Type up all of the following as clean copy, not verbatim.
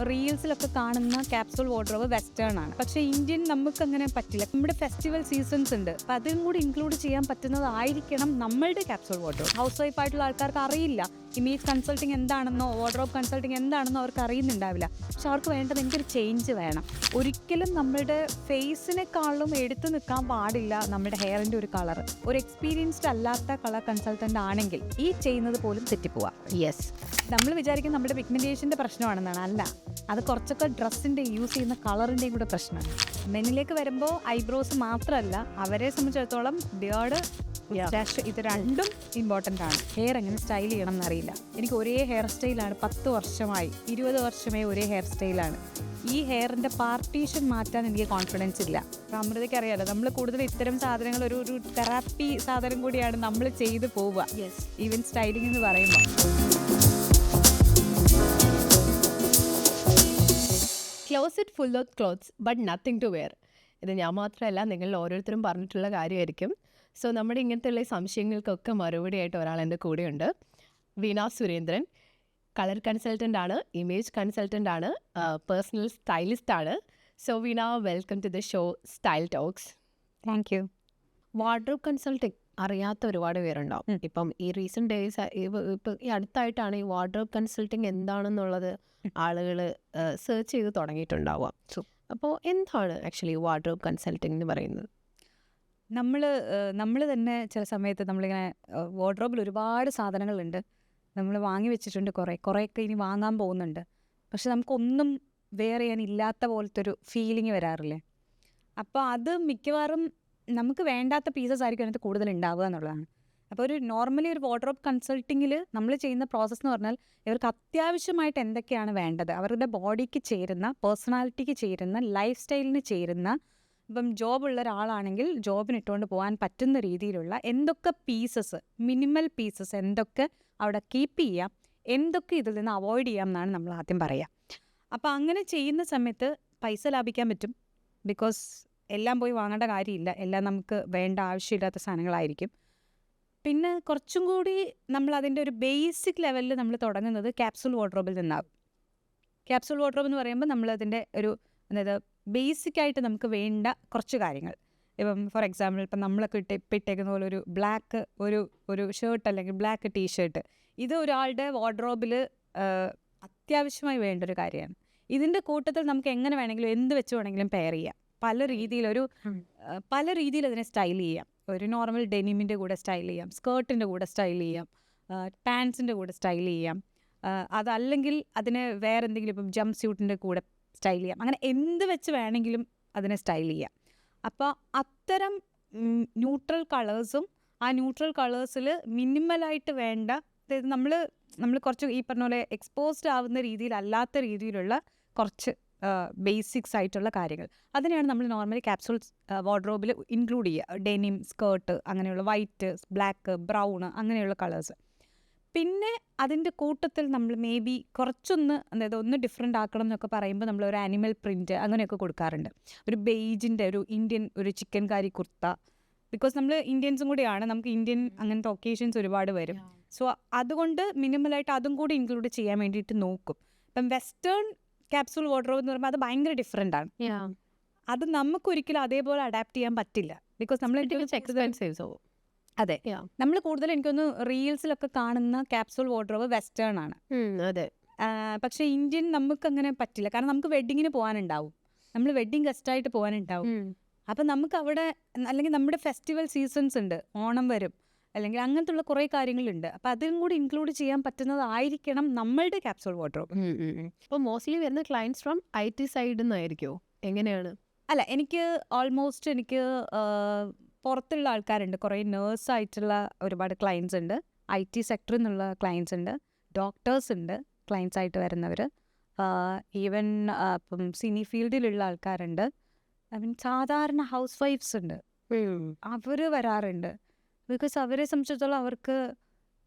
റീൽസിലൊക്കെ കാണുന്ന capsule wardrobe western ആണ്. പക്ഷേ ഇന്ത്യൻ നമുക്ക് അങ്ങനെ പറ്റില്ല. നമ്മുടെ ഫെസ്റ്റിവൽ സീസൺസ് ഉണ്ട്, അപ്പം അതും കൂടി ഇൻക്ലൂഡ് ചെയ്യാൻ പറ്റുന്നതായിരിക്കണം നമ്മളുടെ ക്യാപ്സൂൾ വാർഡ്രോബ്. ഹൗസ് വൈഫ് ആയിട്ടുള്ള ആൾക്കാർക്ക് അറിയില്ല ഇമേജ് കൺസൾട്ടിങ് എന്താണെന്നോ വാർഡ്രോബ് കൺസൾട്ടിങ് എന്താണെന്നോ അവർക്ക് അറിയുന്നുണ്ടാവില്ല. പക്ഷെ അവർക്ക് വേണ്ടത് എനിക്കൊരു ചേഞ്ച് വേണം. ഒരിക്കലും നമ്മുടെ ഫേസിനെക്കാളും എടുത്തു നിൽക്കാൻ പാടില്ല നമ്മുടെ ഹെയറിൻ്റെ ഒരു കളർ. ഒരു എക്സ്പീരിയൻസ്ഡ് അല്ലാത്ത കളർ കൺസൾട്ടൻ്റ് ആണെങ്കിൽ ഈ ചെയ്യുന്നത് പോലും തെറ്റിപ്പോവാം. യെസ്, നമ്മൾ വിചാരിക്കും നമ്മുടെ പിഗ്മെന്റേഷൻ്റെ പ്രശ്നമാണെന്നാണ്. അല്ല, അത് കുറച്ചൊക്കെ ഡ്രസ്സിൻ്റെ യൂസ് ചെയ്യുന്ന കളറിൻ്റെയും കൂടെ പ്രശ്നമാണ്. മെന്നിലേക്ക് വരുമ്പോൾ ഐബ്രോസ് മാത്രമല്ല, അവരെ സംബന്ധിച്ചിടത്തോളം ബിയേർഡ്, സ്റ്റാഷ്, ഇത് രണ്ടും ഇമ്പോർട്ടൻ്റ് ആണ്. ഹെയർ എങ്ങനെ സ്റ്റൈൽ ചെയ്യണം എന്നറിയില്ല. എനിക്ക് ഒരേ ഹെയർ സ്റ്റൈലാണ് 10 വർഷമായി, 20 വർഷമേ ഒരേ ഹെയർ സ്റ്റൈലാണ്. ഈ ഹെയറിൻ്റെ പാർട്ടീഷൻ മാറ്റാൻ എനിക്ക് കോൺഫിഡൻസ് ഇല്ല. അമൃതയ്ക്ക് അറിയാലോ, നമ്മൾ കൂടുതൽ ഇത്തരം സാധനങ്ങൾ ഒരു തെറാപ്പി സാധനം കൂടിയാണ് നമ്മൾ ചെയ്ത് പോവുക. ഈവൻ സ്റ്റൈലിംഗ് എന്ന് പറയുമ്പോൾ closet full of clothes but nothing to wear. ഇത് ഞാൻ മാത്രമല്ല, നിങ്ങൾ ഓരോരുത്തരും പറഞ്ഞിട്ടുള്ള കാര്യമായിരിക്കും. സോ നമ്മുടെ ഇങ്ങനത്തെയുള്ള സംശയങ്ങൾക്കൊക്കെ മറുപടിയായിട്ട് ഒരാൾ എൻ്റെ കൂടെയുണ്ട്. വീണ സുരേന്ദ്രൻ, കളർ കൺസൾട്ടൻ്റ് ആണ്, ഇമേജ് കൺസൾട്ടൻ്റ് ആണ്, പേഴ്സണൽ സ്റ്റൈലിസ്റ്റ് ആണ്. So Veena, welcome to the show style talks. Thank you. Wardrobe consulting അറിയാത്ത ഒരുപാട് പേരുണ്ടാവും. ഇപ്പം ഈ റീസെൻറ്റ് ഡേയ്സ്, ഇപ്പം ഈ അടുത്തായിട്ടാണ് ഈ വാർഡ്രോബ് കൺസൾട്ടിങ് എന്താണെന്നുള്ളത് ആളുകൾ സെർച്ച് ചെയ്ത് തുടങ്ങിയിട്ടുണ്ടാവാം. അപ്പോൾ എന്താണ് ആക്ച്വലി വാർഡ്രോബ് കൺസൾട്ടിങ് എന്ന് പറയുന്നത്? നമ്മൾ തന്നെ ചില സമയത്ത് നമ്മളിങ്ങനെ വാർഡ്രോബിൽ ഒരുപാട് സാധനങ്ങളുണ്ട്, നമ്മൾ വാങ്ങി വെച്ചിട്ടുണ്ട്, കുറേയൊക്കെ ഇനി വാങ്ങാൻ പോകുന്നുണ്ട്. പക്ഷെ നമുക്കൊന്നും വെയർ ചെയ്യാൻ ഇല്ലാത്ത പോലത്തെ ഒരു ഫീലിംഗ് വരാറില്ലേ? അപ്പോൾ അത് മിക്കവാറും നമുക്ക് വേണ്ടാത്ത പീസസ് ആയിരിക്കും അതിനകത്ത് കൂടുതൽ ഉണ്ടാവുക എന്നുള്ളതാണ്. അപ്പോൾ നോർമലി ഒരു വാർഡ്രോബ് കൺസൾട്ടിങ്ങിൽ നമ്മൾ ചെയ്യുന്ന പ്രോസസ്സ് എന്ന് പറഞ്ഞാൽ, ഇവർക്ക് അത്യാവശ്യമായിട്ട് എന്തൊക്കെയാണ് വേണ്ടത്, അവരുടെ ബോഡിക്ക് ചേരുന്ന, പേഴ്സണാലിറ്റിക്ക് ചേരുന്ന, ലൈഫ് സ്റ്റൈലിന് ചേരുന്ന, ഇപ്പം ജോബുള്ള ഒരാളാണെങ്കിൽ ജോബിന് ഇട്ടുകൊണ്ട് പോകാൻ പറ്റുന്ന രീതിയിലുള്ള എന്തൊക്കെ പീസസ്, മിനിമൽ പീസസ് എന്തൊക്കെ അവിടെ കീപ്പ് ചെയ്യാം, എന്തൊക്കെ ഇതിൽ നിന്ന് അവോയ്ഡ് ചെയ്യാം എന്നാണ് നമ്മൾ ആദ്യം പറയുക. അപ്പോൾ അങ്ങനെ ചെയ്യുന്ന സമയത്ത് പൈസ ലാഭിക്കാൻ പറ്റും. ബിക്കോസ് എല്ലാം പോയി വാങ്ങേണ്ട കാര്യമില്ല, എല്ലാം നമുക്ക് വേണ്ട ആവശ്യമില്ലാത്ത സാധനങ്ങളായിരിക്കും. പിന്നെ കുറച്ചും കൂടി നമ്മൾ അതിൻ്റെ ഒരു ബേസിക് ലെവലിൽ നമ്മൾ തുടങ്ങുന്നത് ക്യാപ്സൂൾ വാർഡ്രോബിൽ നിന്നാകും. ക്യാപ്സൂൾ വാർഡ്രോബ് എന്ന് പറയുമ്പോൾ നമ്മളതിൻ്റെ ഒരു, അതായത് ബേസിക്കായിട്ട് നമുക്ക് വേണ്ട കുറച്ച് കാര്യങ്ങൾ. ഇപ്പം ഫോർ എക്സാമ്പിൾ, ഇപ്പം നമ്മളൊക്കെ ഇട്ടേക്കുന്ന പോലെ ഒരു ബ്ലാക്ക് ഒരു ഷർട്ട് അല്ലെങ്കിൽ ബ്ലാക്ക് ടീഷർട്ട്, ഇത് ഒരാളുടെ വാർഡ്രോബിൽ അത്യാവശ്യമായി വേണ്ട ഒരു കാര്യമാണ്. ഇതിൻ്റെ കൂട്ടത്തിൽ നമുക്ക് എങ്ങനെ വേണമെങ്കിലും എന്ത് വെച്ച് വേണമെങ്കിലും പെയർ ചെയ്യാം. പല രീതിയിൽ അതിനെ സ്റ്റൈൽ ചെയ്യാം. ഒരു നോർമൽ ഡെനിമിൻ്റെ കൂടെ സ്റ്റൈൽ ചെയ്യാം, സ്കേർട്ടിൻ്റെ കൂടെ സ്റ്റൈൽ ചെയ്യാം, പാൻസിൻ്റെ കൂടെ സ്റ്റൈൽ ചെയ്യാം, അതല്ലെങ്കിൽ അതിനെ വേറെ എന്തെങ്കിലും, ഇപ്പം ജംപ് സ്യൂട്ടിൻ്റെ കൂടെ സ്റ്റൈൽ ചെയ്യാം. അങ്ങനെ എന്ത് വെച്ച് വേണമെങ്കിലും അതിനെ സ്റ്റൈൽ ചെയ്യാം. അപ്പോൾ അത്തരം ന്യൂട്രൽ കളേഴ്സും, ആ ന്യൂട്രൽ കളേഴ്സിൽ മിനിമലായിട്ട് വേണ്ട, അതായത് നമ്മൾ കുറച്ച് ഈ പറഞ്ഞ പോലെ എക്സ്പോസ്ഡ് ആവുന്ന രീതിയിലല്ലാത്ത രീതിയിലുള്ള കുറച്ച് ബേസിക്സ് ആയിട്ടുള്ള കാര്യങ്ങൾ, അതിനെയാണ് നമ്മൾ നോർമലി ക്യാപ്സൂൾ വാർഡ്രോബിൽ ഇൻക്ലൂഡ് ചെയ്യുക. ഡെനിം, സ്കേർട്ട്, അങ്ങനെയുള്ള വൈറ്റ്, ബ്ലാക്ക്, ബ്രൗൺ, അങ്ങനെയുള്ള കളേഴ്സ്. പിന്നെ അതിൻ്റെ കൂട്ടത്തിൽ നമ്മൾ മേ ബി കുറച്ചൊന്ന്, അതായത് ഒന്ന് ഡിഫറെൻ്റ് ആക്കണം എന്നൊക്കെ പറയുമ്പോൾ നമ്മൾ ഒരു ആനിമൽ പ്രിൻറ്റ് അങ്ങനെയൊക്കെ കൊടുക്കാറുണ്ട്. ഒരു ബെയ്ജിൻ്റെ ഒരു ഇന്ത്യൻ ഒരു ചിക്കൻ കാരി കുർത്ത, ബിക്കോസ് നമ്മൾ ഇന്ത്യൻസും കൂടിയാണ്, നമുക്ക് ഇന്ത്യൻ അങ്ങനത്തെ ഒക്കേഷൻസ് ഒരുപാട് വരും. സോ അതുകൊണ്ട് മിനിമലായിട്ട് അതും കൂടി ഇൻക്ലൂഡ് ചെയ്യാൻ വേണ്ടിയിട്ട് നോക്കും. ഇപ്പം വെസ്റ്റേൺ ക്യാപ്സൂൾ വാർഡ്രോബ് എന്ന് പറയുമ്പോൾ അത് ഭയങ്കര ഡിഫറെൻ്റ് ആണ്. അത് നമുക്കൊരിക്കലും അതേപോലെ അഡാപ്റ്റ് ചെയ്യാൻ പറ്റില്ല. ബിക്കോസ് നമ്മൾ അതെ, നമ്മൾ കൂടുതൽ എനിക്കൊന്ന് റീൽസിലൊക്കെ കാണുന്ന ക്യാപ്സൂൾ വാർഡ്രോബ് വെസ്റ്റേൺ ആണ്. അതെ. പക്ഷേ ഇന്ത്യൻ നമുക്ക് അങ്ങനെ പറ്റില്ല. കാരണം നമുക്ക് വെഡ്ഡിങ്ങിന് പോകാനുണ്ടാവും, നമ്മൾ വെഡ്ഡിങ് ഗസ്റ്റായിട്ട് പോകാനുണ്ടാവും. അപ്പം നമുക്ക് അവിടെ, അല്ലെങ്കിൽ നമ്മുടെ ഫെസ്റ്റിവൽ സീസൺസ് ഉണ്ട്, ഓണം വരും, അല്ലെങ്കിൽ അങ്ങനത്തുള്ള കുറേ കാര്യങ്ങളുണ്ട്. അപ്പം അതും കൂടി ഇൻക്ലൂഡ് ചെയ്യാൻ പറ്റുന്നതായിരിക്കണം നമ്മളുടെ ക്യാപ്സൂൾ വാർഡ്രോബ്. അപ്പോൾ മോസ്റ്റ്ലി വരുന്ന ക്ലയൻസ് ഫ്രം IT സൈഡിൽ നിന്നായിരിക്കുമോ, എങ്ങനെയാണ്? അല്ല, എനിക്ക് പുറത്തുള്ള ആൾക്കാരുണ്ട്, കുറേ നേഴ്സായിട്ടുള്ള ഒരുപാട് ക്ലയൻസ് ഉണ്ട്, IT സെക്ടറിൽ നിന്നുള്ള ക്ലയൻസ് ഉണ്ട്, ഡോക്ടേഴ്സ് ഉണ്ട് ക്ലയൻസ് ആയിട്ട് വരുന്നവർ, ഈവൻ ഇപ്പം സിനി ഫീൽഡിലുള്ള ആൾക്കാരുണ്ട്, സാധാരണ ഹൗസ് വൈഫ്സ് ഉണ്ട്, അവർ വരാറുണ്ട്. ബിക്കോസ് അവരെ സംബന്ധിച്ചിടത്തോളം അവർക്ക്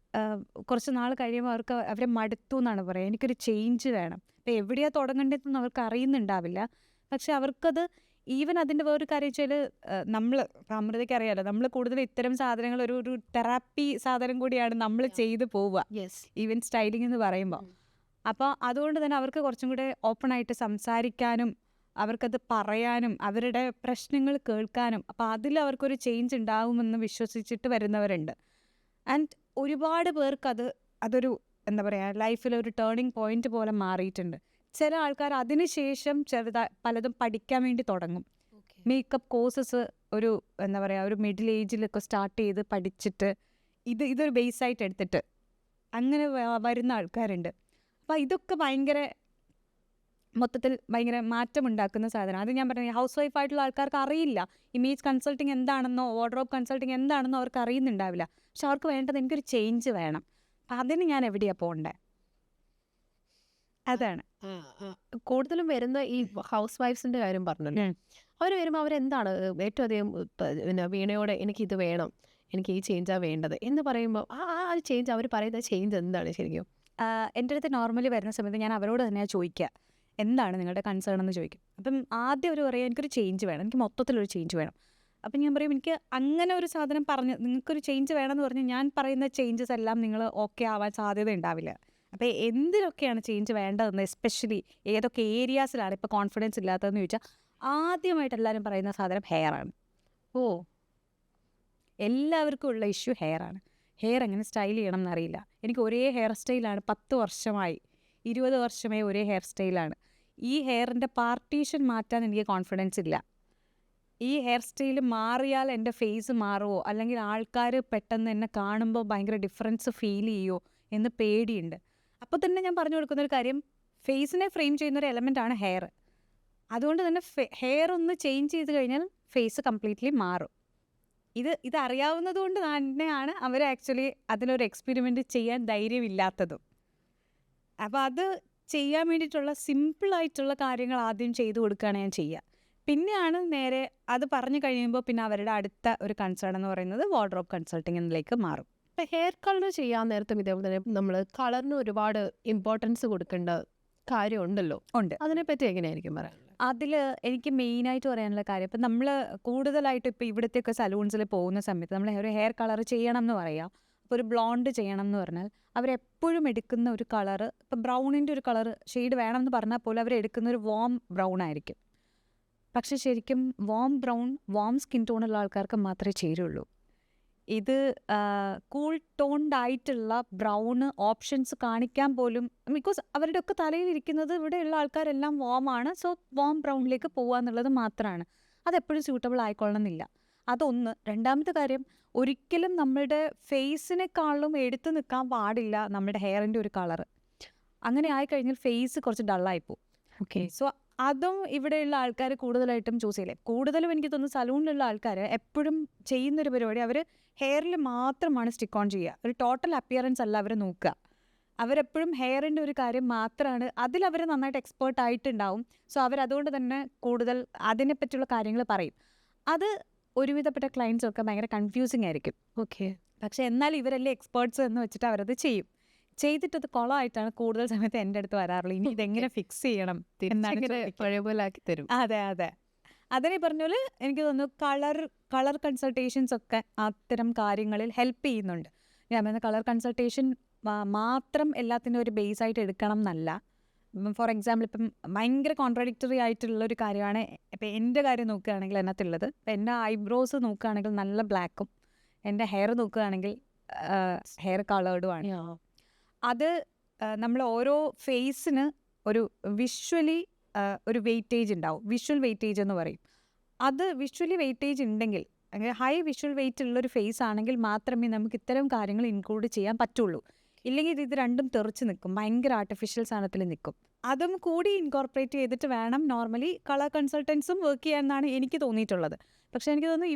കുറച്ച് നാൾ കഴിയുമ്പോൾ അവരെ മടുത്തു എന്നാണ് പറയുക. എനിക്കൊരു ചേഞ്ച് വേണം. അപ്പോൾ എവിടെയാണ് തുടങ്ങേണ്ടതെന്ന് അവർക്ക് അറിയുന്നുണ്ടാവില്ല. പക്ഷെ അവർക്കത് ഈവൻ അതിൻ്റെ വേറൊരു കാര്യം വെച്ചാൽ, നമ്മൾ അമൃതയ്ക്ക് അറിയാലോ, നമ്മൾ കൂടുതൽ ഇത്തരം സാധനങ്ങൾ ഒരു തെറാപ്പി സാധനം കൂടിയാണ് നമ്മൾ ചെയ്ത് പോവുക. ഈവൻ സ്റ്റൈലിംഗ് എന്ന് പറയുമ്പോൾ അപ്പോൾ അതുകൊണ്ട് തന്നെ അവർക്ക് കുറച്ചും കൂടെ ഓപ്പണായിട്ട് സംസാരിക്കാനും അവർക്കത് പറയാനും അവരുടെ പ്രശ്നങ്ങൾ കേൾക്കാനും അപ്പോൾ അതിൽ അവർക്കൊരു ചേഞ്ച് ഉണ്ടാകുമെന്ന് വിശ്വസിച്ചിട്ട് വരുന്നവരുണ്ട്. ആൻഡ് ഒരുപാട് പേർക്ക് അതൊരു എന്താ പറയുക ലൈഫിലൊരു ടേണിംഗ് പോയിന്റ് പോലെ മാറിയിട്ടുണ്ട്. ചില ആൾക്കാർ അതിനുശേഷം പലതും പഠിക്കാൻ വേണ്ടി തുടങ്ങും. മേക്കപ്പ് കോഴ്സസ് ഒരു എന്താ പറയുക ഒരു മിഡിൽ ഏജിലൊക്കെ സ്റ്റാർട്ട് ചെയ്ത് പഠിച്ചിട്ട് ഇതൊരു ബേസായിട്ട് എടുത്തിട്ട് അങ്ങനെ വരുന്ന ആൾക്കാരുണ്ട്. അപ്പോൾ ഇതൊക്കെ മൊത്തത്തിൽ ഭയങ്കര മാറ്റമുണ്ടാക്കുന്ന സാധനം. അത് ഞാൻ പറഞ്ഞു, ഹൗസ് വൈഫായിട്ടുള്ള ആൾക്കാർക്ക് അറിയില്ല ഇമേജ് കൺസൾട്ടിങ് എന്താണെന്നോ വാർഡ്രോബ് കൺസൾട്ടിങ് എന്താണെന്നോ അവർക്ക് അറിയുന്നുണ്ടാവില്ല. പക്ഷെ അവർക്ക് വേണ്ടത് എനിക്കൊരു ചേഞ്ച് വേണം. അപ്പം അതിന് ഞാൻ എവിടെയാണ് പോകണ്ടേ? അതാണ് കൂടുതലും വരുന്ന ഈ ഹൗസ് വൈഫ്സിന്റെ കാര്യം പറഞ്ഞല്ലോ. അവർ വരുമ്പോൾ അവരെന്താണ് ഏറ്റവും അധികം പിന്നെ വീണയോടെ എനിക്കിത് വേണം, എനിക്ക് ഈ ചേഞ്ചാ വേണ്ടത് എന്ന് പറയുമ്പോൾ ആ ചേഞ്ച് അവർ പറയുന്ന ചേഞ്ച് എന്താണ് ശരിക്കും? എൻ്റെ അടുത്ത് നോർമലി വരുന്ന സമയത്ത് ഞാൻ അവരോട് തന്നെയാണ് ചോദിക്കുക, എന്താണ് നിങ്ങളുടെ കൺസേൺ എന്ന് ചോദിക്കും. അപ്പം ആദ്യം അവർ പറയുക എനിക്കൊരു ചേഞ്ച് വേണം, എനിക്ക് മൊത്തത്തിലൊരു ചേഞ്ച് വേണം. അപ്പം ഞാൻ പറയും എനിക്ക് അങ്ങനെ ഒരു സാധനം പറഞ്ഞ് നിങ്ങൾക്കൊരു ചേഞ്ച് വേണമെന്ന് പറഞ്ഞ് ഞാൻ പറയുന്ന ചേഞ്ചസ് എല്ലാം നിങ്ങൾ ഓക്കെ ആവാൻ സാധ്യത ഉണ്ടാവില്ല. അപ്പോൾ എന്തിനൊക്കെയാണ് ചേഞ്ച് വേണ്ടതെന്ന്, എസ്പെഷ്യലി ഏതൊക്കെ ഏരിയാസിലാണ് ഇപ്പോൾ കോൺഫിഡൻസ് ഇല്ലാത്തതെന്ന് ചോദിച്ചാൽ ആദ്യമായിട്ട് എല്ലാവരും പറയുന്ന സാധനം ഹെയർ ആണ്. എല്ലാവർക്കും ഉള്ള ഇഷ്യൂ ഹെയർ ആണ്. ഹെയർ എങ്ങനെ സ്റ്റൈൽ ചെയ്യണം എന്നറിയില്ല. എനിക്ക് ഒരേ ഹെയർ സ്റ്റൈലാണ് 10 വർഷമായി, 20 വർഷമായി ഒരേ ഹെയർ സ്റ്റൈലാണ്. ഈ ഹെയറിൻ്റെ പാർട്ടീഷൻ മാറ്റാൻ എനിക്ക് കോൺഫിഡൻസ് ഇല്ല. ഈ ഹെയർ സ്റ്റൈൽ മാറിയാൽ എൻ്റെ ഫേസ് മാറുമോ, അല്ലെങ്കിൽ ആൾക്കാർ പെട്ടെന്ന് എന്നെ കാണുമ്പോൾ ഭയങ്കര ഡിഫറൻസ് ഫീൽ ചെയ്യുമോ എന്ന് പേടിയുണ്ട്. അപ്പോൾ തന്നെ ഞാൻ പറഞ്ഞു കൊടുക്കുന്നൊരു കാര്യം, ഫേസിനെ ഫ്രെയിം ചെയ്യുന്നൊരു എലമെൻ്റാണ് ഹെയർ. അതുകൊണ്ട് തന്നെ ഹെയർ ഒന്ന് ചേഞ്ച് ചെയ്ത് കഴിഞ്ഞാൽ ഫേസ് കംപ്ലീറ്റ്ലി മാറും. ഇത് അറിയാവുന്നത് കൊണ്ട് തന്നെയാണ് അവർ ആക്ച്വലി അതിലൊരു എക്സ്പെരിമെൻറ്റ് ചെയ്യാൻ ധൈര്യമില്ലാത്തതും. അപ്പോൾ അത് ചെയ്യാൻ വേണ്ടിയിട്ടുള്ള സിമ്പിളായിട്ടുള്ള കാര്യങ്ങൾ ആദ്യം ചെയ്തു കൊടുക്കുകയാണ് ഞാൻ ചെയ്യുക. പിന്നെയാണ് നേരെ അത് പറഞ്ഞു കഴിയുമ്പോൾ പിന്നെ അവരുടെ അടുത്ത ഒരു കൺസേൺ എന്ന് പറയുന്നത് വാർഡ്രോബ് കൺസൾട്ടിങ്ങിലേക്ക് മാറും. ഇപ്പം ഹെയർ കളർ ചെയ്യാൻ നേരത്തും ഇതേപോലെ തന്നെ നമ്മൾ കളറിന് ഒരുപാട് ഇമ്പോർട്ടൻസ് കൊടുക്കേണ്ട കാര്യമുണ്ടല്ലോ. ഉണ്ട്. അതിനെപ്പറ്റി എങ്ങനെയായിരിക്കും പറയാനുള്ളത്? അതിൽ എനിക്ക് മെയിനായിട്ട് പറയാനുള്ള കാര്യം, ഇപ്പം നമ്മൾ കൂടുതലായിട്ട് ഇപ്പോൾ ഇവിടുത്തെയൊക്കെ സലൂൺസിൽ പോകുന്ന സമയത്ത് നമ്മൾ ഒരു ഹെയർ കളർ ചെയ്യണം എന്ന് പറയാം. അപ്പോൾ ഒരു ബ്ലോണ്ട് ചെയ്യണം എന്ന് പറഞ്ഞാൽ അവരെപ്പോഴും എടുക്കുന്ന ഒരു കളറ്, ഇപ്പം ബ്രൗണിൻ്റെ ഒരു കളർ ഷെയ്ഡ് വേണം എന്ന് പറഞ്ഞാൽ പോലും അവരെടുക്കുന്ന ഒരു വാം ബ്രൗൺ ആയിരിക്കും. പക്ഷെ ശരിക്കും വാം ബ്രൗൺ വാം സ്കിൻ ടോണുള്ള ആൾക്കാർക്ക് മാത്രമേ ചേരുള്ളൂ. ഇത് കൂൾ ടോൺഡ് ആയിട്ടുള്ള ബ്രൗണ് ഓപ്ഷൻസ് കാണിക്കാൻ പോലും, ബിക്കോസ് അവരുടെ ഒക്കെ തലയിലിരിക്കുന്നത് ഇവിടെയുള്ള ആൾക്കാരെല്ലാം വാമാണ്, സോ വാം ബ്രൗണിലേക്ക് പോകുക എന്നുള്ളത് മാത്രമാണ്. അതെപ്പോഴും സ്യൂട്ടബിൾ ആയിക്കൊള്ളണമെന്നില്ല. അതൊന്ന്. രണ്ടാമത്തെ കാര്യം, ഒരിക്കലും നമ്മുടെ ഫേസിനെക്കാളും എടുത്തു നിൽക്കാൻ പാടില്ല നമ്മുടെ ഹെയറിൻ്റെ ഒരു കളറ്. അങ്ങനെ ആയിക്കഴിഞ്ഞാൽ ഫേസ് കുറച്ച് ഡള്ളായിപ്പോവും. ഓക്കെ. സോ അതും ഇവിടെയുള്ള ആൾക്കാർ കൂടുതലായിട്ടും ചൂസ് ചെയ്യില്ലേ. കൂടുതലും എനിക്ക് തോന്നുന്നു സലൂണിലുള്ള ആൾക്കാർ എപ്പോഴും ചെയ്യുന്നൊരു പരിപാടി, അവർ ഹെയറിൽ മാത്രമാണ് സ്റ്റിക്ക് ഓൺ ചെയ്യുക. ഒരു ടോട്ടൽ അപ്പിയറൻസ് അല്ല അവർ നോക്കുക. അവരെപ്പോഴും ഹെയറിൻ്റെ ഒരു കാര്യം മാത്രമാണ്, അതിലവർ നന്നായിട്ട് എക്സ്പേർട്ട് ആയിട്ടുണ്ടാവും. സോ അവരതുകൊണ്ട് തന്നെ കൂടുതൽ അതിനെപ്പറ്റിയുള്ള കാര്യങ്ങൾ പറയും. അത് ഒരുവിധപ്പെട്ട ക്ലയൻസൊക്കെ ഭയങ്കര കൺഫ്യൂസിങ് ആയിരിക്കും. ഓക്കെ. പക്ഷെ എന്നാൽ ഇവരല്ലേ എക്സ്പേർട്സ് എന്ന് വെച്ചിട്ട് അവരത് ചെയ്യും. ചെയ്തിട്ടത് കുളമായിട്ടാണ് കൂടുതൽ സമയത്ത് എൻ്റെ അടുത്ത് വരാറുള്ളത്. ഇനി ഇതെങ്ങനെ ഫിക്സ് ചെയ്യണം എന്നാണ് ചോദിക്കുക. പഴയപോലാക്കി തരും. അതെ. അതിനെ പറഞ്ഞ പോലെ എനിക്ക് തോന്നുന്നു കളർ കൺസൾട്ടേഷൻസ് ഒക്കെ അത്തരം കാര്യങ്ങളിൽ ഹെൽപ്പ് ചെയ്യുന്നുണ്ട്. ഞാൻ പറയുന്ന കളർ കൺസൾട്ടേഷൻ മാത്രം എല്ലാത്തിനും ഒരു ബേസ് ആയിട്ട് എടുക്കണം എന്നല്ല. ഫോർ എക്സാമ്പിൾ ഇപ്പം ഭയങ്കര കോൺട്രഡിക്ടറി ആയിട്ടുള്ളൊരു കാര്യമാണ് ഇപ്പം എൻ്റെ കാര്യം നോക്കുകയാണെങ്കിൽ അതിനകത്തുള്ളത്. ഇപ്പം എൻ്റെ ഐബ്രോസ് നോക്കുകയാണെങ്കിൽ നല്ല ബ്ലാക്കും, എൻ്റെ ഹെയർ നോക്കുകയാണെങ്കിൽ ഹെയർ കളേർഡുമാണ്. അത് നമ്മൾ ഓരോ ഫേസിന് ഒരു വിഷ്വലി ഒരു വെയിറ്റേജ് ഉണ്ടാവും. വിഷ്വൽ വെയിറ്റേജ് എന്ന് പറയും. അത് വിഷ്വലി വെയിറ്റേജ് ഉണ്ടെങ്കിൽ, അങ്ങനെ ഹൈ വിഷ്വൽ വെയിറ്റ് ഉള്ളൊരു ഫേസ് ആണെങ്കിൽ മാത്രമേ നമുക്ക് ഇത്തരം കാര്യങ്ങൾ ഇൻക്ലൂഡ് ചെയ്യാൻ പറ്റുള്ളൂ. ഇല്ലെങ്കിൽ ഇത് രണ്ടും തെറിച്ച് നിൽക്കും, ഭയങ്കര ആർട്ടിഫിഷ്യൽ സാധനത്തിൽ നിൽക്കും. അതും കൂടി ഇൻകോർപ്പറേറ്റ് ചെയ്തിട്ട് വേണം നോർമലി കളർ കൺസൾട്ടൻസും വർക്ക് ചെയ്യാമെന്നാണ് എനിക്ക് തോന്നിയിട്ടുള്ളത്. പക്ഷേ എനിക്ക് തോന്നുന്നു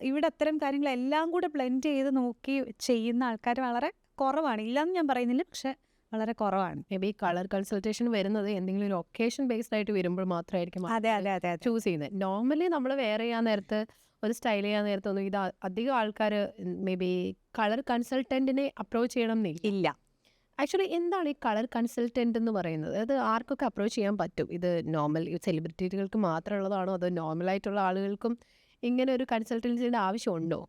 ഇവിടെ അത്തരം കാര്യങ്ങളെല്ലാം കൂടെ ബ്ലെൻഡ് ചെയ്ത് നോക്കി ചെയ്യുന്ന ആൾക്കാർ വളരെ കുറവാണ്. ഇല്ലയെന്ന് ഞാൻ പറയുന്നില്ല, പക്ഷെ വളരെ കുറവാണ്. മേ ബി കളർ കൺസൾട്ടേഷൻ വരുന്നത് എന്തെങ്കിലും ഒരു ഒക്കേഷൻ ബേസ്ഡ് ആയിട്ട് വരുമ്പോൾ മാത്രമായിരിക്കും അതെ ചൂസ് ചെയ്യുന്നത്. നോർമലി നമ്മൾ വെയർ ചെയ്യാൻ നേരത്ത്, ഒരു സ്റ്റൈൽ ചെയ്യാൻ നേരത്തൊന്നും ഇത് അധികം ആൾക്കാർ മേ ബി കളർ കൺസൾട്ടൻറ്റിനെ അപ്രോച്ച് ചെയ്യണം എന്നില്ല. ആക്ച്വലി എന്താണ് ഈ കളർ കൺസൾട്ടൻ്റ് എന്ന് പറയുന്നത്? അത് ആർക്കൊക്കെ അപ്രോച്ച് ചെയ്യാൻ പറ്റും? ഇത് നോർമൽ സെലിബ്രിറ്റികൾക്ക് മാത്രമുള്ളതാണോ, അതോ നോർമലായിട്ടുള്ള ആളുകൾക്കും ഇങ്ങനെ ഒരു കൺസൾട്ടൻസിയുടെ ആവശ്യമുണ്ടോ?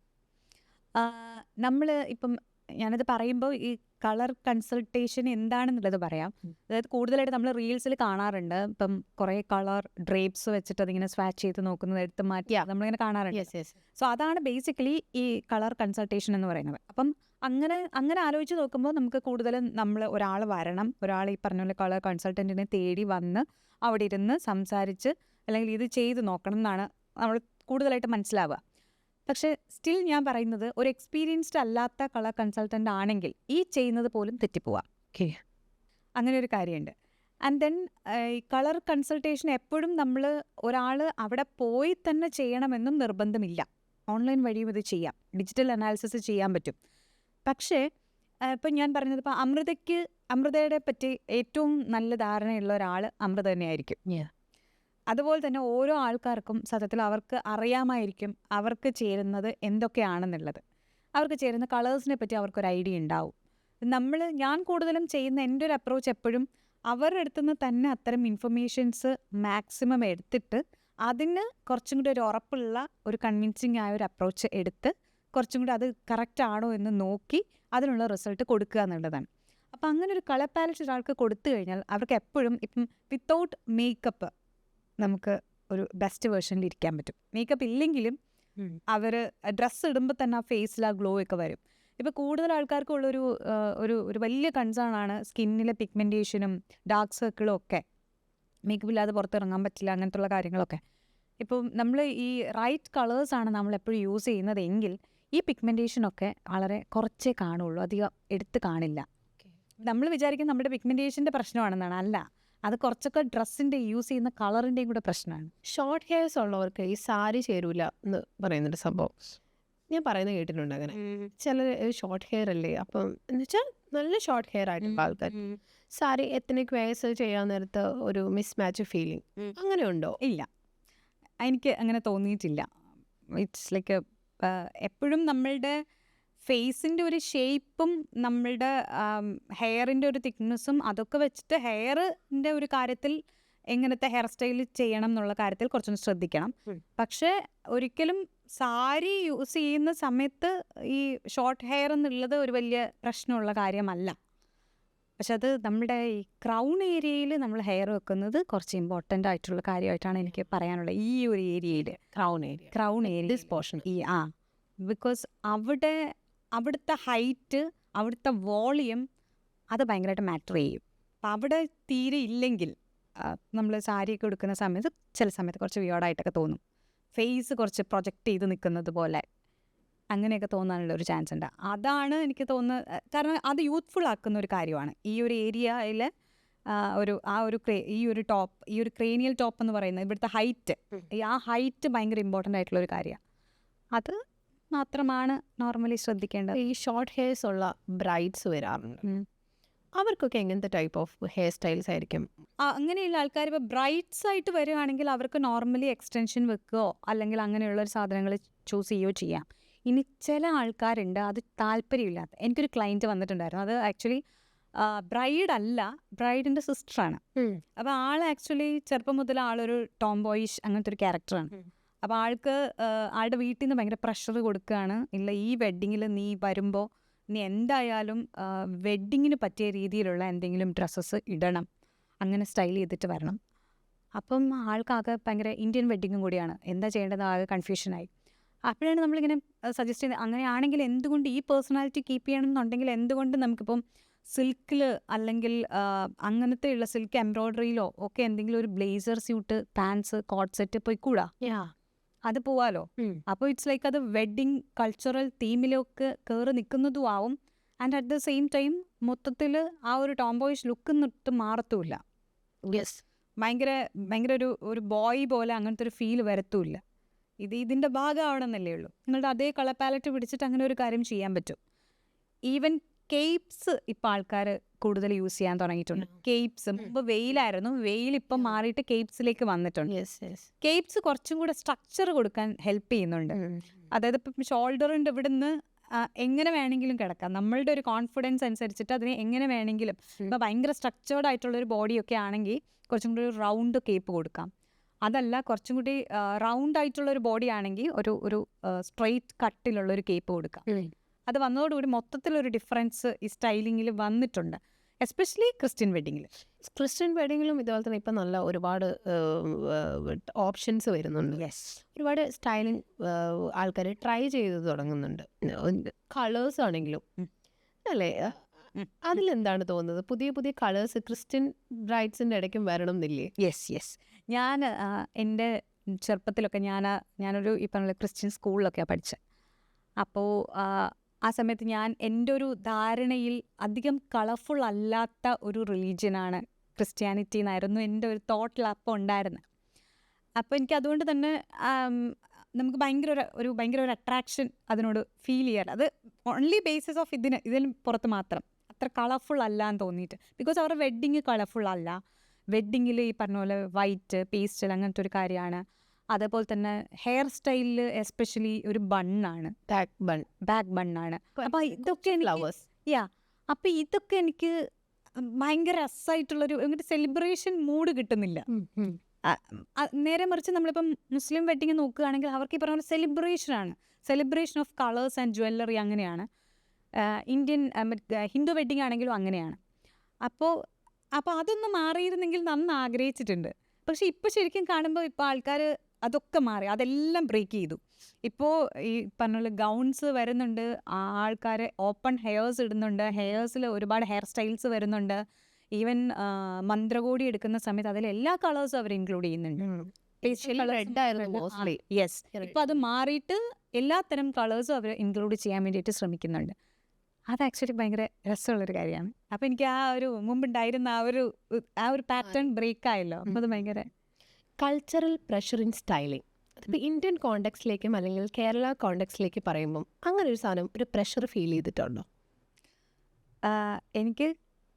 നമ്മൾ ഇപ്പം ഞാനത് പറയുമ്പോൾ ഈ കളർ കൺസൾട്ടേഷൻ എന്താണെന്നുള്ളത് പറയാം. അതായത് കൂടുതലായിട്ട് നമ്മൾ റീൽസിൽ കാണാറുണ്ട്. ഇപ്പം കുറേ കളർ ഡ്രേപ്സ് വെച്ചിട്ട് അതിങ്ങനെ സ്വാച്ച് ചെയ്ത് നോക്കുന്നത്, എടുത്ത് മാറ്റി നമ്മളിങ്ങനെ കാണാറുണ്ട്. യെസ് യെസ് സോ അതാണ് ബേസിക്കലി ഈ കളർ കൺസൾട്ടേഷൻ എന്ന് പറയുന്നത്. അപ്പം അങ്ങനെ ആലോചിച്ച് നോക്കുമ്പോൾ നമുക്ക് കൂടുതലും നമ്മൾ ഒരാൾ വരണം, ഒരാൾ ഈ പറഞ്ഞ പോലെ കളർ കൺസൾട്ടൻറ്റിനെ തേടി വന്ന് അവിടെ ഇരുന്ന് സംസാരിച്ച് അല്ലെങ്കിൽ ഇത് ചെയ്ത് നോക്കണം എന്നാണ് നമ്മൾ കൂടുതലായിട്ട് മനസ്സിലാവുക. പക്ഷേ സ്റ്റിൽ ഞാൻ പറയുന്നത് ഒരു എക്സ്പീരിയൻസ്ഡ് അല്ലാത്ത കളർ കൺസൾട്ടൻ്റ് ആണെങ്കിൽ ഈ ചെയ്യുന്നത് പോലും തെറ്റിപ്പോവാം. ഓക്കെ. അങ്ങനെ ഒരു കാര്യമുണ്ട്. ആൻഡ് ദെൻ ഈ കളർ കൺസൾട്ടേഷൻ എപ്പോഴും നമ്മൾ ഒരാൾ അവിടെ പോയി തന്നെ ചെയ്യണമെന്നും നിർബന്ധമില്ല. ഓൺലൈൻ വഴിയും ഇത് ചെയ്യാം, ഡിജിറ്റൽ അനാലിസിസ് ചെയ്യാൻ പറ്റും. പക്ഷേ ഇപ്പം ഞാൻ പറഞ്ഞത് ഇപ്പോൾ അമൃതയുടെ പറ്റി ഏറ്റവും നല്ല ധാരണയുള്ള ഒരാൾ അമൃത തന്നെയായിരിക്കും. അതുപോലെ തന്നെ ഓരോ ആൾക്കാർക്കും സത്യത്തിൽ അവർക്ക് അറിയാമായിരിക്കും അവർക്ക് ചേരുന്നത് എന്തൊക്കെയാണെന്നുള്ളത്. അവർക്ക് ചേരുന്ന കളേഴ്സിനെ പറ്റി അവർക്കൊരു ഐഡിയ ഉണ്ടാവും. ഞാൻ കൂടുതലും ചെയ്യുന്ന എൻ്റെ ഒരു അപ്രോച്ച് എപ്പോഴും അവരുടെ അടുത്തുനിന്ന് തന്നെ അത്തരം ഇൻഫർമേഷൻസ് മാക്സിമം എടുത്തിട്ട് അതിന് കുറച്ചും കൂടി ഒരു ഉറപ്പുള്ള ഒരു കൺവിൻസിങ് ആയ ഒരു അപ്രോച്ച് എടുത്ത് കുറച്ചും കൂടി അത് കറക്റ്റ് ആണോ എന്ന് നോക്കി അതിനുള്ള റിസൾട്ട് കൊടുക്കുക എന്നുള്ളതാണ്. അപ്പം അങ്ങനെ ഒരു കളർ പാലറ്റ് ഒരാൾക്ക് കൊടുത്തു കഴിഞ്ഞാൽ അവർക്ക് എപ്പോഴും ഇപ്പം വിത്തൗട്ട് മേക്കപ്പ് നമുക്ക് ഒരു ബെസ്റ്റ് വേർഷനിൽ ഇരിക്കാൻ പറ്റും. മേക്കപ്പ് ഇല്ലെങ്കിലും അവർ ഡ്രസ്സ് ഇടുമ്പോൾ തന്നെ ആ ഫേസിൽ ആ ഗ്ലോ ഒക്കെ വരും. ഇപ്പോൾ കൂടുതൽ ആൾക്കാർക്കുള്ളൊരു ഒരു വലിയ കൺസേൺ ആണ് സ്കിന്നിലെ പിഗ്മെൻറ്റേഷനും ഡാർക്ക് സർക്കിളും ഒക്കെ. മേക്കപ്പ് ഇല്ലാതെ പുറത്തിറങ്ങാൻ പറ്റില്ല, അങ്ങനത്തുള്ള കാര്യങ്ങളൊക്കെ. ഇപ്പം നമ്മൾ ഈ റൈറ്റ് കളേഴ്സാണ് നമ്മളെപ്പോഴും യൂസ് ചെയ്യുന്നതെങ്കിൽ ഈ പിഗ്മെൻറ്റേഷനൊക്കെ വളരെ കുറച്ചേ കാണുള്ളൂ, അധികം എടുത്ത് കാണില്ല. നമ്മൾ വിചാരിക്കും നമ്മുടെ പിഗ്മെൻറ്റേഷൻ്റെ പ്രശ്നമാണെന്നാണ്. അല്ല, അത് കുറച്ചൊക്കെ ഡ്രസ്സിൻ്റെ യൂസ് ചെയ്യുന്ന കളറിൻ്റെയും കൂടെ പ്രശ്നമാണ്. ഷോർട്ട് ഹെയർസ് ഉള്ളവർക്ക് ഈ സാരി ചേരൂല എന്ന് പറയുന്നൊരു സംഭവം ഞാൻ പറയുന്നത് കേട്ടിട്ടുണ്ട്. അങ്ങനെ ചില ഷോർട്ട് ഹെയർ അല്ലേ, അപ്പം എന്ന് വെച്ചാൽ നല്ല ഷോർട്ട് ഹെയർ ആയിട്ടുള്ള ആൾക്കാർ സാരി എത്തനിക് വേഴ്സ് ചെയ്യാൻ നേരത്ത് ഒരു മിസ് മാച്ച് ഫീലിംഗ് അങ്ങനെ ഉണ്ടോ? ഇല്ല, എനിക്ക് അങ്ങനെ തോന്നിയിട്ടില്ല. ഇറ്റ്സ് ലൈക്ക് എപ്പോഴും നമ്മളുടെ ഫേസിൻ്റെ ഒരു ഷേപ്പും നമ്മളുടെ ഹെയറിൻ്റെ ഒരു തിക്നെസ്സും അതൊക്കെ വെച്ചിട്ട് ഹെയറിൻ്റെ ഒരു കാര്യത്തിൽ എങ്ങനത്തെ ഹെയർ സ്റ്റൈൽ ചെയ്യണം എന്നുള്ള കാര്യത്തിൽ കുറച്ചൊന്ന് ശ്രദ്ധിക്കണം. പക്ഷേ ഒരിക്കലും സാരി യൂസ് ചെയ്യുന്ന സമയത്ത് ഈ ഷോർട്ട് ഹെയർ എന്നുള്ളത് ഒരു വലിയ പ്രശ്നമുള്ള കാര്യമല്ല. പക്ഷെ അത് നമ്മുടെ ഈ ക്രൗൺ ഏരിയയിൽ നമ്മൾ ഹെയർ വെക്കുന്നത് കുറച്ച് ഇമ്പോർട്ടൻ്റ് ആയിട്ടുള്ള കാര്യമായിട്ടാണ് എനിക്ക് പറയാനുള്ളത്. ഈ ഒരു ഏരിയയിൽ ക്രൗൺ ഏരിയ പോർഷൻ ബിക്കോസ് അവിടുത്തെ ഹൈറ്റ്, അവിടുത്തെ വോളിയം അത് ഭയങ്കരമായിട്ട് മാറ്റർ ചെയ്യും. അപ്പം അവിടെ തീരെ ഇല്ലെങ്കിൽ നമ്മൾ സാരിയൊക്കെ എടുക്കുന്ന സമയത്ത് ചില സമയത്ത് കുറച്ച് വിയോഡായിട്ടൊക്കെ തോന്നും. ഫേസ് കുറച്ച് പ്രൊജക്റ്റ് ചെയ്ത് നിൽക്കുന്നത് പോലെ അങ്ങനെയൊക്കെ തോന്നാനുള്ള ഒരു ചാൻസ് ഉണ്ട്. അതാണ് എനിക്ക് തോന്നുന്നത്. കാരണം അത് യൂത്ത്ഫുൾ ആക്കുന്ന ഒരു കാര്യമാണ്. ഈ ഒരു ഏരിയയിൽ ഈ ഒരു ക്രേനിയൽ ടോപ്പ് എന്ന് പറയുന്നത് ഇവിടുത്തെ ഹൈറ്റ്, ആ ഹൈറ്റ് ഭയങ്കര ഇമ്പോർട്ടൻ്റ് ആയിട്ടുള്ള ഒരു കാര്യമാണ്. അത് മാത്രമാണ് നോർമലി ശ്രദ്ധിക്കേണ്ടത്. ഈ ഷോർട്ട് ഹെയർസ് ഉള്ള ബ്രൈഡ്സ് വരാറുണ്ട്, അവർക്കൊക്കെ എങ്ങനത്തെ ടൈപ്പ് ഓഫ് ഹെയർ സ്റ്റൈൽസ് ആയിരിക്കും? അങ്ങനെയുള്ള ആൾക്കാർ ഇപ്പോൾ ബ്രൈഡ്സ് ആയിട്ട് വരികയാണെങ്കിൽ അവർക്ക് നോർമലി എക്സ്റ്റൻഷൻ വെക്കുകയോ അല്ലെങ്കിൽ അങ്ങനെയുള്ളൊരു സാധനങ്ങൾ ചൂസ് ചെയ്യുകയോ ചെയ്യാം. ഇനി ചില ആൾക്കാരുണ്ട് അത് താല്പര്യമില്ലാത്ത. എനിക്കൊരു ക്ലയൻറ്റ് വന്നിട്ടുണ്ടായിരുന്നു. അത് ആക്ച്വലി ബ്രൈഡല്ല, ബ്രൈഡിൻ്റെ സിസ്റ്ററാണ്. അപ്പോൾ ആൾ ആക്ച്വലി ചെറുപ്പം മുതൽ ആളൊരു ടോം ബോയിഷ് അങ്ങനത്തെ ഒരു ക്യാരക്ടറാണ്. അപ്പോൾ ആളുടെ വീട്ടിൽ നിന്ന് ഭയങ്കര പ്രഷർ കൊടുക്കുകയാണ്, ഇല്ല ഈ വെഡ്ഡിങ്ങിൽ നീ വരുമ്പോൾ നീ എന്തായാലും വെഡ്ഡിങ്ങിന് പറ്റിയ രീതിയിലുള്ള എന്തെങ്കിലും ഡ്രസ്സസ് ഇടണം, അങ്ങനെ സ്റ്റൈൽ ചെയ്തിട്ട് വരണം. അപ്പം ആൾക്കാകെ ഭയങ്കര ഇന്ത്യൻ വെഡ്ഡിങ്ങും കൂടിയാണ്, എന്താ ചെയ്യേണ്ടത് ആകെ കൺഫ്യൂഷനായി. അപ്പോഴാണ് നമ്മളിങ്ങനെ സജസ്റ്റ് ചെയ്യുന്നത്, അങ്ങനെയാണെങ്കിൽ എന്തുകൊണ്ട് ഈ പേഴ്സണാലിറ്റി കീപ്പ് ചെയ്യണം എന്നുണ്ടെങ്കിൽ എന്തുകൊണ്ട് നമുക്കിപ്പം സിൽക്കിൽ അല്ലെങ്കിൽ അങ്ങനത്തെ ഉള്ള സിൽക്ക് എംബ്രോയ്ഡറിയിലോ ഒക്കെ എന്തെങ്കിലും ഒരു blazer suit, pants, coat set പോയിക്കൂടാ? അത് പോവാലോ. അപ്പോൾ ഇറ്റ്സ് ലൈക്ക് അത് വെഡ്ഡിങ് കൾച്ചറൽ തീമിലൊക്കെ കയറി നിൽക്കുന്നതും ആവും. And at the same time മൊത്തത്തിൽ ആ ഒരു ടോംബോയിഷ് ലുക്ക് നിട്ട് മാറത്തുമില്ല. ഭയങ്കര ഒരു ബോയ് പോലെ അങ്ങനത്തെ ഒരു ഫീൽ വരത്തുമില്ല. ഇതിൻ്റെ ഭാഗമാവണമെന്നല്ലേ ഉള്ളൂ. നിങ്ങളുടെ അതേ കളർ പാലറ്റ് പിടിച്ചിട്ട് അങ്ങനെ ഒരു കാര്യം ചെയ്യാൻ പറ്റും. ഈവൻ കേപ്സ് ഇപ്പം ആൾക്കാർ കൂടുതൽ യൂസ് ചെയ്യാൻ തുടങ്ങിയിട്ടുണ്ട്. കേപ്സ് മുമ്പ് വെയിലായിരുന്നു, വെയിൽ ഇപ്പം മാറിയിട്ട് കേപ്സിലേക്ക് വന്നിട്ടുണ്ട്. കേപ്സ് കുറച്ചും കൂടെ സ്ട്രക്ചർ കൊടുക്കാൻ ഹെൽപ്പ് ചെയ്യുന്നുണ്ട്. അതായത് ഇപ്പം ഷോൾഡറിൻ്റെ ഇവിടെ നിന്ന് എങ്ങനെ വേണമെങ്കിലും കിടക്കാം, നമ്മളുടെ ഒരു കോൺഫിഡൻസ് അനുസരിച്ചിട്ട് അതിനെ എങ്ങനെ വേണമെങ്കിലും. ഇപ്പം ഭയങ്കര സ്ട്രക്ചേർഡ് ആയിട്ടുള്ളൊരു ബോഡിയൊക്കെ ആണെങ്കിൽ കുറച്ചും കൂടി ഒരു റൗണ്ട് കേപ്പ് കൊടുക്കാം. അതല്ല, കുറച്ചും കൂടി റൗണ്ട് ആയിട്ടുള്ളൊരു ബോഡി ആണെങ്കിൽ ഒരു സ്ട്രെയിറ്റ് കട്ടിലുള്ളൊരു കേപ്പ് കൊടുക്കാം. അത് വന്നതോടുകൂടി മൊത്തത്തിലൊരു ഡിഫറൻസ് ഈ സ്റ്റൈലിങ്ങിൽ വന്നിട്ടുണ്ട്, എസ്പെഷ്യലി ക്രിസ്ത്യൻ വെഡിങ്ങിൽ. ക്രിസ്ത്യൻ വെഡിങ്ങിലും ഇതുപോലെ തന്നെ ഇപ്പം നല്ല ഒരുപാട് ഓപ്ഷൻസ് വരുന്നുണ്ട്. യെസ്. ഒരുപാട് സ്റ്റൈലിംഗ് ആൾക്കാർ ട്രൈ ചെയ്ത് തുടങ്ങുന്നുണ്ട്. കളേഴ്സ് ആണെങ്കിലും ഉം. അല്ലേ? ഉം. അതിലെന്താണ് തോന്നുന്നത്? പുതിയ പുതിയ കളേഴ്സ് ക്രിസ്ത്യൻ ബ്രൈഡ്സിൻ്റെ ഇടയ്ക്കും വരണം എന്നില്ലേ? യെസ്. ഞാൻ എൻ്റെ ചെറുപ്പത്തിലൊക്കെ ഞാനൊരു ഈ പറഞ്ഞ ക്രിസ്ത്യൻ സ്കൂളിലൊക്കെയാണ് പഠിച്ചത്. അപ്പോൾ ആ സമയത്ത് എൻ്റെ ഒരു ധാരണയിൽ അധികം കളർഫുൾ അല്ലാത്ത ഒരു റിലീജിയനാണ് ക്രിസ്ത്യാനിറ്റി എന്നായിരുന്നു എൻ്റെ ഒരു തോട്ടിൽ അപ്പോൾ ഉണ്ടായിരുന്നത്. അപ്പോൾ എനിക്ക് അതുകൊണ്ട് തന്നെ നമുക്ക് ഭയങ്കര ഒരു അട്രാക്ഷൻ അതിനോട് ഫീൽ ചെയ്യാറ്. അത് ഓൺലി ബേസിസ് ഓഫ് ഇതിന് പുറത്ത് മാത്രം അത്ര കളർഫുൾ അല്ല എന്ന് തോന്നിയിട്ട്. ബിക്കോസ് അവരുടെ വെഡ്ഡിങ് കളർഫുൾ അല്ല. വെഡ്ഡിങ്ങിൽ ഈ പറഞ്ഞ പോലെ വൈറ്റ് പേസ്റ്റൽ അങ്ങനത്തെ ഒരു കാര്യമാണ്. അതേപോലെ തന്നെ ഹെയർ സ്റ്റൈലിൽ എസ്പെഷ്യലി ഒരു ബണ്ണാണ്, ബാക്ക് ബണ്ണാണ്. അപ്പോൾ ഇതൊക്കെ ഫ്ലവേഴ്സ്. അപ്പോൾ ഇതൊക്കെ എനിക്ക് ഭയങ്കര രസമായിട്ടുള്ളൊരു സെലിബ്രേഷൻ മൂഡ് കിട്ടുന്നില്ല. നേരെ മറിച്ച് നമ്മളിപ്പം മുസ്ലിം വെഡ്ഡിങ് നോക്കുകയാണെങ്കിൽ അവർക്ക് ഈ പറഞ്ഞ പോലെ celebration of colours and jewellery അങ്ങനെയാണ്. ഇന്ത്യൻ ഹിന്ദു വെഡ്ഡിങ് ആണെങ്കിലും അങ്ങനെയാണ്. അപ്പോൾ അതൊന്ന് മാറിയിരുന്നെങ്കിൽ നന്ന് ആഗ്രഹിച്ചിട്ടുണ്ട്. പക്ഷെ ഇപ്പോൾ ശരിക്കും കാണുമ്പോൾ ഇപ്പോൾ ആൾക്കാർ അതൊക്കെ മാറി, അതെല്ലാം ബ്രേക്ക് ചെയ്തു. ഇപ്പോൾ ഈ പറഞ്ഞ പോലെ ഗൗൺസ് വരുന്നുണ്ട്, ആൾക്കാർ ഓപ്പൺ ഹെയർസ് ഇടുന്നുണ്ട്, ഹെയർസിൽ ഒരുപാട് ഹെയർ സ്റ്റൈൽസ് വരുന്നുണ്ട്. ഈവൻ മന്ത്രകോടി എടുക്കുന്ന സമയത്ത് അതിൽ എല്ലാ കളേഴ്സും അവർ ഇൻക്ലൂഡ് ചെയ്യുന്നുണ്ട്. യെസ്. ഇപ്പം അത് മാറിയിട്ട് എല്ലാത്തരം കളേഴ്സും അവർ ഇൻക്ലൂഡ് ചെയ്യാൻ വേണ്ടിയിട്ട് ശ്രമിക്കുന്നുണ്ട്. അത് ആക്ച്വലി ഭയങ്കര രസമുള്ളൊരു കാര്യമാണ്. അപ്പോൾ എനിക്ക് മുമ്പുണ്ടായിരുന്ന ആ ഒരു പാറ്റേൺ ബ്രേക്ക് ആയല്ലോ. അപ്പോൾ അത് ഭയങ്കര കൾച്ചറൽ പ്രഷർ ഇൻ സ്റ്റൈലിംഗ്. അതിപ്പോൾ ഇന്ത്യൻ കോണ്ടെക്സ്റ്റിലേക്കും അല്ലെങ്കിൽ കേരള കോണ്ടെക്സ്റ്റിലേക്ക് പറയുമ്പം അങ്ങനെ ഒരു സാധനം ഒരു പ്രഷർ ഫീൽ ചെയ്തിട്ടുണ്ടോ? എനിക്ക്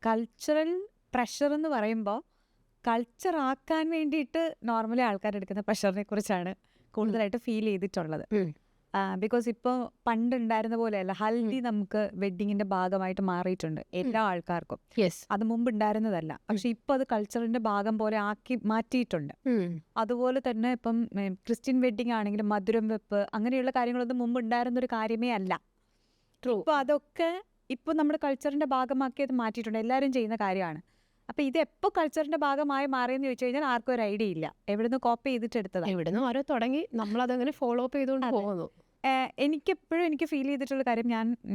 കൾച്ചറൽ പ്രഷർ എന്ന് പറയുമ്പോൾ കൾച്ചർ ആക്കാൻ വേണ്ടിയിട്ട് നോർമലി ആൾക്കാരെടുക്കുന്ന പ്രഷറിനെ കുറിച്ചാണ് കൂടുതലായിട്ട് ഫീൽ ചെയ്തിട്ടുള്ളത്. ബിക്കോസ് ഇപ്പോൾ പണ്ടുണ്ടായിരുന്ന പോലെയല്ല, ഹൽദി നമുക്ക് വെഡ്ഡിങ്ങിന്റെ ഭാഗമായിട്ട് മാറിയിട്ടുണ്ട് എല്ലാ ആൾക്കാർക്കും. അത് മുമ്പ് ഉണ്ടായിരുന്നതല്ല, പക്ഷെ ഇപ്പം അത് കൾച്ചറിന്റെ ഭാഗം പോലെ ആക്കി മാറ്റിയിട്ടുണ്ട്. അതുപോലെ തന്നെ ഇപ്പം ക്രിസ്ത്യൻ വെഡ്ഡിങ് ആണെങ്കിലും മധുരം വെപ്പ് അങ്ങനെയുള്ള കാര്യങ്ങളൊന്നും മുമ്പ് ഉണ്ടായിരുന്ന ഒരു കാര്യമേ അല്ല. ഇപ്പോൾ അതൊക്കെ ഇപ്പോൾ നമ്മുടെ കൾച്ചറിന്റെ ഭാഗമാക്കി അത് മാറ്റിയിട്ടുണ്ട്, എല്ലാവരും ചെയ്യുന്ന കാര്യമാണ്. അപ്പം ഇത് എപ്പോൾ കൾച്ചറിന്റെ ഭാഗമായി മാറിയെന്ന് ചോദിച്ചു കഴിഞ്ഞാൽ ആർക്കും ഒരു ഐഡിയ ഇല്ല. എവിടുന്ന് കോപ്പി ചെയ്തിട്ട് എടുത്തതാണ്, എവിടുന്ന് ആരോ തുടങ്ങി, നമ്മളതങ്ങനെ ഫോളോ അപ്പ് ചെയ്തുകൊണ്ട് പോകുന്നു. എനിക്ക് ഫീൽ ചെയ്തിട്ടുള്ള കാര്യം,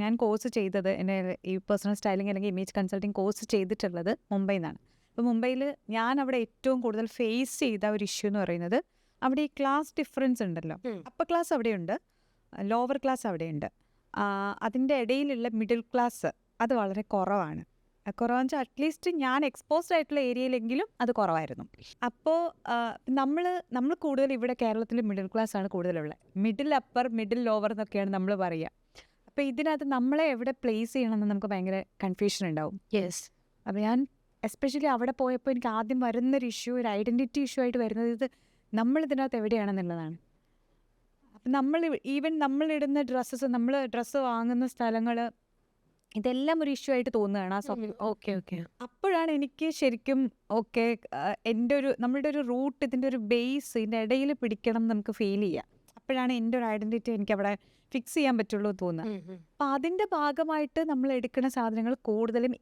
ഞാൻ കോഴ്സ് ചെയ്തത് എൻ്റെ ഈ പേഴ്സണൽ സ്റ്റൈലിംഗ് അല്ലെങ്കിൽ ഇമേജ് കൺസൾട്ടിങ് കോഴ്സ് ചെയ്തിട്ടുള്ളത് മുംബൈയിൽ നിന്നാണ്. അപ്പോൾ മുംബൈയിൽ ഞാൻ അവിടെ ഏറ്റവും കൂടുതൽ ഫേസ് ചെയ്ത ഒരു ഇഷ്യൂ എന്ന് പറയുന്നത് അവിടെ ഈ ക്ലാസ് ഡിഫറൻസ് ഉണ്ടല്ലോ. അപ്പർ ക്ലാസ് അവിടെയുണ്ട്, ലോവർ ക്ലാസ് അവിടെയുണ്ട്. അതിൻ്റെ ഇടയിലുള്ള മിഡിൽ ക്ലാസ് അത് വളരെ കുറവാണ്. കുറവെന്ന് വെച്ചാൽ അറ്റ്ലീസ്റ്റ് ഞാൻ എക്സ്പോസ്ഡ് ആയിട്ടുള്ള ഏരിയയിലെങ്കിലും അത് കുറവായിരുന്നു. അപ്പോൾ നമ്മൾ കൂടുതൽ ഇവിടെ കേരളത്തിൽ മിഡിൽ ക്ലാസ് ആണ് കൂടുതലുള്ളത്. മിഡിൽ അപ്പർ, മിഡിൽ ലോവർ എന്നൊക്കെയാണ് നമ്മൾ പറയുക. അപ്പോൾ ഇതിനകത്ത് നമ്മളെ എവിടെ പ്ലേസ് ചെയ്യണമെന്ന് നമുക്ക് ഭയങ്കര കൺഫ്യൂഷൻ ഉണ്ടാവും. അപ്പോൾ ഞാൻ എസ്പെഷ്യലി അവിടെ പോയപ്പോൾ എനിക്ക് ആദ്യം വരുന്നൊരു ഇഷ്യൂ, ഒരു ഐഡൻറ്റിറ്റി ഇഷ്യൂ ആയിട്ട് വരുന്നത് ഇത് നമ്മളിതിനകത്ത് എവിടെയാണെന്നുള്ളതാണ്. അപ്പം നമ്മളിടുന്ന ഡ്രസ്സസ്, നമ്മൾ ഡ്രസ്സ് വാങ്ങുന്ന സ്ഥലങ്ങൾ, ഇതെല്ലാം ഒരു ഇഷ്യൂ ആയിട്ട് തോന്നുകയാണ് ആ സമയം. അപ്പോഴാണ് എനിക്ക് ശരിക്കും നമ്മളുടെ ഒരു റൂട്ട്, ഇതിൻ്റെ ഒരു ബേസ്, ഇതിൻ്റെ ഇടയിൽ പിടിക്കണം നമുക്ക് ഫീൽ ചെയ്യാം. അപ്പോഴാണ് എൻ്റെ ഒരു ഐഡൻറ്റിറ്റി എനിക്ക് അവിടെ ഫിക്സ് ചെയ്യാൻ പറ്റുള്ളൂ എന്ന് തോന്നുക. അപ്പം അതിൻ്റെ ഭാഗമായിട്ട് നമ്മൾ എടുക്കുന്ന സാധനങ്ങൾ കൂടുതലും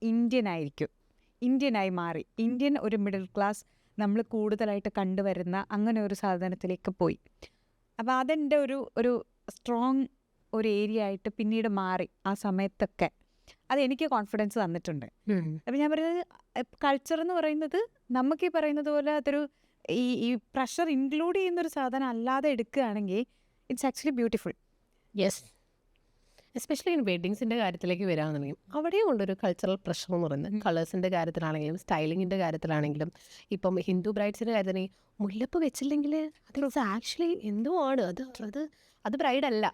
ഇന്ത്യനായി മാറി. ഇന്ത്യൻ ഒരു മിഡിൽ ക്ലാസ് നമ്മൾ കൂടുതലായിട്ട് കണ്ടുവരുന്ന അങ്ങനെ ഒരു സാധനത്തിലേക്ക് പോയി. അപ്പോൾ അതെൻ്റെ ഒരു സ്ട്രോങ് ഒരു ഏരിയ ആയിട്ട് പിന്നീട് മാറി. ആ സമയത്തൊക്കെ അതെനിക്ക് കോൺഫിഡൻസ് തന്നിട്ടുണ്ട്. അപ്പം ഞാൻ പറയുന്നത് കൾച്ചർ എന്ന് പറയുന്നത് നമുക്ക് ഈ പറയുന്നത് പോലെ അതൊരു ഈ പ്രഷർ ഇൻക്ലൂഡ് ചെയ്യുന്നൊരു സാധനം അല്ലാതെ എടുക്കുകയാണെങ്കിൽ ഇറ്റ്സ് ആക്ച്വലി ബ്യൂട്ടിഫുൾ. എസ്പെഷ്യലി വെഡ്ഡിങ്സിൻ്റെ കാര്യത്തിലേക്ക് വരാമെന്നുണ്ടെങ്കിൽ അവിടെയും ഉണ്ടൊരു കൾച്ചറൽ പ്രഷർ എന്ന് പറയുന്നത്. കളേഴ്സിൻ്റെ കാര്യത്തിലാണെങ്കിലും സ്റ്റൈലിങ്ങിൻ്റെ കാര്യത്തിലാണെങ്കിലും. ഇപ്പം ഹിന്ദു ബ്രൈഡ്സിൻ്റെ കാര്യത്തിലാണെങ്കിൽ മുല്ലപ്പ് വെച്ചില്ലെങ്കിൽ അത് ആക്ച്വലി എന്തോ ആണ്, അത് ബ്രൈഡല്ല.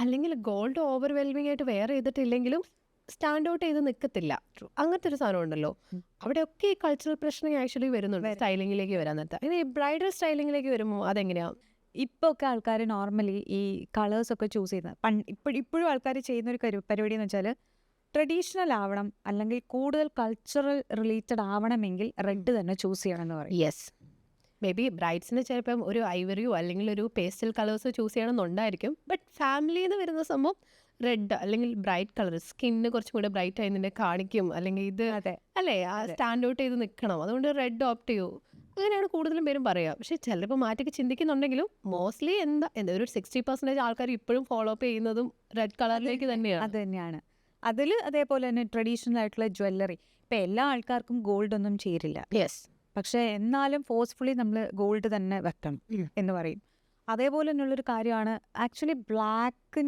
അല്ലെങ്കിൽ ഗോൾഡ് ഓവർവെൽമിംഗ് ആയിട്ട് വെയർ ചെയ്തിട്ടില്ലെങ്കിലും സ്റ്റാൻഡ് ഔട്ട് ചെയ്ത് നിൽക്കത്തില്ല. അങ്ങനത്തെ ഒരു സാധനം ഉണ്ടല്ലോ. അവിടെയൊക്കെ ഈ കൾച്ചറൽ പ്രശ്നം ആക്ച്വലി വരുന്നുണ്ട് സ്റ്റൈലിങ്ങിലേക്ക് വരാൻ നേരത്തെ. ഇനി ബ്രൈഡൽ സ്റ്റൈലിങ്ങിലേക്ക് വരുമ്പോൾ അതെങ്ങനെയാണ്? ഇപ്പോൾ ഒക്കെ ആൾക്കാർ നോർമലി ഈ കളേഴ്സൊക്കെ ചൂസ് ചെയ്യുന്നത് ഇപ്പോഴും ആൾക്കാർ ചെയ്യുന്നൊരു പരിപാടി എന്ന് വെച്ചാൽ ട്രഡീഷണൽ ആവണം, അല്ലെങ്കിൽ കൂടുതൽ കൾച്ചറൽ റിലേറ്റഡ് ആവണമെങ്കിൽ റെഡ് തന്നെ ചൂസ് ചെയ്യണം എന്ന് പറയും. മേ ബി ബ്രൈഡ്സിന് ചിലപ്പം ഒരു ഐവറിയോ അല്ലെങ്കിൽ ഒരു പേസ്റ്റൽ കളേഴ്സോ ചൂസ് ചെയ്യണമെന്നുണ്ടായിരിക്കും. ബട്ട് ഫാമിലിയിൽ നിന്ന് വരുന്ന സംഭവം റെഡ് അല്ലെങ്കിൽ ബ്രൈറ്റ് കളർ സ്കിന്ന് കുറച്ചും കൂടെ ബ്രൈറ്റ് ആയി നിന്നെ കാണിക്കും, അല്ലെങ്കിൽ ഇത് അതെ അല്ലേ അതെ സ്റ്റാൻഡ് ഔട്ട് ചെയ്ത് നിൽക്കണം, അതുകൊണ്ട് റെഡ് ഓപ്റ്റ് ചെയ്യൂ, അങ്ങനെയാണ് കൂടുതലും പേരും പറയുക. പക്ഷെ ചിലപ്പോൾ മാറ്റിയൊക്കെ ചിന്തിക്കുന്നുണ്ടെങ്കിലും മോസ്റ്റ്ലി എന്താ ഒരു 60% ആൾക്കാർ ഇപ്പോഴും ഫോളോ അപ്പ് ചെയ്യുന്നതും റെഡ് അത് കളറിലേക്ക് തന്നെ തന്നെയാണ്. അത് തന്നെയാണ് അതിൽ. അതേപോലെ തന്നെ ട്രഡീഷണൽ ആയിട്ടുള്ള ജ്വല്ലറി, ഇപ്പം എല്ലാ ആൾക്കാർക്കും ഗോൾഡ് ഒന്നും ചേരില്ല, യെസ്. പക്ഷെ എന്നാലും ഫോഴ്സ്ഫുള്ളി നമ്മൾ ഗോൾഡ് തന്നെ വെക്കണം എന്ന് പറയും. അതേപോലെ തന്നെയുള്ളൊരു കാര്യമാണ് actually black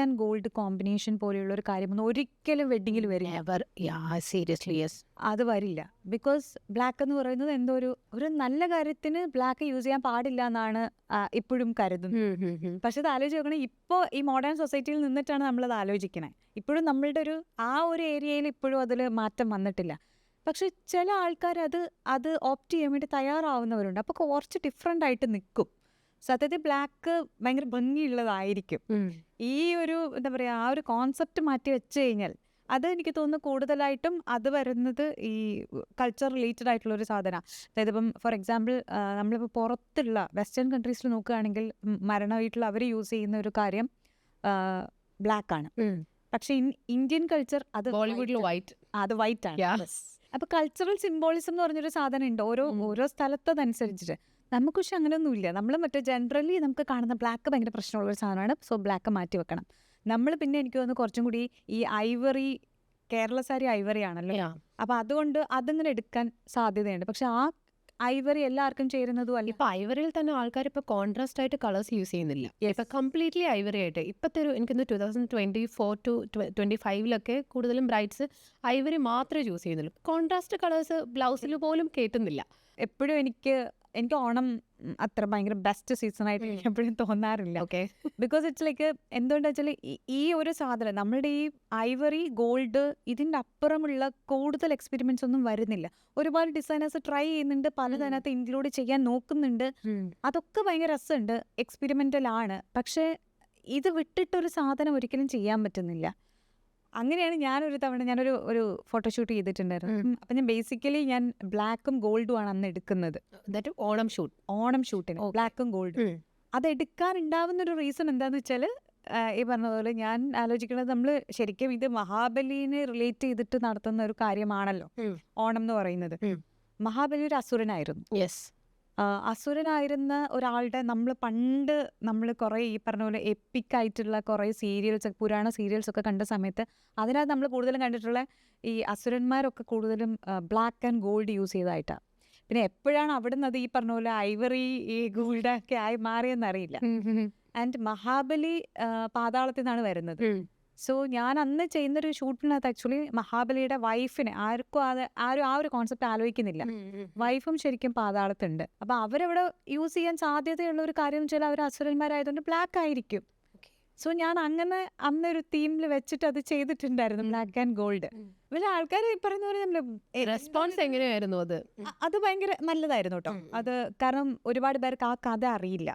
and gold combination പോലെയുള്ള ഒരു കാര്യമൊന്നും ഒരിക്കലും വെഡിങ്ങിൽ വരില്ല. Seriously yes. അത് വരില്ല. ബിക്കോസ് ബ്ലാക്ക് എന്ന് പറയുന്നത് എന്തോ ഒരു നല്ല കാര്യത്തിന് ബ്ലാക്ക് യൂസ് ചെയ്യാൻ പാടില്ല എന്നാണ് ഇപ്പോഴും കരുതുന്നത്. പക്ഷെ അത് ആലോചിച്ച് നോക്കണേ, ഇപ്പോൾ ഈ മോഡേൺ സൊസൈറ്റിയിൽ നിന്നിട്ടാണ് നമ്മളത് ആലോചിക്കണേ. ഇപ്പോഴും നമ്മളുടെ ആ ഒരു ഏരിയയിൽ ഇപ്പോഴും അതിൽ മാറ്റം വന്നിട്ടില്ല. പക്ഷെ ചില ആൾക്കാർ അത് ഓപ്റ്റ് ചെയ്യാൻ വേണ്ടി തയ്യാറാവുന്നവരുണ്ട്. അപ്പോൾ കുറച്ച് ഡിഫറെൻ്റ് ആയിട്ട് നിൽക്കും. സത്യത്തിൽ ബ്ലാക്ക് ഭയങ്കര ഭംഗിയുള്ളതായിരിക്കും. ഈ ഒരു എന്താ പറയുക, ആ ഒരു കോൺസെപ്റ്റ് മാറ്റി വെച്ച് കഴിഞ്ഞാൽ അത് എനിക്ക് തോന്നുന്നു കൂടുതലായിട്ടും അത് വരുന്നത് ഈ കൾച്ചർ റിലേറ്റഡ് ആയിട്ടുള്ള ഒരു സാധനമാണ്. അതായത് ഇപ്പം ഫോർ എക്സാമ്പിൾ നമ്മളിപ്പോൾ പുറത്തുള്ള വെസ്റ്റേൺ കൺട്രീസിൽ നോക്കുകയാണെങ്കിൽ മരണ വീട്ടിൽ അവർ യൂസ് ചെയ്യുന്ന ഒരു കാര്യം ബ്ലാക്ക് ആണ്. പക്ഷെ ഇന്ത്യൻ കൾച്ചർ അത് ബോളിവുഡിൽ വൈറ്റ്. അത് വൈറ്റ് ആണ്. അപ്പൊ കൾച്ചറൽ സിംബോളിസം എന്ന് പറഞ്ഞൊരു സാധനം ഉണ്ട് ഓരോ സ്ഥലത്തതനുസരിച്ചിട്ട്. നമുക്ക് പക്ഷെ അങ്ങനെയൊന്നുമില്ല. നമ്മൾ മറ്റേ ജനറലി നമുക്ക് കാണുന്ന ബ്ലാക്ക് ഭയങ്കര പ്രശ്നമുള്ള ഒരു സാധനമാണ്. സോ ബ്ലാക്ക് മാറ്റി വെക്കണം. നമ്മൾ പിന്നെ എനിക്ക് തോന്നുന്നു കുറച്ചും കൂടി ഈ ഐവറി, കേരള സാരി ഐവറി ആണല്ലോ, അപ്പൊ അതുകൊണ്ട് അതിങ്ങനെ എടുക്കാൻ സാധ്യതയുണ്ട്. പക്ഷെ ആ ഐവറി എല്ലാവർക്കും ചേരുന്നതും അല്ല. ഇപ്പൊ ഐവറിയിൽ തന്നെ ആൾക്കാർ ഇപ്പൊ കോൺട്രാസ്റ്റ് ആയിട്ട് കളേഴ്സ് യൂസ് ചെയ്യുന്നില്ല. ഇപ്പൊ കംപ്ലീറ്റ്ലി ഐവറി ആയിട്ട് ഇപ്പത്തെ ഒരു എനിക്ക് 2024 to 25 കൂടുതലും ബ്രൈറ്റ്സ് ഐവറി മാത്രമേ യൂസ് ചെയ്യുന്നുള്ളൂ. കോൺട്രാസ്റ്റ് കളേഴ്സ് ബ്ലൗസിൽ പോലും കേട്ടുന്നില്ല. എപ്പോഴും എനിക്ക് ഓണം അത്ര ഭയങ്കര ബെസ്റ്റ് സീസൺ ആയിട്ട് എനിക്ക് എപ്പോഴും തോന്നാറില്ല. ഓക്കെ. ബിക്കോസ് ഇറ്റ്സ് ലൈക്ക് എന്തുകൊണ്ടാ വെച്ചാൽ ഈ ഒരു സാധനം നമ്മളുടെ ഈ ഐവറി ഗോൾഡ് ഇതിൻ്റെ അപ്പുറമുള്ള കൂടുതൽ എക്സ്പെരിമെന്റ്സ് ഒന്നും വരുന്നില്ല. ഒരുപാട് ഡിസൈനേഴ്സ് ട്രൈ ചെയ്യുന്നുണ്ട്, പലതിനകത്ത് ഇൻക്ലൂഡ് ചെയ്യാൻ നോക്കുന്നുണ്ട്. അതൊക്കെ ഭയങ്കര രസമുണ്ട്, എക്സ്പെരിമെന്റൽ ആണ്. പക്ഷേ ഇത് വിട്ടിട്ടൊരു സാധനം ഒരിക്കലും ചെയ്യാൻ പറ്റുന്നില്ല. അങ്ങനെയാണ് ഞാനൊരു ഫോട്ടോഷൂട്ട് ചെയ്തിട്ടുണ്ടായിരുന്നു. അപ്പം ഞാൻ ബേസിക്കലി ബ്ലാക്കും ഗോൾഡും ആണ് അന്ന് എടുക്കുന്നത്. ഓണം ഷൂട്ടിന് ബ്ലാക്കും ഗോൾഡും അത് എടുക്കാനുണ്ടാവുന്ന ഒരു റീസൺ എന്താന്ന് വെച്ചാൽ ഈ പറഞ്ഞതുപോലെ ഞാൻ ആലോചിക്കുന്നത് നമ്മൾ ശരിക്കും ഇത് മഹാബലിനെ റിലേറ്റ് ചെയ്തിട്ട് നടത്തുന്ന ഒരു കാര്യമാണല്ലോ ഓണം എന്ന് പറയുന്നത്. മഹാബലി ഒരു അസുരനായിരുന്നു. യെസ്. അസുരനായിരുന്ന ഒരാളുടെ നമ്മൾ കുറേ ഈ പറഞ്ഞ പോലെ എപ്പിക്കായിട്ടുള്ള കുറേ സീരിയൽസ്, പുരാണ സീരിയൽസ് ഒക്കെ കണ്ട സമയത്ത് അതിനകത്ത് നമ്മൾ കൂടുതലും കണ്ടിട്ടുള്ള ഈ അസുരന്മാരൊക്കെ കൂടുതലും ബ്ലാക്ക് ആൻഡ് ഗോൾഡ് യൂസ് ചെയ്തതായിട്ടാണ്. പിന്നെ എപ്പോഴാണ് അവിടുന്ന് അത് ഈ പറഞ്ഞ പോലെ ഐവറി ഈ ഗോൾഡൊക്കെ ആയി മാറിയെന്നറിയില്ല. ആൻഡ് മഹാബലി പാതാളത്തിൽ നിന്നാണ് വരുന്നത്. സോ ഞാൻ അന്ന് ചെയ്യുന്നൊരു ഷൂട്ടിനകത്ത് ആക്ച്വലി മഹാബലിയുടെ വൈഫിനെ ആരും ആ ഒരു കോൺസെപ്റ്റ് ആലോചിക്കുന്നില്ല. വൈഫും ശരിക്കും പാതാളത്തുണ്ട്. അപ്പൊ അവരവിടെ യൂസ് ചെയ്യാൻ സാധ്യതയുള്ള ഒരു കാര്യം എന്ന് വെച്ചാൽ അവർ അസുരന്മാരായതുകൊണ്ട് ബ്ലാക്ക് ആയിരിക്കും. സോ ഞാൻ അങ്ങനെ അന്നൊരു തീമിൽ വെച്ചിട്ട് അത് ചെയ്തിട്ടുണ്ടായിരുന്നു, ബ്ലാക്ക് ആൻഡ് ഗോൾഡ്. പക്ഷെ ആൾക്കാർ പറയുന്ന പോലെ റെസ്പോൺസ് എങ്ങനെയായിരുന്നു അത് ഭയങ്കര നല്ലതായിരുന്നു കേട്ടോ. അത് കാരണം ഒരുപാട് പേർക്ക് ആ കഥ അറിയില്ല.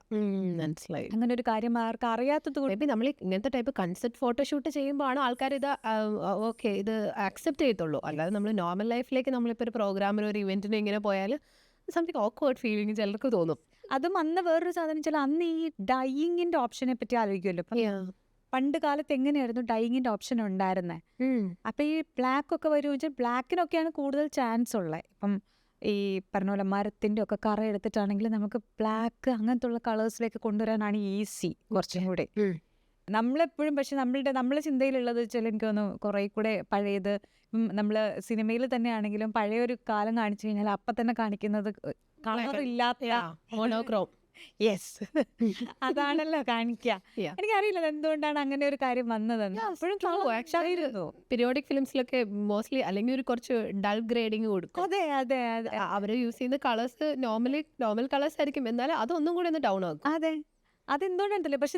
മനസ്സിലായി. അങ്ങനെ ഒരു കാര്യം ആർക്ക് അറിയാത്തത് കൊണ്ട് നമ്മൾ ഇങ്ങനത്തെ ടൈപ്പ് കൺസെപ്റ്റ് ഫോട്ടോഷൂട്ട് ചെയ്യുമ്പോൾ ആണ് ആൾക്കാർ ഇത് ഓക്കെ ഇത് ആക്സെപ്റ്റ് ചെയ്യത്തുള്ളൂ. അല്ലാതെ നമ്മൾ നോർമൽ ലൈഫിലേക്ക് നമ്മളിപ്പോൾ ഒരു പ്രോഗ്രാമിന് ഒരു ഇവന്റിന് ഇങ്ങനെ പോയാൽ സംതിങ് ഓക്വേർഡ് ഫീലിംഗ് ചിലർക്ക് തോന്നും. അതും അന്ന് വേറൊരു സാധനം വെച്ചാൽ അന്ന് ഈ ഡൈയിങ്ങിന്റെ ഓപ്ഷനെ പറ്റി ആലോചിക്കുമല്ലോ. പണ്ട് കാലത്ത് എങ്ങനെയായിരുന്നു ഡൈയിങ്ങിന്റെ ഓപ്ഷൻ ഉണ്ടായിരുന്നേ? അപ്പൊ ഈ ബ്ലാക്ക് ഒക്കെ വരും വെച്ചാൽ ബ്ലാക്കിനൊക്കെയാണ് കൂടുതൽ ചാൻസ് ഉള്ളത്. ഇപ്പം ഈ പറഞ്ഞ പോലെ മരത്തിന്റെ ഒക്കെ കറ എടുത്തിട്ടാണെങ്കിൽ നമുക്ക് ബ്ലാക്ക് അങ്ങനത്തെ ഉള്ള കളേഴ്സിലേക്ക് കൊണ്ടുവരാനാണ് ഈസി കുറച്ചും കൂടെ. നമ്മളെപ്പോഴും പക്ഷെ നമ്മളെ ചിന്തയിലുള്ളത് വെച്ചാൽ എനിക്ക് തോന്നുന്നു കുറെ കൂടെ പഴയത്. നമ്മൾ സിനിമയിൽ തന്നെ ആണെങ്കിലും പഴയ ഒരു കാലം കാണിച്ചു കഴിഞ്ഞാൽ അപ്പം തന്നെ കാണിക്കുന്നത് കളറില്ലാത്ത മോണോക്രോം. യെസ്, അതാണല്ലോ കാണിക്കുക. എനിക്കറിയില്ല എന്തുകൊണ്ടാണ് അങ്ങനെ ഒരു കാര്യം വന്നതെന്ന്. പീരിയോഡിക് ഫിലിംസിലൊക്കെ മോസ്റ്റ്ലി അല്ലെങ്കിൽ ഒരു കുറച്ച് ഡൾ ഗ്രേഡിങ് കൊടുക്കും. അതെ അതെ അതെ, അവർ യൂസ് ചെയ്യുന്ന കളേഴ്സ് നോർമൽ കളേഴ്സ് ആയിരിക്കും, എന്നാലും അതൊന്നും കൂടി ഒന്ന് ഡൗൺ ആക്കും. അതെ, അതെന്തുകൊണ്ടല്ലേ. പക്ഷെ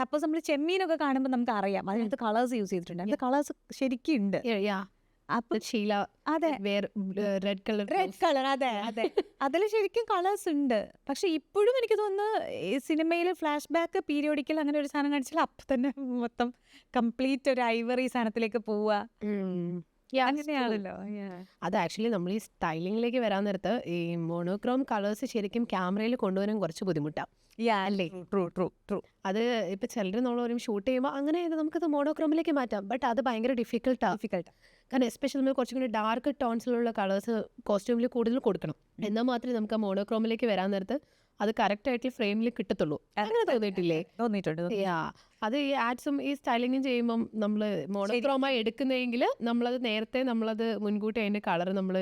സപ്പോസ് നമ്മൾ ചെമ്മീനൊക്കെ കാണുമ്പോൾ നമുക്ക് അറിയാം അതിനകത്ത് കളേഴ്സ് യൂസ് ചെയ്തിട്ടുണ്ട്. അതിന്റെ കളേഴ്സ് ശരിക്കും ഉണ്ട്. റെഡ് കളർ, അതെ അതെ, അതിൽ ശരിക്കും കളേഴ്സ് ഉണ്ട്. പക്ഷെ ഇപ്പോഴും എനിക്ക് തോന്നുന്നു സിനിമയിൽ ഫ്ലാഷ് ബാക്ക് പീരിയോഡിക്കൽ അങ്ങനെ ഒരു സാധനം കാണിച്ചാൽ അപ്പം തന്നെ മൊത്തം കംപ്ലീറ്റ് ഒരു ഐവറി സാധനത്തിലേക്ക് പോവുക. Yeah, അങ്ങനെയാണല്ലോ. അത് ആക്ച്വലി നമ്മൾ ഈ സ്റ്റൈലിങ്ങിലേക്ക് വരാൻ നേരത്ത് ഈ മോണോക്രോം കളേഴ്സ് ശരിക്കും ക്യാമറയിൽ കൊണ്ടുവരാൻ കുറച്ച് ബുദ്ധിമുട്ടാണ്. അല്ലേ? True true true. അത് ഇപ്പം ചിലർ നമ്മൾ ഒരു ഷൂട്ട് ചെയ്യുമ്പോൾ അങ്ങനെ നമുക്കത് മോണോക്രോമിലേക്ക് മാറ്റാം. ബട്ട് അത് ഭയങ്കര ഡിഫിക്കൽട്ടാണ്. കാരണം എസ്പെഷ്യലി നമ്മൾ കുറച്ചും കൂടി ഡാർക്ക് ടോൺസിലുള്ള കളേഴ്സ് കോസ്റ്റ്യൂമിൽ കൂടുതൽ കൊടുക്കണം. എന്നാൽ മാത്രമേ നമുക്ക് ആ മോണോക്രോമിലേക്ക് വരാൻ നേരത്ത് അത് കറക്റ്റായിട്ട് ഫ്രെയിമിൽ കിട്ടത്തുള്ളൂ. അങ്ങനെ തോന്നിയിട്ടില്ലേ? തോന്നിയിട്ടുണ്ട്. അത് ഈ ആഡ്സും ഈ സ്റ്റൈലിങ്ങും ചെയ്യുമ്പം നമ്മൾ മോണോക്രോമായി എടുക്കുന്നതെങ്കിൽ നമ്മളത് മുൻകൂട്ടി അതിൻ്റെ കളർ നമ്മൾ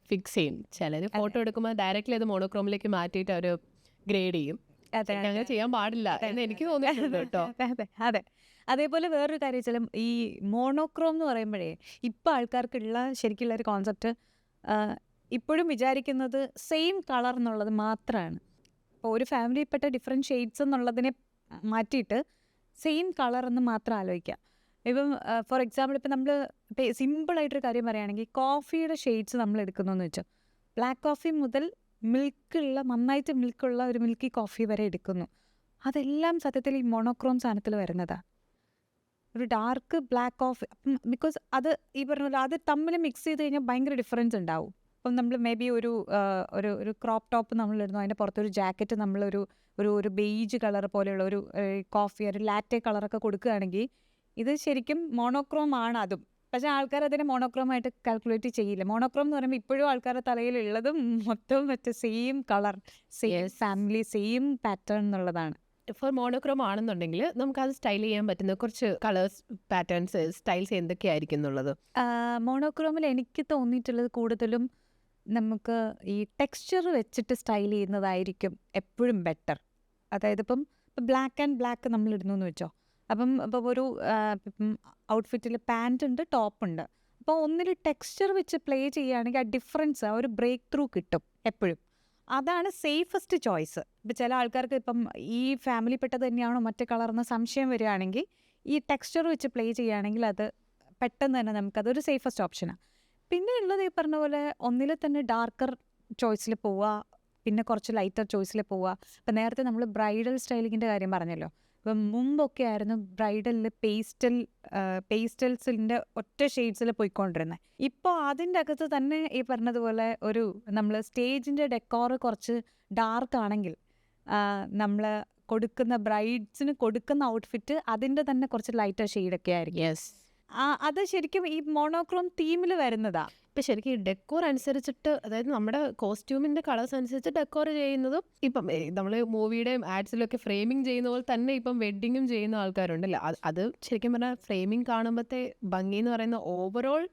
ഫിക്സ് ചെയ്യും. ചിലർ ഫോട്ടോ എടുക്കുമ്പോൾ ഡയറക്റ്റ്ലി അത് മോണോക്രോമിലേക്ക് മാറ്റിയിട്ട് അവർ ഗ്രേഡ് ചെയ്യും. അങ്ങനെ ചെയ്യാൻ പാടില്ല എന്ന് എനിക്ക് തോന്നിയിട്ടുണ്ട് കേട്ടോ. അതെ. അതേപോലെ വേറൊരു കാര്യം വെച്ചാൽ ഈ മോണോക്രോം എന്ന് പറയുമ്പോഴേ ഇപ്പം ആൾക്കാർക്കുള്ള ശരിക്കുള്ള ഒരു കോൺസെപ്റ്റ് ഇപ്പോഴും വിചാരിക്കുന്നത് സെയിം കളർ എന്നുള്ളത് മാത്രമാണ്. ഇപ്പോൾ ഒരു ഫാമിലിയിൽപ്പെട്ട ഡിഫറെൻറ്റ് ഷെയ്ഡ്സ് എന്നുള്ളതിനെ മാറ്റിയിട്ട് സെയിം കളർ എന്ന് മാത്രം ആലോചിക്കാം. ഇപ്പം ഫോർ എക്സാമ്പിൾ ഇപ്പം നമ്മൾ സിമ്പിളായിട്ടൊരു കാര്യം പറയുകയാണെങ്കിൽ കോഫിയുടെ ഷെയ്ഡ്സ് നമ്മൾ എടുക്കുന്നതെന്ന് വെച്ചോ, ബ്ലാക്ക് കോഫി മുതൽ നന്നായിട്ട് മിൽക്കുള്ള ഒരു മിൽക്കി കോഫി വരെ എടുക്കുന്നു. അതെല്ലാം സത്യത്തിൽ ഈ മോണോക്രോം സാധനത്തിൽ വരുന്നതാണ്. ഒരു ഡാർക്ക് ബ്ലാക്ക് കോഫി ബിക്കോസ് അത് ഈ പറഞ്ഞ പോലെ അത് തമ്മിൽ മിക്സ് ചെയ്ത് കഴിഞ്ഞാൽ ഭയങ്കര ഡിഫറൻസ് ഉണ്ടാവും. അപ്പം നമ്മൾ മേ ബി ഒരു ക്രോപ്പ് ടോപ്പ് നമ്മളിടുന്നു, അതിൻ്റെ പുറത്തൊരു ജാക്കറ്റ് നമ്മളൊരു ഒരു ബെയ്ജ് കളർ പോലെയുള്ള ഒരു കോഫി ഒരു ലാറ്റെ കളറൊക്കെ കൊടുക്കുകയാണെങ്കിൽ ഇത് ശരിക്കും മോണോക്രോം ആണ് അതും. പക്ഷേ ആൾക്കാർ അതിനെ മോണോക്രോമായിട്ട് കാൽക്കുലേറ്റ് ചെയ്യില്ല. മോണോക്രോം എന്ന് പറയുമ്പോൾ ഇപ്പോഴും ആൾക്കാരുടെ തലയിലുള്ളതും മൊത്തം മറ്റേ same colour, same family, same pattern എന്നുള്ളതാണ്. ഫോർ മോണോക്രോം ആണെന്നുണ്ടെങ്കിൽ നമുക്കത് സ്റ്റൈൽ ചെയ്യാൻ പറ്റുന്ന കുറച്ച് കളേഴ്സ്, പാറ്റേൺസ്, സ്റ്റൈൽസ് എന്തൊക്കെയായിരിക്കും എന്നുള്ളത്. മോണോക്രോമിൽ എനിക്ക് തോന്നിയിട്ടുള്ളത് കൂടുതലും നമുക്ക് ഈ ടെക്സ്ചർ വെച്ചിട്ട് സ്റ്റൈൽ ചെയ്യുന്നതായിരിക്കും എപ്പോഴും ബെറ്റർ. അതായത് ഇപ്പം ബ്ലാക്ക് ആൻഡ് ബ്ലാക്ക് നമ്മൾ ഇടുന്നു എന്ന് വെച്ചോ, അപ്പം ഒരു ഔട്ട്ഫിറ്റിൽ പാൻറ് ഉണ്ട്, ടോപ്പ് ഉണ്ട്. അപ്പോൾ ഒന്നിൽ ടെക്സ്ചർ വെച്ച് പ്ലേ ചെയ്യുകയാണെങ്കിൽ ആ ഡിഫറൻസ്, ആ ഒരു ബ്രേക്ക് ത്രൂ കിട്ടും എപ്പോഴും. അതാണ് സേഫസ്റ്റ് ചോയ്സ്. ഇപ്പം ചില ആൾക്കാർക്ക് ഇപ്പം ഈ ഫാമിലിപ്പെട്ടത് തന്നെയാണോ മറ്റേ കളർന്ന് സംശയം വരികയാണെങ്കിൽ ഈ ടെക്സ്ചർ വെച്ച് പ്ലേ ചെയ്യുകയാണെങ്കിൽ അത് പെട്ടെന്ന് തന്നെ നമുക്കതൊരു സേഫസ്റ്റ് ഓപ്ഷനാണ്. പിന്നെ ഉള്ളത് ഈ പറഞ്ഞ പോലെ ഒന്നിൽ തന്നെ ഡാർക്കർ ചോയ്സിൽ പോവുക, പിന്നെ കുറച്ച് ലൈറ്റർ ചോയ്സിൽ പോവുക. ഇപ്പം നേരത്തെ നമ്മൾ ബ്രൈഡൽ സ്റ്റൈലിങ്ങിൻ്റെ കാര്യം പറഞ്ഞല്ലോ. ഇപ്പം മുമ്പൊക്കെ ആയിരുന്നു ബ്രൈഡലിൽ പേസ്റ്റൽസിൻ്റെ ഒറ്റ ഷെയ്ഡ്സിൽ പോയിക്കൊണ്ടിരുന്നത്. ഇപ്പോൾ അതിൻ്റെ അകത്ത് തന്നെ ഈ പറഞ്ഞതുപോലെ ഒരു നമ്മൾ സ്റ്റേജിൻ്റെ ഡെക്കോറ് കുറച്ച് ഡാർക്ക് ആണെങ്കിൽ നമ്മൾ കൊടുക്കുന്ന ബ്രൈഡ്സിന് കൊടുക്കുന്ന ഔട്ട്ഫിറ്റ് അതിൻ്റെ തന്നെ കുറച്ച് ലൈറ്റർ ഷെയ്ഡൊക്കെ ആയിരിക്കും. അത് ശരിക്കും ഈ മോണോക്രോം തീമിൽ വരുന്നതാ. ഇപ്പം ശരിക്കും ഈ ഡെക്കോർ അനുസരിച്ചിട്ട്, അതായത് നമ്മുടെ കോസ്റ്റ്യൂമിൻ്റെ കളേഴ്സ് അനുസരിച്ച് ഡെക്കോർ ചെയ്യുന്നതും ഇപ്പം നമ്മൾ മൂവിയുടെയും ആഡ്സിലൊക്കെ ഫ്രെയിമിങ് ചെയ്യുന്ന പോലെ തന്നെ ഇപ്പം വെഡ്ഡിങ്ങും ചെയ്യുന്ന ആൾക്കാരുണ്ടല്ലോ. അത് ശരിക്കും പറഞ്ഞാൽ ഫ്രെയിമിങ് കാണുമ്പോഴത്തെ ഭംഗി എന്ന് പറയുന്ന ഓവറോൾ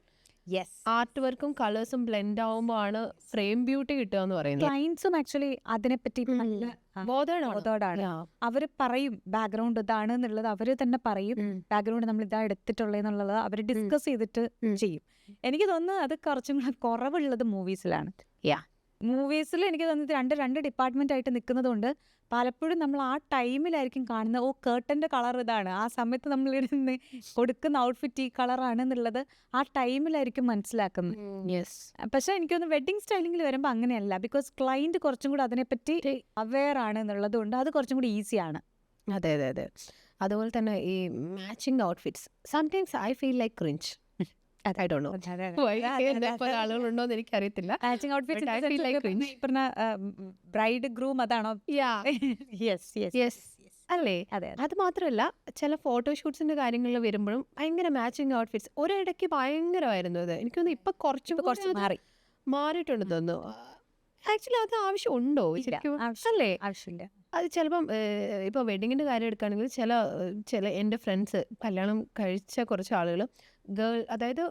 ആർട്ട് വർക്കും കളേഴ്സും ബ്ലെൻഡ് ആവുമ്പോൾ ആണ് ഫ്രെയിം ബ്യൂട്ടി കിട്ടുക എന്ന് പറയുന്നത്. ക്ലയൻസും ആക്ച്വലി അതിനെപ്പറ്റി നല്ല ബോധോടാണ്. അവര് പറയും ബാക്ക്ഗ്രൗണ്ട് ഇതാണ് എന്നുള്ളത്, അവര് തന്നെ പറയും ബാക്ക്ഗ്രൗണ്ട് നമ്മൾ ഇതാ എടുത്തിട്ടുള്ളതെന്നുള്ളത് അവർ ഡിസ്കസ് ചെയ്തിട്ട് ചെയ്യും. എനിക്ക് തോന്നുന്നു അത് കുറച്ചും കൂടെ കുറവുള്ളത് മൂവീസിലാണ്. മൂവീസിൽ എനിക്ക് തോന്നുന്നത് രണ്ട് ഡിപ്പാർട്ട്മെന്റ് ആയിട്ട് നിൽക്കുന്നതുകൊണ്ട് പലപ്പോഴും നമ്മൾ ആ ടൈമിലായിരിക്കും കാണുന്നത്, കേർട്ടൻ്റെ കളർ ഇതാണ്, ആ സമയത്ത് നമ്മൾ ഇരുന്ന് കൊടുക്കുന്ന ഔട്ട്ഫിറ്റ് ഈ കളറാണ് എന്നുള്ളത് ആ ടൈമിലായിരിക്കും മനസ്സിലാക്കുന്നത്. പക്ഷെ എനിക്കൊന്ന് വെഡ്ഡിങ് സ്റ്റൈലിങ്ങിൽ വരുമ്പോൾ അങ്ങനെയല്ല. ബിക്കോസ് ക്ലയന്റ് കുറച്ചും കൂടി അതിനെപ്പറ്റി അവെയർ ആണ് എന്നുള്ളത് കൊണ്ട് അത് കുറച്ചും കൂടി ഈസിയാണ്. അതെ. അതുപോലെ തന്നെ ഈ matching outfits sometimes I feel like cringe. I don't know. ആളുകളുണ്ടോന്ന് എനിക്കറിയത്തില്ല. ബ്രൈഡ് ഗ്രൂം അതാണോ? അല്ലേ? അത് മാത്രമല്ല ചില ഫോട്ടോഷൂട്ട്സിന്റെ കാര്യങ്ങളിൽ വരുമ്പോഴും ഭയങ്കര മാച്ചിങ് ഔട്ട്ഫിറ്റ്സ് ഒരിടയ്ക്ക് ഭയങ്കരമായിരുന്നു. അത് എനിക്ക് തോന്നുന്നു ഇപ്പൊ കുറച്ച് മാറിയിട്ടുണ്ട് തോന്നുന്നു. ആക്ച്വലി അത് ആവശ്യമുണ്ടോ ശരിക്കും? അല്ലേ? ആവശ്യമില്ല. അത് ചിലപ്പം ഇപ്പോൾ വെഡിങ്ങിൻ്റെ കാര്യം എടുക്കുകയാണെങ്കിൽ ചില എൻ്റെ ഫ്രണ്ട്സ് കല്യാണം കഴിച്ച കുറച്ച് ആളുകൾ അതായത്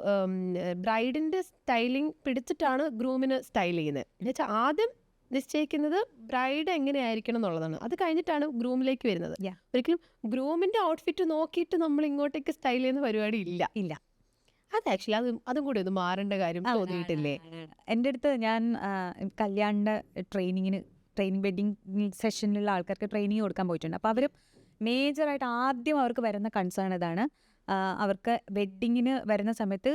ബ്രൈഡിൻ്റെ സ്റ്റൈലിംഗ് പിടിച്ചിട്ടാണ് ഗ്രൂമിന് സ്റ്റൈൽ ചെയ്യുന്നത്. എന്നുവെച്ചാൽ ആദ്യം നിശ്ചയിക്കുന്നത് ബ്രൈഡ് എങ്ങനെയായിരിക്കണം എന്നുള്ളതാണ്. അത് കഴിഞ്ഞിട്ടാണ് ഗ്രൂമിലേക്ക് വരുന്നത്. ഒരിക്കലും ഗ്രൂമിൻ്റെ ഔട്ട്ഫിറ്റ് നോക്കിയിട്ട് നമ്മൾ ഇങ്ങോട്ടേക്ക് സ്റ്റൈൽ ചെയ്യുന്ന പരിപാടി ഇല്ല. അത് ആക്ച്വലി അതും കൂടി ഒന്ന് മാറേണ്ട കാര്യം തോന്നിയിട്ടില്ലേ? എൻ്റെ അടുത്ത് ഞാൻ കല്യാണിൻ്റെ ട്രെയിനിങ് വെഡ്ഡിങ് സെഷനിലുള്ള ആൾക്കാർക്ക് ട്രെയിനിങ് കൊടുക്കാൻ പോയിട്ടുണ്ട്. അപ്പോൾ അവർ മേജറായിട്ട് ആദ്യം അവർക്ക് വരുന്ന കൺസേൺ ഇതാണ്. അവർക്ക് വെഡ്ഡിങ്ങിന് വരുന്ന സമയത്ത്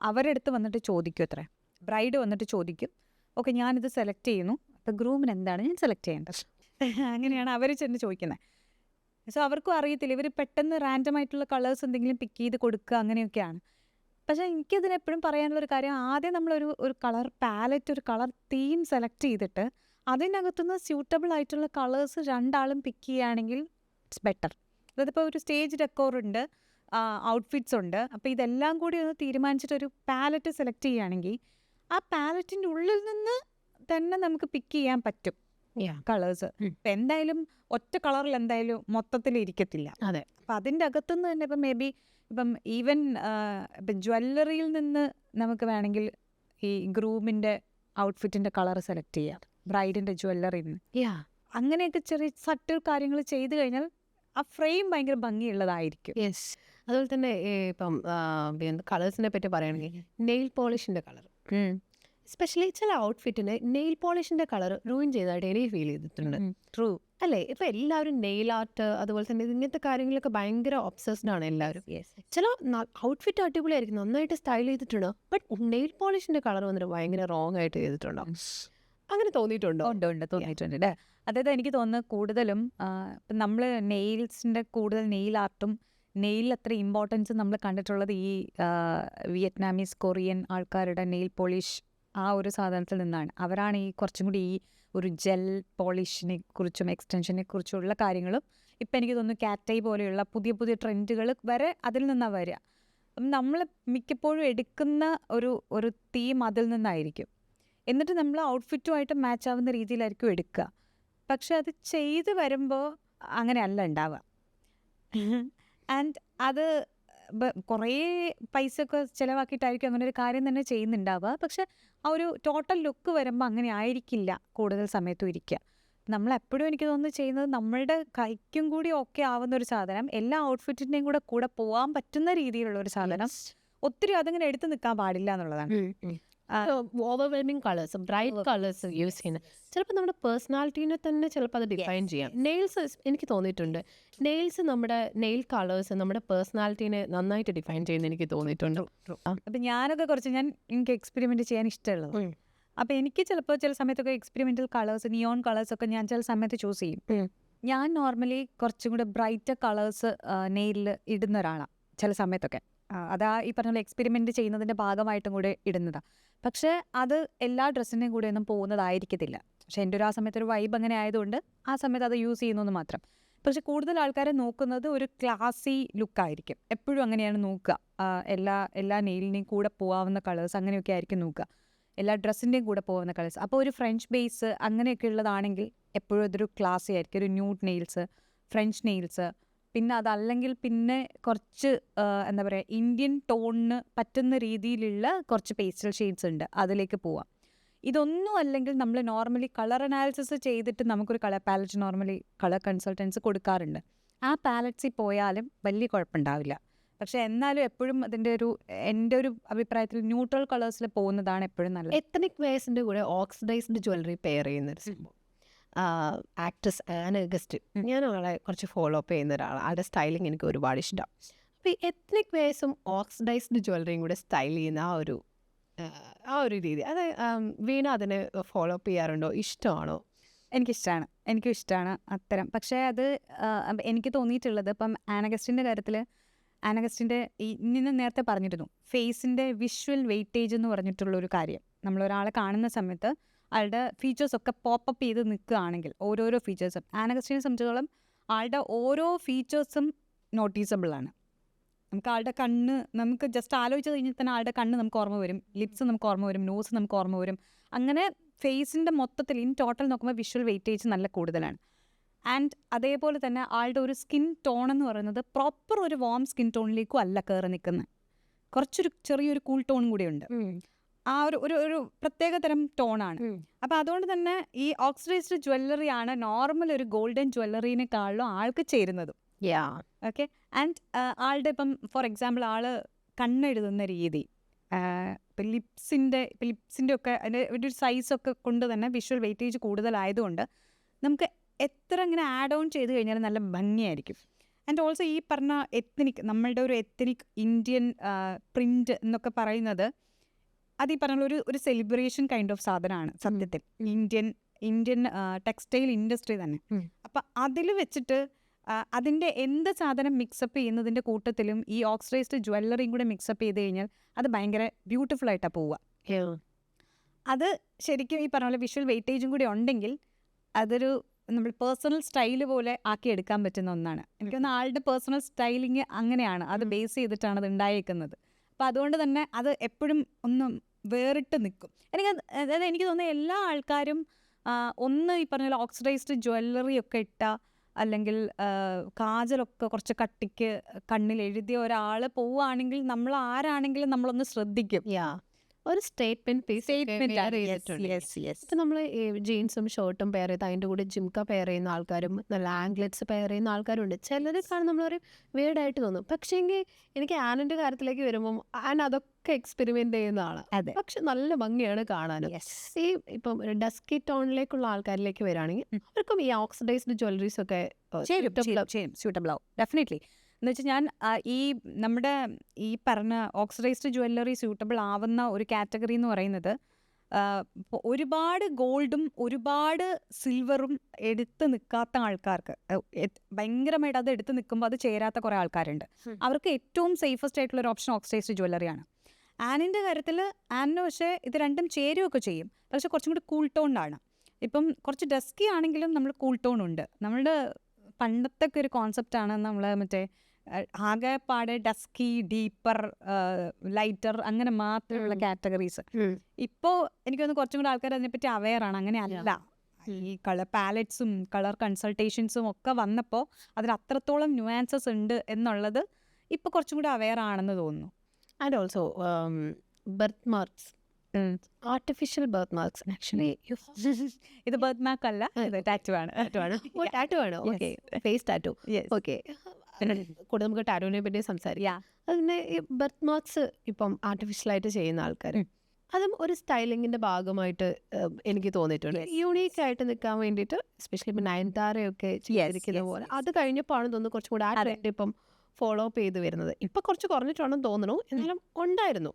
അവരുടെ അടുത്ത് വന്നിട്ട് ചോദിക്കും, അത്ര ബ്രൈഡ് വന്നിട്ട് ചോദിക്കും, ഓക്കെ ഞാനിത് സെലക്ട് ചെയ്യുന്നു, അപ്പോൾ ഗ്രൂമിന് എന്താണ് ഞാൻ സെലക്ട് ചെയ്യേണ്ടത്? അങ്ങനെയാണ് അവർ ചെന്ന് ചോദിക്കുന്നത്. സോ അവർക്കും അറിയത്തില്ല, ഇവർ പെട്ടെന്ന് റാൻഡം ആയിട്ടുള്ള കളേഴ്സ് എന്തെങ്കിലും പിക്ക് ചെയ്ത് കൊടുക്കുക അങ്ങനെയൊക്കെയാണ്. പക്ഷേ എനിക്കതിന് എപ്പോഴും പറയാനുള്ള ഒരു കാര്യം, ആദ്യം ഒരു കളർ പാലറ്റ്, ഒരു കളർ തീം സെലക്ട് ചെയ്തിട്ട് അതിനകത്തുനിന്ന് സ്യൂട്ടബിൾ ആയിട്ടുള്ള കളേഴ്സ് രണ്ടാളും പിക്ക് ചെയ്യുകയാണെങ്കിൽ ഇറ്റ്സ് ബെറ്റർ. അതായത് ഇപ്പോൾ ഒരു സ്റ്റേജ് ഡെക്കോർ ഉണ്ട്, ഔട്ട്ഫിറ്റ്സ് ഉണ്ട്. അപ്പോൾ ഇതെല്ലാം കൂടി ഒന്ന് തീരുമാനിച്ചിട്ട് ഒരു പാലറ്റ് സെലക്ട് ചെയ്യുകയാണെങ്കിൽ ആ പാലറ്റിൻ്റെ ഉള്ളിൽ നിന്ന് തന്നെ നമുക്ക് പിക്ക് ചെയ്യാൻ പറ്റും കളേഴ്സ്. ഇപ്പം എന്തായാലും ഒറ്റ കളറിൽ എന്തായാലും മൊത്തത്തിൽ ഇരിക്കത്തില്ല. അതെ. അപ്പം അതിൻ്റെ അകത്തുനിന്ന് തന്നെ ഇപ്പം മേ ബി ഇപ്പം ഈവൻ ഇപ്പം ജ്വല്ലറിയിൽ നിന്ന് നമുക്ക് വേണമെങ്കിൽ ഈ ഗ്രൂമിൻ്റെ ഔട്ട്ഫിറ്റിൻ്റെ കളർ സെലക്ട് ചെയ്യാം, ബ്രൈഡിൻ്റെ ജ്വല്ലറിയിൽ നിന്ന്. അങ്ങനെയൊക്കെ ചെറിയ സട്ടിൽ കാര്യങ്ങൾ ചെയ്തു കഴിഞ്ഞാൽ ആ ഫ്രെയിം ഭയങ്കര ഭംഗിയുള്ളതായിരിക്കും. യെസ്. അതുപോലെ തന്നെ ഇപ്പം കളേഴ്സിനെ പറ്റി പറയുകയാണെങ്കിൽ നെയിൽ പോളിഷിൻ്റെ കളർ, എസ്പെഷ്യലി ചില ഔട്ട്ഫിറ്റിന് നെയിൽ പോളിഷിൻ്റെ കളർ റൂയിൻ ചെയ്തതായിട്ട് എനിക്ക് ഫീൽ ചെയ്തിട്ടുണ്ട്. ട്രൂ അല്ലേ? ഇപ്പം എല്ലാവരും നെയിൽ ആർട്ട് അതുപോലെ തന്നെ ഇങ്ങനത്തെ കാര്യങ്ങളൊക്കെ ഭയങ്കര ഒബ്സസ്ഡ് ആണ് എല്ലാവരും. ചില ഔട്ട്ഫിറ്റ് അടിപൊളിയായിരിക്കും, നന്നായിട്ട് സ്റ്റൈൽ ചെയ്തിട്ടുണ്ടോ, ബട്ട് നെയിൽ പോളിഷിൻ്റെ കളർ വന്നിട്ട് ഭയങ്കര റോങ് ആയിട്ട് ചെയ്തിട്ടുണ്ടോ? അങ്ങനെ തോന്നിയിട്ടുണ്ടോ? ഉണ്ട് തോന്നിയിട്ടുണ്ട് അല്ലേ. അതായത് എനിക്ക് തോന്നുന്നത് കൂടുതലും ഇപ്പം നമ്മൾ നെയിൽസിൻ്റെ കൂടുതൽ നെയിൽ ആർട്ടും നെയിലിൽ അത്ര ഇമ്പോർട്ടൻസ് നമ്മൾ കണ്ടിട്ടുള്ളത് ഈ വിയറ്റ്നാമീസ്, കൊറിയൻ ആൾക്കാരുടെ നെയിൽ പോളിഷ് ആ ഒരു സാധനത്തിൽ നിന്നാണ്. അവരാണ് ഈ കുറച്ചും കൂടി ഈ ഒരു ജെൽ പോളിഷിനെ കുറിച്ചും എക്സ്റ്റൻഷനെ കുറിച്ചുള്ള കാര്യങ്ങളും ഇപ്പം എനിക്ക് തോന്നുന്നു കാറ്റൈ പോലെയുള്ള പുതിയ പുതിയ ട്രെൻഡുകൾ വരെ അതിൽ നിന്നാണ് വരിക. അപ്പം നമ്മൾ മിക്കപ്പോഴും എടുക്കുന്ന ഒരു തീം അതിൽ നിന്നായിരിക്കും. എന്നിട്ട് നമ്മൾ ഔട്ട്ഫിറ്റുമായിട്ട് മാച്ച് ആവുന്ന രീതിയിലായിരിക്കും എടുക്കുക. പക്ഷെ അത് ചെയ്ത് വരുമ്പോൾ അങ്ങനെയല്ല ഉണ്ടാവുക. ആൻഡ് അത് കുറേ പൈസയൊക്കെ ചിലവാക്കിയിട്ടായിരിക്കും അങ്ങനെ ഒരു കാര്യം തന്നെ ചെയ്യുന്നുണ്ടാവുക. പക്ഷെ ആ ഒരു ടോട്ടൽ ലുക്ക് വരുമ്പോൾ അങ്ങനെ ആയിരിക്കില്ല കൂടുതൽ സമയത്തും ഇരിക്കുക. നമ്മളെപ്പോഴും എനിക്ക് തോന്നുന്നു ചെയ്യുന്നത് നമ്മളുടെ കൈക്കും കൂടി ഓക്കെ ആവുന്ന ഒരു സാധനം, എല്ലാ ഔട്ട്ഫിറ്റിൻ്റെയും കൂടെ പോകാൻ പറ്റുന്ന രീതിയിലുള്ള ഒരു സാധനം, ഒത്തിരി അതങ്ങനെ എടുത്ത് നിൽക്കാൻ പാടില്ല എന്നുള്ളതാണ്. Overwhelming colours, bright colours use ചെയ്യുന്നത് ചിലപ്പോൾ നമ്മുടെ പേഴ്സണാലിറ്റീനെ തന്നെ ചിലപ്പോൾ അത് ഡിഫൈൻ ചെയ്യാം. നെയിൽസ് എനിക്ക് തോന്നിയിട്ടുണ്ട്, നെയിൽസ് നമ്മുടെ നെയിൽ കളേഴ്സ് നമ്മുടെ പേഴ്സണാലിറ്റീനെ നന്നായിട്ട് ഡിഫൈൻ ചെയ്യുന്ന എനിക്ക് തോന്നിയിട്ടുണ്ട്. അപ്പം ഞാനൊക്കെ എനിക്ക് എക്സ്പെരിമെൻറ്റ് ചെയ്യാൻ ഇഷ്ടമുള്ളത്. അപ്പം എനിക്ക് ചിലപ്പോൾ ചില സമയത്തൊക്കെ എക്സ്പെരിമെൻ്റൽ കളേഴ്സ്, നിയോൺ കളേഴ്സൊക്കെ ഞാൻ ചില സമയത്ത് ചൂസ് ചെയ്യും. ഞാൻ നോർമലി കുറച്ചും കൂടെ ബ്രൈറ്റർ കളേഴ്സ് നെയിലിൽ ഇടുന്ന ഒരാളാണ് ചില സമയത്തൊക്കെ. അതാ ഈ പറഞ്ഞ എക്സ്പെരിമെൻറ്റ് ചെയ്യുന്നതിൻ്റെ ഭാഗമായിട്ടും കൂടെ ഇടുന്നതാണ്. പക്ഷേ അത് എല്ലാ ഡ്രസ്സിൻ്റെയും കൂടെ ഒന്നും പോകുന്നതായിരിക്കത്തില്ല. പക്ഷേ എൻ്റെ ആ സമയത്ത് ഒരു വൈബ് അങ്ങനെ ആയതുകൊണ്ട് ആ സമയത്ത് അത് യൂസ് ചെയ്യുന്നു മാത്രം. പക്ഷെ കൂടുതൽ ആൾക്കാരെ നോക്കുന്നത് ഒരു ക്ലാസി ലുക്കായിരിക്കും, എപ്പോഴും അങ്ങനെയാണ് നോക്കുക. എല്ലാ നെയിലിൻ്റെയും കൂടെ പോകാവുന്ന കളേഴ്സ് അങ്ങനെയൊക്കെ ആയിരിക്കും നോക്കുക, എല്ലാ ഡ്രസ്സിൻ്റെയും കൂടെ പോകുന്ന കളേഴ്സ്. അപ്പോൾ ഒരു ഫ്രഞ്ച് ബേസ് അങ്ങനെയൊക്കെ ഉള്ളതാണെങ്കിൽ എപ്പോഴും ഇതൊരു ക്ലാസി ആയിരിക്കും, ഒരു ന്യൂഡ് നെയിൽസ്, ഫ്രഞ്ച് നെയിൽസ്. പിന്നെ അതല്ലെങ്കിൽ പിന്നെ കുറച്ച് എന്താ പറയുക, ഇന്ത്യൻ ടോണിന് പറ്റുന്ന രീതിയിലുള്ള കുറച്ച് പേസ്റ്റൽ ഷെയ്ഡ്സ് ഉണ്ട്, അതിലേക്ക് പോവാം. ഇതൊന്നും അല്ലെങ്കിൽ നമ്മൾ നോർമലി കളർ അനാലിസിസ് ചെയ്തിട്ട് നമുക്കൊരു colour palette normally colour consultants കൊടുക്കാറുണ്ട്. ആ പാലറ്റ്സിൽ പോയാലും വലിയ കുഴപ്പമുണ്ടാവില്ല. പക്ഷെ എന്നാലും എപ്പോഴും എൻ്റെ ഒരു അഭിപ്രായത്തിൽ ന്യൂട്രൽ കളേഴ്സിൽ പോകുന്നതാണ് എപ്പോഴും നല്ലത്. എത്നിക് വേസിൻ്റെ കൂടെ ഓക്സിഡൈസ്ഡ് ജ്വല്ലറി പെയർ ചെയ്യുന്നൊരു സംഭവം, ആക്ട്രസ് ആൻ അഗസ്റ്റ്, ഞാൻ അവളെ കുറച്ച് ഫോളോ അപ്പ് ചെയ്യുന്ന ഒരാളാണ്. ആളുടെ സ്റ്റൈലിങ് എനിക്ക് ഒരുപാട് ഇഷ്ടമാണ്. അപ്പോൾ ഈ എത്നിക് വേസും ഓക്സിഡൈസ്ഡ് ജ്വല്ലറിയും കൂടെ സ്റ്റൈൽ ചെയ്യുന്ന ആ ഒരു രീതി, അത് വീണ അതിനെ ഫോളോ അപ്പ് ചെയ്യാറുണ്ടോ? ഇഷ്ടമാണോ? എനിക്കും ഇഷ്ടമാണ് അത്തരം. പക്ഷേ അത് എനിക്ക് തോന്നിയിട്ടുള്ളത് ഇപ്പം ആനഗസ്റ്റിൻ്റെ കാര്യത്തിൽ, ആനഗസ്റ്റിൻ്റെ ഇന്ന് നേരത്തെ പറഞ്ഞിരുന്നു, ഫേസിൻ്റെ വിഷ്വൽ വെയിറ്റേജ് എന്ന് പറഞ്ഞിട്ടുള്ളൊരു കാര്യം. നമ്മളൊരാളെ കാണുന്ന സമയത്ത് ആളുടെ ഫീച്ചേഴ്സൊക്കെ പോപ്പപ്പ് ചെയ്ത് നിൽക്കുകയാണെങ്കിൽ ഓരോരോ ഫീച്ചേഴ്സും, ആനഗസ്റ്റിനെ സംബന്ധിച്ചിടത്തോളം ആളുടെ ഓരോ ഫീച്ചേഴ്സും നോട്ടീസബിളാണ്. നമുക്ക് ആളുടെ കണ്ണ്, നമുക്ക് ജസ്റ്റ് ആലോചിച്ച് കഴിഞ്ഞാൽ തന്നെ ആളുടെ കണ്ണ് നമുക്ക് ഓർമ്മ വരും, ലിപ്സ് നമുക്ക് ഓർമ്മ വരും, നോസ് നമുക്ക് ഓർമ്മ വരും. അങ്ങനെ ഫേസിൻ്റെ മൊത്തത്തിൽ ഇൻ ടോട്ടൽ നോക്കുമ്പോൾ വിഷ്വൽ വെയിറ്റേജ് നല്ല കൂടുതലാണ്. ആൻഡ് അതേപോലെ തന്നെ ആളുടെ ഒരു സ്കിൻ ടോൺ എന്ന് പറയുന്നത് പ്രോപ്പർ ഒരു വാം സ്കിൻ ടോണിലേക്കും അല്ല കയറി നിൽക്കുന്നത്, ചെറിയൊരു കൂൾ ടോൺ കൂടിയുണ്ട്. ആ ഒരു പ്രത്യേക തരം ടോണാണ്. അപ്പം അതുകൊണ്ട് തന്നെ ഈ ഓക്സിഡൈസ്ഡ് ജ്വല്ലറി ആണ് നോർമൽ ഒരു ഗോൾഡൻ ജ്വല്ലറിനെക്കാളും ആൾക്ക് ചേരുന്നതും. ഓക്കെ. ആൻഡ് ആളുടെ ഇപ്പം ഫോർ എക്സാമ്പിൾ ആള് കണ്ണെഴുതുന്ന രീതി, ഇപ്പം ലിപ്സിൻ്റെ ഒക്കെ അതിൻ്റെ ഒരു സൈസൊക്കെ കൊണ്ട് തന്നെ വിഷ്വൽ വെയിറ്റേജ് കൂടുതലായതുകൊണ്ട് നമുക്ക് എത്ര ഇങ്ങനെ ആഡ് ഓൺ ചെയ്ത് കഴിഞ്ഞാൽ നല്ല ഭംഗിയായിരിക്കും. ആൻഡ് ഓൾസോ ഈ പറഞ്ഞ നമ്മളുടെ ഒരു എത്നിക് ഇന്ത്യൻ പ്രിൻ്റ് എന്നൊക്കെ പറയുന്നത് അത് ഈ പറഞ്ഞ ഒരു സെലിബ്രേഷൻ കൈൻഡ് ഓഫ് സാധനമാണ് സത്യത്തിൽ, ഇന്ത്യൻ ടെക്സ്റ്റൈൽ ഇൻഡസ്ട്രി തന്നെ. അപ്പം അതിൽ വെച്ചിട്ട് അതിൻ്റെ എന്ത് സാധനം മിക്സപ്പ് ചെയ്യുന്നതിൻ്റെ കൂട്ടത്തിലും ഈ ഓക്സിഡൈസ്ഡ് ജ്വല്ലറിയും കൂടെ മിക്സപ്പ് ചെയ്ത് കഴിഞ്ഞാൽ അത് ഭയങ്കര ബ്യൂട്ടിഫുൾ ആയിട്ടാണ് പോവുക. അത് ശരിക്കും ഈ പറഞ്ഞ പോലെ വിഷ്വൽ വെയിറ്റേജും കൂടി ഉണ്ടെങ്കിൽ അതൊരു നമ്മൾ പേഴ്സണൽ സ്റ്റൈൽ പോലെ ആക്കി എടുക്കാൻ പറ്റുന്ന ഒന്നാണ്. എനിക്കൊന്ന് ആളുടെ പേഴ്സണൽ സ്റ്റൈലിങ് അങ്ങനെയാണ്, അത് ബേസ് ചെയ്തിട്ടാണ് അത് ഉണ്ടായേക്കുന്നത്. അപ്പം അതുകൊണ്ട് തന്നെ അത് എപ്പോഴും ഒന്ന് വേറിട്ട് നിൽക്കും. അതായത് എനിക്ക് തോന്നുന്നത് എല്ലാ ആൾക്കാരും ഒന്ന് ഈ പറഞ്ഞ പോലെ ഓക്സിഡൈസ്ഡ് ജ്വല്ലറി ഒക്കെ ഇട്ട അല്ലെങ്കിൽ കാജലൊക്കെ കുറച്ച് കട്ടിക്ക് കണ്ണിൽ എഴുതിയ ഒരാൾ പോവുകയാണെങ്കിൽ നമ്മൾ ആരാണെങ്കിലും നമ്മളൊന്ന് ശ്രദ്ധിക്കും. ഒരു സ്റ്റേറ്റ്മെന്റ് പീസ് ഇപ്പം നമ്മൾ ജീൻസും ഷർട്ടും പെയർ ചെയ്ത് അതിൻ്റെ കൂടെ ജിംക പെയർ ചെയ്യുന്ന ആൾക്കാരും നല്ല ആംഗ്ലറ്റ്സ് പെയർ ചെയ്യുന്ന ആൾക്കാരുണ്ട്. ചിലരെ കാണാൻ നമ്മളൊരു വേർഡായിട്ട് തോന്നും. പക്ഷേങ്കിൽ എനിക്ക് ആനിൻ്റെ കാര്യത്തിലേക്ക് വരുമ്പം ആൻ അതൊക്കെ എക്സ്പെരിമെന്റ് ചെയ്യുന്ന ആളാണ്. പക്ഷെ നല്ല ഭംഗിയാണ് കാണാനും. ഈ ഇപ്പം ഡസ്കി ടോണിലേക്കുള്ള ആൾക്കാരിലേക്ക് വരികയാണെങ്കിൽ അവർക്കും ഈ ഓക്സിഡൈസ്ഡ് ജ്വല്ലറീസ് ഒക്കെ സ്യൂട്ടബിൾ ആവും ഡെഫിനറ്റ്ലി. എന്ന് വെച്ചാൽ ഞാൻ ഈ നമ്മുടെ ഈ പറഞ്ഞ ഓക്സിഡൈസ്ഡ് ജ്വല്ലറി സ്യൂട്ടബിൾ ആവുന്ന ഒരു കാറ്റഗറി എന്ന് പറയുന്നത് ഒരുപാട് ഗോൾഡും ഒരുപാട് സിൽവറും എടുത്ത് നിൽക്കാത്ത ആൾക്കാർക്ക്, ഭയങ്കരമായിട്ട് അത് എടുത്ത് നിൽക്കുമ്പോൾ അത് ചേരാത്ത കുറേ ആൾക്കാരുണ്ട്. അവർക്ക് ഏറ്റവും സേഫസ്റ്റ് ആയിട്ടുള്ള ഒരു ഓപ്ഷൻ ഓക്സിഡൈസ്ഡ് ജ്വല്ലറിയാണ്. ആനിൻ്റെ കാര്യത്തിൽ ആനിന് പക്ഷേ ഇത് രണ്ടും ചേരുകയൊക്കെ ചെയ്യും, പക്ഷെ കുറച്ചും കൂടി കൂൾ ടോണിലാണ്. ഇപ്പം കുറച്ച് ഡസ്കി ആണെങ്കിലും നമ്മൾ കൂൾ ടോൺ ഉണ്ട്. നമ്മളുടെ പണ്ടത്തെ ഒക്കെ ഒരു കോൺസെപ്റ്റാണ് നമ്മൾ മറ്റേ ആകെപ്പാടെ ഡസ്കി, ഡീപ്പർ, ലൈറ്റർ അങ്ങനെ മാത്രമുള്ള കാറ്റഗറീസ്. ഇപ്പോൾ എനിക്ക് തോന്നുന്നു കുറച്ചും കൂടി ആൾക്കാർ അതിനെപ്പറ്റി അവെയറാണ്. അങ്ങനെ അല്ല, ഈ കളർ പാലറ്റ്സും കളർ കൺസൾട്ടേഷൻസും ഒക്കെ വന്നപ്പോൾ അതിൽ അത്രത്തോളം ന്യൂആൻസസ് ഉണ്ട് എന്നുള്ളത് ഇപ്പോൾ കുറച്ചും കൂടി അവെയർ ആണെന്ന് തോന്നുന്നു. And also birth marks, artificial birth marks. Actually ഇത് ബർത്ത് മാർക്ക് അല്ല, ഇത് ടാറ്റു ആണ്. ടാറ്റു ആണ്. Okay, face tattoo. ഓക്കെ, കൂടെ നമുക്ക് ടാറ്റൂവിനെ പറ്റി സംസാരിക്കാം. അതിന് ഈ ബർത്ത് മാർക്സ് ഇപ്പം ആർട്ടിഫിഷ്യലായിട്ട് ചെയ്യുന്ന ആൾക്കാർ, അതും ഒരു സ്റ്റൈലിങ്ങിന്റെ ഭാഗമായിട്ട് എനിക്ക് തോന്നിയിട്ടുണ്ട്. യൂണീക്ക് ആയിട്ട് നിൽക്കാൻ വേണ്ടിയിട്ട്, എസ്പെഷ്യലി ഇപ്പം നയൻതാരയൊക്കെ ചെയ്തിരിക്കുന്ന പോലെ. അത് കഴിഞ്ഞപ്പോൾ ആണ് തോന്നുന്നു കുറച്ചും കൂടെ ആ ട്രെൻഡ് ഇപ്പം ഫോളോ അപ്പ് ചെയ്ത് വരുന്നത്. ഇപ്പം കുറച്ച് കുറഞ്ഞിട്ടുണ്ടെന്ന് തോന്നുന്നു, എന്നാലും ഉണ്ടായിരുന്നു.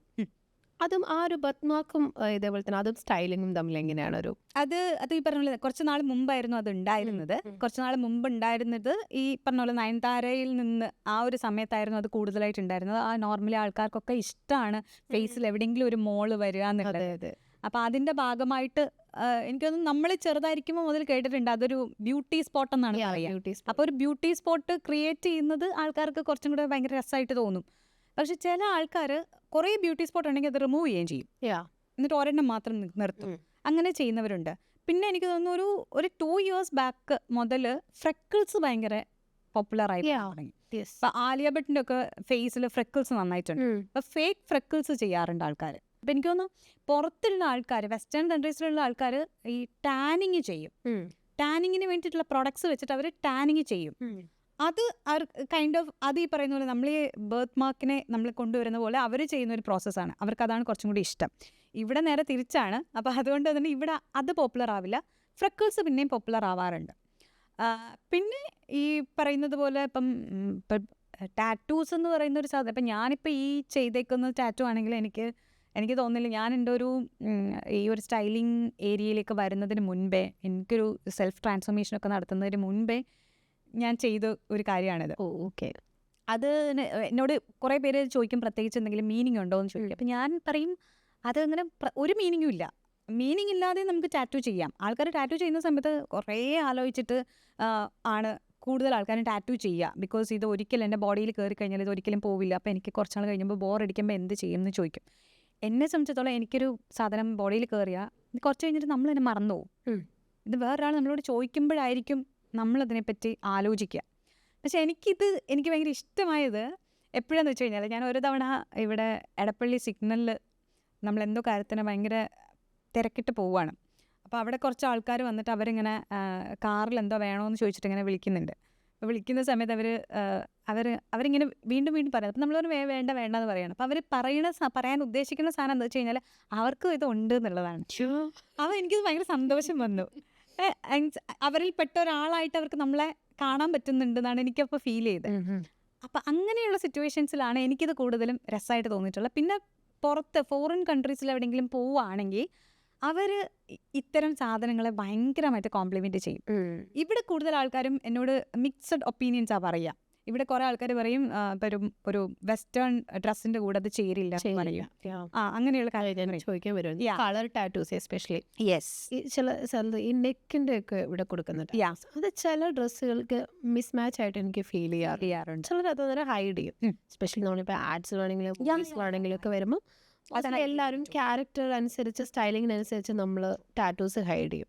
അതും ആ ഒരു ബർത്ത് മാർക്കും ഇതേപോലെ തന്നെ അതും സ്റ്റൈലിങ്ങും തമ്മിൽ എങ്ങനെയാണ് ഒരു അത് ഈ പറഞ്ഞ പോലെ കുറച്ച് നാൾ മുമ്പായിരുന്നു അത് ഉണ്ടായിരുന്നത്. കുറച്ച് നാൾ മുമ്പ് ഉണ്ടായിരുന്നത് ഈ പറഞ്ഞ പോലെ നയൻതാരയിൽ നിന്ന് ആ ഒരു സമയത്തായിരുന്നു അത് കൂടുതലായിട്ട് ഉണ്ടായിരുന്നത്. ആ നോർമലി ആൾക്കാർക്കൊക്കെ ഇഷ്ടമാണ് ഫേസിൽ എവിടെയെങ്കിലും ഒരു മോള് വരിക എന്നുള്ളത്. അപ്പം അതിൻ്റെ ഭാഗമായിട്ട് എനിക്കൊന്നും നമ്മൾ ചെറുതായിരിക്കുമ്പോൾ മുതൽ കേട്ടിട്ടുണ്ട് അതൊരു ബ്യൂട്ടി സ്പോട്ട് എന്നാണ് പറയുക. അപ്പോൾ ഒരു ബ്യൂട്ടി സ്പോട്ട് ക്രിയേറ്റ് ചെയ്യുന്നത് ആൾക്കാർക്ക് കുറച്ചും കൂടെ ഭയങ്കര രസമായിട്ട് തോന്നും. പക്ഷെ ചില ആൾക്കാർ കുറേ ബ്യൂട്ടി സ്പോട്ട് ഉണ്ടെങ്കിൽ അത് റിമൂവ് ചെയ്യുകയും ചെയ്യും, എന്നിട്ട് ഒരെണ്ണം മാത്രം നിർത്തും. അങ്ങനെ ചെയ്യുന്നവരുണ്ട്. പിന്നെ എനിക്ക് തോന്നുന്നു ഒരു 2 years ബാക്ക് മുതൽ ഫ്രെക്കിൾസ് ഭയങ്കര പോപ്പുലറായി തുടങ്ങി. അപ്പം ആലിയ ഭട്ടിൻ്റെ ഒക്കെ ഫേസിൽ ഫ്രെക്കിൾസ് നന്നായിട്ടുണ്ട്. അപ്പം ഫേക്ക് ഫ്രെക്കിൾസ് ചെയ്യാറുണ്ട് ആൾക്കാർ. അപ്പം എനിക്ക് തോന്നുന്നു പുറത്തുള്ള ആൾക്കാർ, വെസ്റ്റേൺ കൺട്രീസിലുള്ള ആൾക്കാർ ഈ ടാനിങ് ചെയ്യും. ടാനിങ്ങിന് വേണ്ടിയിട്ടുള്ള പ്രൊഡക്ട്സ് വെച്ചിട്ട് അവർ ടാനിങ് ചെയ്യും. അത് കൈൻഡ് ഓഫ് അത് ഈ പറയുന്ന പോലെ നമ്മൾ ഈ ബർത്ത് മാർക്കിനെ നമ്മൾ കൊണ്ടുവരുന്ന പോലെ അവർ ചെയ്യുന്ന ഒരു പ്രോസസ്സാണ്. അവർക്ക് അതാണ് കുറച്ചും കൂടി ഇഷ്ടം. ഇവിടെ നേരെ തിരിച്ചാണ്. അപ്പോൾ അതുകൊണ്ട് തന്നെ ഇവിടെ അത് പോപ്പുലർ ആവില്ല. ഫ്രെക്കിൾസ് പിന്നെയും പോപ്പുലർ ആവാറുണ്ട്. പിന്നെ ഈ പറയുന്നത് പോലെ ഇപ്പം ടാറ്റൂസ് എന്ന് പറയുന്ന ഒരു സാധനം, ഇപ്പം ഞാനിപ്പോൾ ഈ ചെയ്തേക്കുന്ന ടാറ്റു ആണെങ്കിൽ എനിക്ക് തോന്നുന്നില്ല ഞാൻ എൻ്റെ ഈ ഒരു സ്റ്റൈലിംഗ് ഏരിയയിലേക്ക് വരുന്നതിന് മുൻപേ, എനിക്കൊരു സെൽഫ് ട്രാൻസ്ഫോർമേഷനൊക്കെ നടത്തുന്നതിന് മുൻപേ ഞാൻ ചെയ്ത ഒരു കാര്യമാണിത്. ഓക്കെ, അത് എന്നോട് കുറേ പേര് ചോദിക്കും പ്രത്യേകിച്ച് എന്തെങ്കിലും മീനിങ് ഉണ്ടോ എന്ന് ചോദിക്കും. അപ്പം ഞാൻ പറയും അതങ്ങനെ ഒരു മീനിങ്ങും ഇല്ല. മീനിങ് ഇല്ലാതെ നമുക്ക് ടാറ്റു ചെയ്യാം. ആൾക്കാർ ടാറ്റു ചെയ്യുന്ന സമയത്ത് കുറേ ആലോചിച്ചിട്ട് ആണ് കൂടുതൽ ആൾക്കാരും ടാറ്റു ചെയ്യുക. ബിക്കോസ് ഇത് ഒരിക്കലും എൻ്റെ ബോഡിയിൽ കയറി കഴിഞ്ഞാൽ ഇത് ഒരിക്കലും പോവില്ല. അപ്പോൾ എനിക്ക് കുറച്ചാൾ കഴിയുമ്പോൾ ബോറടിക്കുമ്പോൾ എന്ത് ചെയ്യും എന്ന് ചോദിക്കും. എന്നെ സംബന്ധിച്ചിടത്തോളം എനിക്കൊരു സാധനം ബോഡിയിൽ കയറിയാൽ കുറച്ച് കഴിഞ്ഞിട്ട് നമ്മൾ തന്നെ മറന്നു പോകും. ഇത് വേറൊരാൾ നമ്മളോട് ചോദിക്കുമ്പോഴായിരിക്കും നമ്മളതിനെപ്പറ്റി ആലോചിക്കുക. പക്ഷെ എനിക്ക് ഭയങ്കര ഇഷ്ടമായത് എപ്പോഴാന്ന് വെച്ച് കഴിഞ്ഞാൽ, ഞാൻ ഒരു തവണ ഇവിടെ എടപ്പള്ളി സിഗ്നലിൽ നമ്മളെന്തോ കാര്യത്തിന് ഭയങ്കര തിരക്കിട്ട് പോവുകയാണ്. അപ്പോൾ അവിടെ കുറച്ച് ആൾക്കാർ വന്നിട്ട് അവരിങ്ങനെ കാറിൽ എന്തോ വേണമെന്ന് ചോദിച്ചിട്ട് ഇങ്ങനെ വിളിക്കുന്നുണ്ട്. അപ്പോൾ വിളിക്കുന്ന സമയത്ത് അവരിങ്ങനെ വീണ്ടും പറയാം. അപ്പോൾ നമ്മളൊരു വേണ്ട എന്ന് പറയണം. അപ്പോൾ അവർ പറയാൻ ഉദ്ദേശിക്കുന്ന സാധനം എന്താ വെച്ച് കഴിഞ്ഞാൽ അവർക്കും ഇത് ഉണ്ട് എന്നുള്ളതാണ്. അപ്പോൾ എനിക്കത് ഭയങ്കര സന്തോഷം വന്നു. അവരിൽ പെട്ട ഒരാളായിട്ട് അവർക്ക് നമ്മളെ കാണാൻ പറ്റുന്നുണ്ടെന്നാണ് എനിക്കപ്പോൾ ഫീൽ ചെയ്തത്. അപ്പം അങ്ങനെയുള്ള സിറ്റുവേഷൻസിലാണ് എനിക്കിത് കൂടുതലും രസമായിട്ട് തോന്നിയിട്ടുള്ളത്. പിന്നെ പുറത്ത് ഫോറിൻ കൺട്രീസിൽ എവിടെയെങ്കിലും പോവുകയാണെങ്കിൽ അവര് ഇത്തരം സാധനങ്ങളെ ഭയങ്കരമായിട്ട് കോംപ്ലിമെന്റ് ചെയ്യും. ഇവിടെ കൂടുതൽ ആൾക്കാരും എന്നോട് മിക്സഡ് ഒപ്പീനിയൻസാ പറയുക. ഇവിടെ കുറെ ആൾക്കാർ പറയും ഇപ്പൊ ഒരു വെസ്റ്റേൺ ഡ്രസ്സിന്റെ കൂടെ അത് ചേരില്ല എന്ന് പറയും. അങ്ങനെയുള്ള കാര്യം ചോദിക്കാൻ വരും കളർ ടാറ്റൂസ് എസ്പെഷ്യലി യെസ് ഈ ചില സ്ഥലത്ത് ഈ നെക്കിന്റെ ഒക്കെ ഇവിടെ കൊടുക്കുന്നുണ്ട്. അത് ചില ഡ്രസ്സുകൾക്ക് മിസ്മാച്ച് ആയിട്ട് എനിക്ക് ഫീൽ ചെയ്യാറുണ്ട്. ചിലർ അത് ഹൈഡ് ചെയ്യും. എസ്പെഷ്യലി നമ്മളിപ്പോൾ ആഡ്സിലാണെങ്കിലും മൂവീസിലാണെങ്കിലും ഒക്കെ വരുമ്പോൾ എല്ലാവരും ക്യാരക്ടർ അനുസരിച്ച് സ്റ്റൈലിങ്ങിനനുസരിച്ച് നമ്മൾ ടാറ്റൂസ് ഹൈഡ് ചെയ്യും.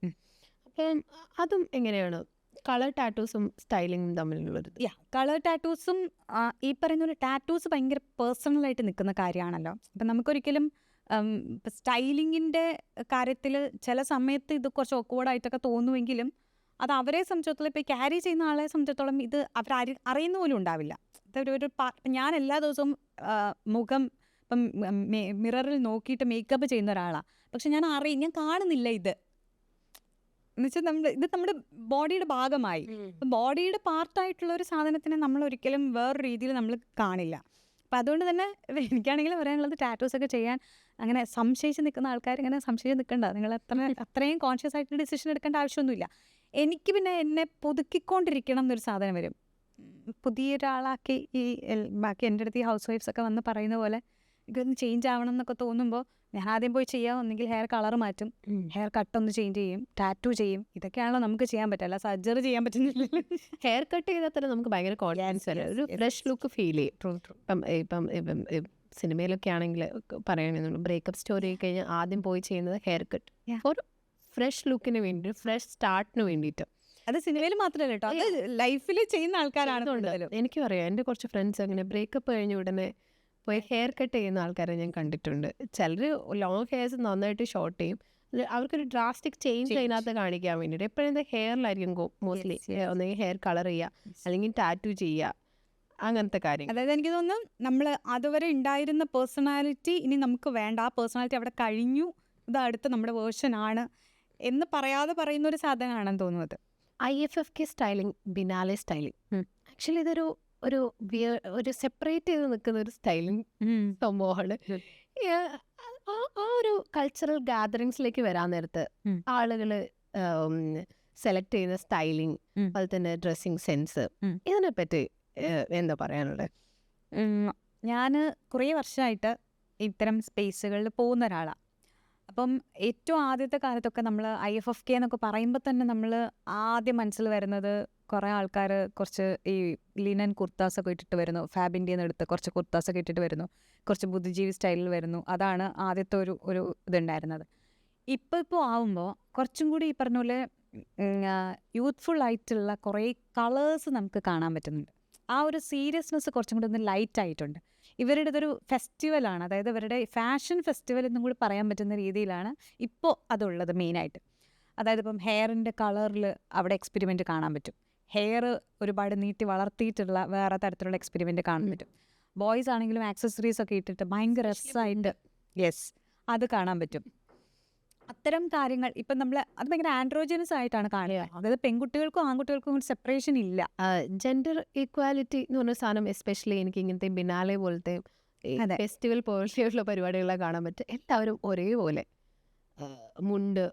അപ്പം അതും എങ്ങനെയാണ് കളർ ടാറ്റൂസും സ്റ്റൈലിങ്ങും തമ്മിലുള്ളത്? കളർ ടാറ്റൂസും ഈ പറയുന്ന ഒരു ടാറ്റൂസ് ഭയങ്കര പേഴ്സണലായിട്ട് നിൽക്കുന്ന കാര്യമാണല്ലോ. അപ്പം നമുക്കൊരിക്കലും സ്റ്റൈലിങ്ങിൻ്റെ കാര്യത്തിൽ ചില സമയത്ത് ഇത് കുറച്ച് ഓക്വേർഡായിട്ടൊക്കെ തോന്നുമെങ്കിലും അത് അവരെ സംബന്ധിച്ചിടത്തോളം ഇപ്പോൾ ക്യാരി ചെയ്യുന്ന ആളെ സംബന്ധിച്ചിടത്തോളം ഇത് അവർ അറിയുന്ന പോലും ഉണ്ടാവില്ല. ഇതൊരു ഞാൻ എല്ലാ ദിവസവും മുഖം ഇപ്പം മിററിൽ നോക്കിയിട്ട് മേക്കപ്പ് ചെയ്യുന്ന ഒരാളാണ്. പക്ഷെ ഞാൻ കാണുന്നില്ല ഇത് എന്നുവെച്ചാൽ ഇത് നമ്മുടെ ബോഡിയുടെ ഭാഗമായി. അപ്പം ബോഡിയുടെ പാർട്ടായിട്ടുള്ള ഒരു സാധനത്തിനെ നമ്മൾ ഒരിക്കലും വേറൊരു രീതിയിൽ നമ്മൾ കാണില്ല. അപ്പം അതുകൊണ്ട് തന്നെ എനിക്കാണെങ്കിൽ പറയാനുള്ളത് ടാറ്റൂസൊക്കെ ചെയ്യാൻ അങ്ങനെ സംശയിച്ച് നിൽക്കുന്ന ആൾക്കാർ ഇങ്ങനെ സംശയിച്ച് നിൽക്കണ്ട. നിങ്ങൾ അത്രയും കോൺഷ്യസ് ആയിട്ട് ഡിസിഷൻ എടുക്കേണ്ട ആവശ്യമൊന്നുമില്ല. എനിക്ക് പിന്നെ എന്നെ പുതുക്കിക്കൊണ്ടിരിക്കണം എന്നൊരു സാധനം വരും. പുതിയൊരാളാക്കി ബാക്കി എൻ്റെ അടുത്ത് ഈ ഹൗസ് വൈഫ്സ് ഒക്കെ വന്ന് പറയുന്ന പോലെ ഇതൊന്ന് ചേഞ്ച് ആവണം എന്നൊക്കെ തോന്നുമ്പോൾ ഞാൻ ആദ്യം പോയി ചെയ്യാം. ഒന്നെങ്കിൽ ഹെയർ കളർ മാറ്റും, ഹെയർ കട്ടൊന്ന് ചേഞ്ച് ചെയ്യും, ടാറ്റു ചെയ്യും. ഇതൊക്കെയാണല്ലോ നമുക്ക് ചെയ്യാൻ പറ്റില്ല, സർജറി ചെയ്യാൻ പറ്റുന്നില്ല. ഹെയർ കട്ട് ചെയ്താൽ തന്നെ നമുക്ക് ഭയങ്കര കോൺഫിഡൻസ് വരും, ഒരു ഫ്രഷ് ലുക്ക് ഫീൽ ചെയ്യും. ഇപ്പം സിനിമയിലൊക്കെ ആണെങ്കിൽ പറയണമെന്നുള്ളൂ, ബ്രേക്കപ്പ് സ്റ്റോറി കഴിഞ്ഞാൽ ആദ്യം പോയി ചെയ്യുന്നത് ഹെയർ കട്ട് ഒരു ഫ്രഷ് ലുക്കിന് വേണ്ടി, ഫ്രഷ് സ്റ്റാർട്ടിന് വേണ്ടിയിട്ട്. അത് സിനിമയിൽ മാത്രമല്ല കേട്ടോ, അത് ലൈഫിൽ ചെയ്യുന്ന ആൾക്കാരാണ്. എനിക്കും അറിയാം, എൻ്റെ കുറച്ച് ഫ്രണ്ട്സ് അങ്ങനെ ബ്രേക്കപ്പ് കഴിഞ്ഞ ഉടനെ പോയി ഹെയർ കട്ട് ചെയ്യുന്ന ആൾക്കാരെ ഞാൻ കണ്ടിട്ടുണ്ട്. ചിലർ ലോങ് ഹെയർസ് നന്നായിട്ട് ഷോർട്ട് ചെയ്യും. അവർക്കൊരു ഡ്രാസ്റ്റിക് ചേഞ്ച് അതിനകത്ത് കാണിക്കാൻ വേണ്ടിയിട്ട് എപ്പോഴും ഹെയറിലായിരിക്കും മോസ്റ്റ്ലി ഒന്നെങ്കിൽ ഹെയർ കളർ ചെയ്യുക അല്ലെങ്കിൽ ടാറ്റു ചെയ്യുക, അങ്ങനത്തെ കാര്യം. അതായത് എനിക്ക് തോന്നുന്നു നമ്മൾ അതുവരെ ഉണ്ടായിരുന്ന പേഴ്സണാലിറ്റി ഇനി നമുക്ക് വേണ്ട, ആ പേഴ്സണാലിറ്റി അവിടെ കഴിഞ്ഞു, ഇത് അടുത്ത നമ്മുടെ വേർഷൻ ആണ് എന്ന് പറയാതെ പറയുന്ന ഒരു സാധനമാണെന്ന് തോന്നുന്നത്. IFFK styling, biennale styling, actually ഇതൊരു ഒരു സെപ്പറേറ്റ് ചെയ്ത് നിൽക്കുന്ന ഒരു സ്റ്റൈലിംഗ് സംഭവമാണ്. ആ ഒരു കൾച്ചറൽ ഗാദറിങ്സിലേക്ക് വരാൻ നേരത്ത് ആളുകൾ സെലക്ട് ചെയ്യുന്ന സ്റ്റൈലിംഗ്, അതുപോലെ തന്നെ ഡ്രസ്സിങ് സെൻസ്, ഇതിനെപ്പറ്റി എന്താ പറയാനുള്ളത്? ഞാൻ കുറേ വർഷമായിട്ട് ഇത്തരം സ്പേസുകളിൽ പോകുന്ന ഒരാളാണ്. അപ്പം ഏറ്റവും ആദ്യത്തെ കാലത്തൊക്കെ നമ്മൾ IFFK എന്നൊക്കെ പറയുമ്പോൾ തന്നെ നമ്മൾ ആദ്യം മനസ്സിൽ വരുന്നത് കുറേ ആൾക്കാർ കുറച്ച് ഈ ലിനൻ കുർത്താസൊക്കെ ഇട്ടിട്ട് വരുന്നു, ഫാബിൻ്റെ എടുത്ത് കുറച്ച് കുർത്താസൊക്കെ ഇട്ടിട്ട് വരുന്നു, കുറച്ച് ബുദ്ധിജീവി സ്റ്റൈലിൽ വരുന്നു. അതാണ് ആദ്യത്തെ ഒരു ഇതുണ്ടായിരുന്നത്. ഇപ്പോൾ ആവുമ്പോൾ കുറച്ചും കൂടി ഈ പറഞ്ഞ പോലെ യൂത്ത്ഫുൾ ആയിട്ടുള്ള കുറേ കളേഴ്സ് നമുക്ക് കാണാൻ പറ്റുന്നുണ്ട്. ആ ഒരു സീരിയസ്നെസ് കുറച്ചും കൂടി ഒന്ന് ലൈറ്റ് ആയിട്ടുണ്ട്. ഇവരുടെ ഇതൊരു ഫെസ്റ്റിവലാണ്, അതായത് ഇവരുടെ ഫാഷൻ ഫെസ്റ്റിവൽ എന്നും കൂടി പറയാൻ പറ്റുന്ന രീതിയിലാണ് ഇപ്പോൾ അതുള്ളത് മെയിനായിട്ട്. അതായത് ഇപ്പം ഹെയറിൻ്റെ കളറിൽ അവിടെ എക്സ്പെരിമെൻറ്റ് കാണാൻ പറ്റും, ഹെയർ ഒരുപാട് നീട്ടി വളർത്തിയിട്ടുള്ള വേറെ തരത്തിലുള്ള എക്സ്പെരിമെൻറ്റ് കാണാൻ പറ്റും. ബോയ്സ് ആണെങ്കിലും ആക്സസറീസ് ഒക്കെ ഇട്ടിട്ട് ഭയങ്കര രസമായിട്ട് അത് കാണാൻ പറ്റും. അത്തരം കാര്യങ്ങൾ ഇപ്പം നമ്മൾ അത് ഭയങ്കര ആൻഡ്രോജനസ് ആയിട്ടാണ് കാണുക. അതായത് പെൺകുട്ടികൾക്കും ആൺകുട്ടികൾക്കും ഒരു സെപ്പറേഷൻ ഇല്ല. ജെൻഡർ ഈക്വാലിറ്റി എന്ന് പറഞ്ഞ സാധനം എസ്പെഷ്യലി എനിക്ക് ഇങ്ങനത്തെ ബിനാലെ പോലത്തെ ഫെസ്റ്റിവൽ പോലെയുള്ള പരിപാടികളെ കാണാൻ പറ്റും. എല്ലാവരും ഒരേപോലെ മുണ്ട്,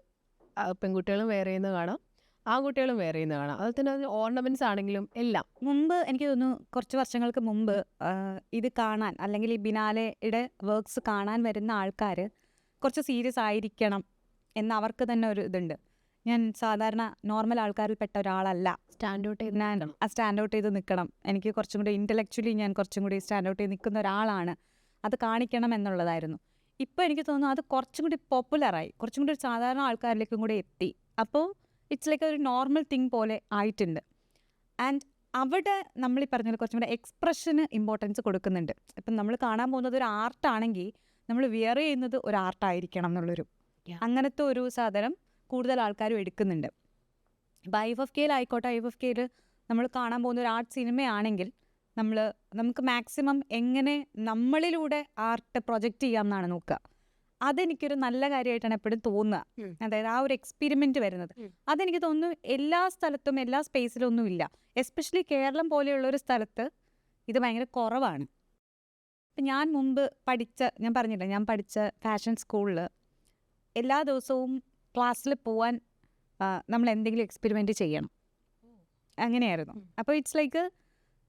പെൺകുട്ടികളും വേറെ ചെയ്യുന്ന കാണാം, ആൺകുട്ടികളും വേറെ ചെയ്യുന്ന കാണാം. അതുപോലെ തന്നെ ഓർണമെന്റ്സ് ആണെങ്കിലും എല്ലാം. മുമ്പ് എനിക്ക് തോന്നുന്നു കുറച്ച് വർഷങ്ങൾക്ക് മുമ്പ് ഇത് കാണാൻ അല്ലെങ്കിൽ ഈ ബിനാലെയുടെ വർക്ക്സ് കാണാൻ വരുന്ന ആൾക്കാർ കുറച്ച് സീരിയസ് ആയിരിക്കണം എന്ന് അവർക്ക് തന്നെ ഒരു ഇതുണ്ട്. ഞാൻ സാധാരണ നോർമൽ ആൾക്കാരിൽ പെട്ട ഒരാളല്ല, സ്റ്റാൻഡ് ഔട്ട് ചെയ്ത് നിൽക്കണം, എനിക്ക് കുറച്ചും കൂടി ഇൻ്റലക്ച്വലി ഞാൻ കുറച്ചും കൂടി സ്റ്റാൻഡ് ഔട്ട് ചെയ്ത് നിൽക്കുന്ന ഒരാളാണ്, അത് കാണിക്കണം എന്നുള്ളതായിരുന്നു. ഇപ്പോൾ എനിക്ക് തോന്നുന്നു അത് കുറച്ചും കൂടി പോപ്പുലറായി, കുറച്ചും കൂടി സാധാരണ ആൾക്കാരിലേക്കും കൂടി എത്തി. അപ്പോൾ ഇറ്റ്സ് ലൈക്ക് ഒരു നോർമൽ തിങ് പോലെ ആയിട്ടുണ്ട്. ആൻഡ് അവിടെ നമ്മൾ ഈ പറഞ്ഞ കുറച്ചും കൂടെ എക്സ്പ്രഷന് ഇമ്പോർട്ടൻസ് കൊടുക്കുന്നുണ്ട്. ഇപ്പം നമ്മൾ കാണാൻ പോകുന്നത് ഒരു ആർട്ടാണെങ്കിൽ നമ്മൾ വിയർ ചെയ്യുന്നത് ഒരു ആർട്ടായിരിക്കണം എന്നുള്ളൊരു അങ്ങനത്തെ ഒരു സാധനം കൂടുതൽ ആൾക്കാരും എടുക്കുന്നുണ്ട്. ഇപ്പം IFFKയിലായിക്കോട്ടെ, IFFKയിൽ നമ്മൾ കാണാൻ പോകുന്ന ഒരു ആർട്ട് സിനിമയാണെങ്കിൽ നമുക്ക് മാക്സിമം എങ്ങനെ നമ്മളിലൂടെ ആർട്ട് പ്രൊജക്റ്റ് ചെയ്യാം എന്നാണ് നോക്കുക. അതെനിക്കൊരു നല്ല കാര്യമായിട്ടാണ് എപ്പോഴും തോന്നുക. അതായത് ആ ഒരു എക്സ്പെരിമെൻറ്റ് വരുന്നത് അതെനിക്ക് തോന്നുന്നു എല്ലാ സ്ഥലത്തും എല്ലാ സ്പേസിലും ഒന്നും ഇല്ല. എസ്പെഷ്യലി കേരളം പോലെയുള്ളൊരു സ്ഥലത്ത് ഇത് ഭയങ്കര കുറവാണ്. ഇപ്പം ഞാൻ മുമ്പ് ഞാൻ പറഞ്ഞില്ല, ഞാൻ പഠിച്ച ഫാഷൻ സ്കൂളിൽ എല്ലാ ദിവസവും ക്ലാസ്സിൽ പോവാൻ നമ്മൾ എന്തെങ്കിലും എക്സ്പെരിമെൻ്റ് ചെയ്യണം. അങ്ങനെയായിരുന്നു. അപ്പോൾ ഇറ്റ്സ് ലൈക്ക്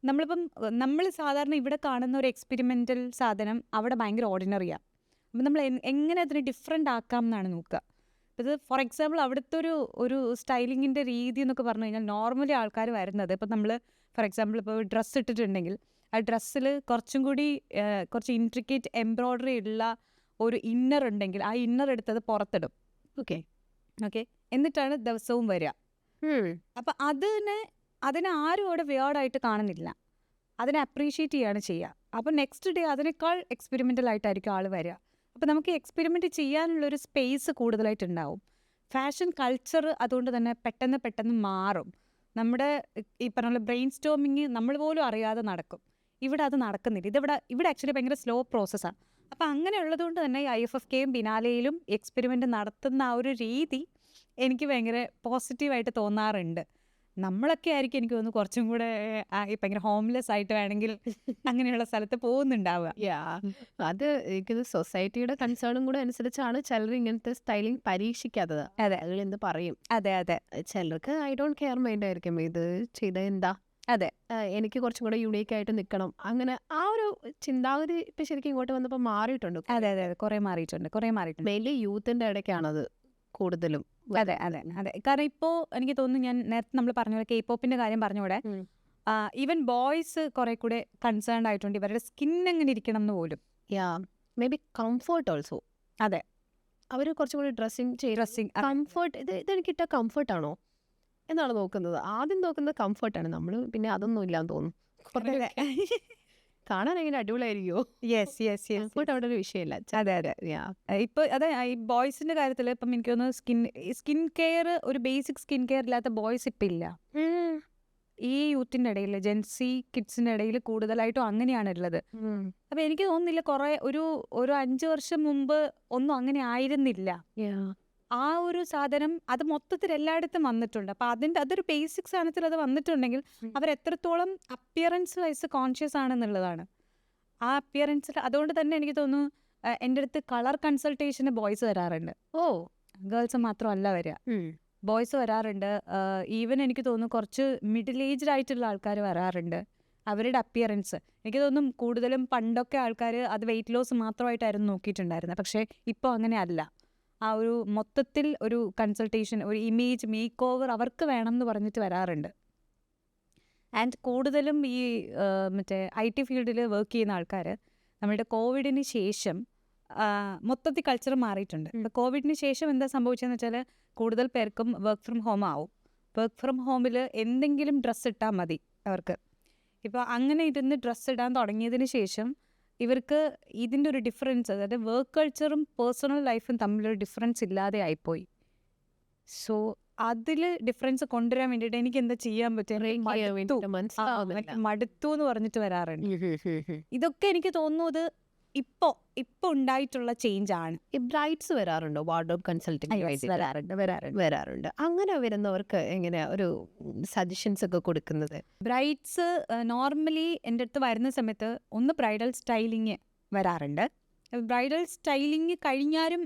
നമ്മളിപ്പം നമ്മൾ സാധാരണ ഇവിടെ കാണുന്ന ഒരു എക്സ്പെരിമെൻ്റൽ സാധനം അവിടെ ഭയങ്കര ഓർഡിനറിയാണ്. അപ്പം നമ്മൾ എങ്ങനെ അതിനെ ഡിഫറെൻ്റ് ആക്കാം എന്നാണ് നോക്കുക. ഇത് ഫോർ എക്സാമ്പിൾ അവിടുത്തെ ഒരു സ്റ്റൈലിങ്ങിൻ്റെ രീതി എന്നൊക്കെ പറഞ്ഞു കഴിഞ്ഞാൽ നോർമലി ആൾക്കാർ വരുന്നത് ഇപ്പം നമ്മൾ ഫോർ എക്സാമ്പിൾ ഇപ്പോൾ ഡ്രസ്സ് ഇട്ടിട്ടുണ്ടെങ്കിൽ ആ ഡ്രസ്സിൽ കുറച്ചും കൂടി കുറച്ച് ഇൻട്രിക്കേറ്റ് എംബ്രോയ്ഡറി ഉള്ള ഒരു ഇന്നർ ഉണ്ടെങ്കിൽ ആ ഇന്നർ എടുത്തത് പുറത്തിടും. ഓക്കെ. എന്നിട്ടാണ് ദിവസവും വരിക. അപ്പം അതിനെ ആരും അവിടെ വേർഡായിട്ട് കാണുന്നില്ല, അതിനെ അപ്രീഷിയേറ്റ് ചെയ്യാണ് ചെയ്യുക. അപ്പം നെക്സ്റ്റ് ഡേ അതിനേക്കാൾ എക്സ്പെരിമെൻ്റൽ ആയിട്ടായിരിക്കും ആൾ വരിക. അപ്പം നമുക്ക് എക്സ്പെരിമെൻ്റ് ചെയ്യാനുള്ളൊരു സ്പേസ് കൂടുതലായിട്ടുണ്ടാവും. ഫാഷൻ കൾച്ചർ അതുകൊണ്ട് തന്നെ പെട്ടെന്ന് മാറും. നമ്മുടെ ഈ പറഞ്ഞ ബ്രെയിൻ സ്റ്റോമിങ് നമ്മൾ പോലും അറിയാതെ നടക്കും. ഇവിടെ അത് നടക്കുന്നില്ല. ഇവിടെ ആക്ച്വലി ഭയങ്കര സ്ലോ പ്രോസസ്സാണ്. അപ്പം അങ്ങനെ ഉള്ളതുകൊണ്ട് തന്നെ ഈ IFFKയും ബിനാലെയിലും എക്സ്പെരിമെൻ്റ് നടത്തുന്ന ആ ഒരു രീതി എനിക്ക് ഭയങ്കര പോസിറ്റീവായിട്ട് തോന്നാറുണ്ട്. നമ്മളൊക്കെ ആയിരിക്കും എനിക്ക് തോന്നുന്നു കുറച്ചും കൂടെ ഈ ഭയങ്കര ഹോംലെസ് ആയിട്ട് വേണമെങ്കിൽ അങ്ങനെയുള്ള സ്ഥലത്ത് പോകുന്നുണ്ടാവുക. അത് എനിക്കത് സൊസൈറ്റിയുടെ കൺസേണും കൂടെ അനുസരിച്ചാണ് ചിലർ ഇങ്ങനത്തെ സ്റ്റൈലിംഗ് പരീക്ഷിക്കാത്തത്. അതെ അതിൽ എന്ത് പറയും, അതെ ചിലർക്ക് ഐ ഡോണ്ട് കെയർ മൈൻഡ് ആയിരിക്കും, ഇത് ചെയ്ത എന്താ, അതെ എനിക്ക് കുറച്ചും കൂടെ യുണീക്ക് ആയിട്ട് നിൽക്കണം, അങ്ങനെ ആ ഒരു ചിന്താഗതി ഇപ്പം ശരിക്കും ഇങ്ങോട്ട് വന്നപ്പോൾ മാറിയിട്ടുണ്ട്. അതെ കുറേ മാറിയിട്ടുണ്ട്. മെയിൻലി യൂത്തിൻ്റെ ഇടയ്ക്കാണത് കൂടുതലും. അതെ കാരണം ഇപ്പോൾ എനിക്ക് തോന്നുന്നു ഞാൻ നേരത്തെ നമ്മൾ പറഞ്ഞ പോലെ K-popന്റെ കാര്യം പറഞ്ഞൂടെ, ഈവൻ ബോയ്സ് കുറെ കൂടെ കൺസേൺഡ് ആയിട്ടുണ്ട് ഇവരുടെ സ്കിൻ എങ്ങനെ ഇരിക്കണം എന്ന് പോലും. May be comfort also. അതെ, അവർ കുറച്ചും കൂടി ഡ്രസ്സിങ് കംഫർട്ട്. ഇതെനിക്കിട്ട കംഫർട്ടാണോ എന്നാണ് നോക്കുന്നത്. ആദ്യം നോക്കുന്നത് കംഫർട്ടാണ്. നമ്മൾ പിന്നെ അതൊന്നും ഇല്ലാന്ന് തോന്നുന്നു. കാണാൻ എങ്ങനെ അടിപൊളിയായിരിക്കുമോ? കംഫർട്ട് അവിടെ ഒരു വിഷയമില്ല. ഇപ്പോൾ അതെ ഈ ബോയ്സിന്റെ കാര്യത്തിൽ ഇപ്പം എനിക്ക് തോന്നുന്നു സ്കിൻ കെയർ, ഒരു ബേസിക് സ്കിൻ കെയർ ഇല്ലാത്ത ബോയ്സ് ഇപ്പം ഇല്ല. ഈ യൂത്തിൻ്റെ ഇടയിൽ, ജെൻസി കിഡ്സിൻ്റെ ഇടയിൽ കൂടുതലായിട്ടും അങ്ങനെയാണ് ഉള്ളത്. അപ്പം എനിക്ക് തോന്നുന്നില്ല ഒരു 5 വർഷം മുമ്പ് ഒന്നും അങ്ങനെ ആയിരുന്നില്ല. ആ ഒരു സാധനം അത് മൊത്തത്തിൽ എല്ലായിടത്തും വന്നിട്ടുണ്ട്. അപ്പം അതൊരു ബേസിക് സാധനത്തിൽ അത് വന്നിട്ടുണ്ടെങ്കിൽ അവരെത്രത്തോളം അപ്പിയറൻസ് വൈസ് കോൺഷ്യസ് ആണെന്നുള്ളതാണ്. ആ അപ്പിയറൻസിൽ അതുകൊണ്ട് തന്നെ എനിക്ക് തോന്നുന്നു എൻ്റെ അടുത്ത് കളർ കൺസൾട്ടേഷന് ബോയ്സ് വരാറുണ്ട്. ഗേൾസ് മാത്രമല്ല വരിക, ബോയ്സ് വരാറുണ്ട്. ഈവൻ എനിക്ക് തോന്നുന്നു കുറച്ച് മിഡിൽ ഏജ്ഡ് ആയിട്ടുള്ള ആൾക്കാർ വരാറുണ്ട്. അവരുടെ അപ്പിയറൻസ് എനിക്ക് തോന്നും കൂടുതലും പണ്ടൊക്കെ ആൾക്കാർ അത് വെയിറ്റ് ലോസ് മാത്രമായിട്ടായിരുന്നു നോക്കിയിട്ടുണ്ടായിരുന്നത്. പക്ഷേ ഇപ്പോൾ അങ്ങനെ അല്ല. ആ ഒരു മൊത്തത്തിൽ ഒരു കൺസൾട്ടേഷൻ, ഒരു ഇമേജ് മേക്ക് ഓവർ അവർക്ക് വേണം എന്ന് പറഞ്ഞിട്ട് വരാറുണ്ട്. ആൻഡ് കൂടുതലും ഈ മറ്റേ IT ഫീൽഡിൽ വർക്ക് ചെയ്യുന്ന ആൾക്കാർ നമ്മളുടെ കോവിഡിന് ശേഷം മൊത്തത്തിൽ കൾച്ചർ മാറിയിട്ടുണ്ട്. ഇപ്പോൾ കോവിഡിന് ശേഷം എന്താ സംഭവിച്ചതെന്ന് വെച്ചാൽ കൂടുതൽ പേർക്കും വർക്ക് ഫ്രം ഹോം ആവും. വർക്ക് ഫ്രം ഹോമിൽ എന്തെങ്കിലും ഡ്രസ്സ് ഇട്ടാൽ മതി അവർക്ക്. ഇപ്പോൾ അങ്ങനെ ഇരുന്ന് ഡ്രസ്സ് ഇടാൻ തുടങ്ങിയതിന് ശേഷം ഇവർക്ക് ഇതിൻ്റെ ഒരു ഡിഫറൻസ്, അതായത് വർക്ക് കൾച്ചറും പേഴ്സണൽ ലൈഫും തമ്മിലൊരു ഡിഫറൻസ് ഇല്ലാതെ ആയിപ്പോയി. സോ അതിൽ ഡിഫറൻസ് കൊണ്ടുവരാൻ വേണ്ടിയിട്ട് എനിക്ക് എന്താ ചെയ്യാൻ പറ്റുക, മടുത്തു എന്ന് പറഞ്ഞിട്ട് വരാറുണ്ട്. ഇതൊക്കെ എനിക്ക് തോന്നുന്നത് ഇപ്പൊ ഉണ്ടായിട്ടുള്ള ചേഞ്ച് ആണ്. ഈ ബ്രൈഡ്സ് വരാറുണ്ടോ വാർഡ്രോബ് കൺസൾട്ടിങ്? വരാറുണ്ട്. അങ്ങനെ വരുന്നവർക്ക് എങ്ങനെയാ ഒരു സജഷൻസ് ഒക്കെ കൊടുക്കുന്നത്? ബ്രൈഡ്സ് നോർമലി എൻ്റെ അടുത്ത് വരുന്ന സമയത്ത് ഒന്ന് ബ്രൈഡൽ സ്റ്റൈലിങ് വരാറുണ്ട്. ബ്രൈഡൽ സ്റ്റൈലിങ് കഴിഞ്ഞാലും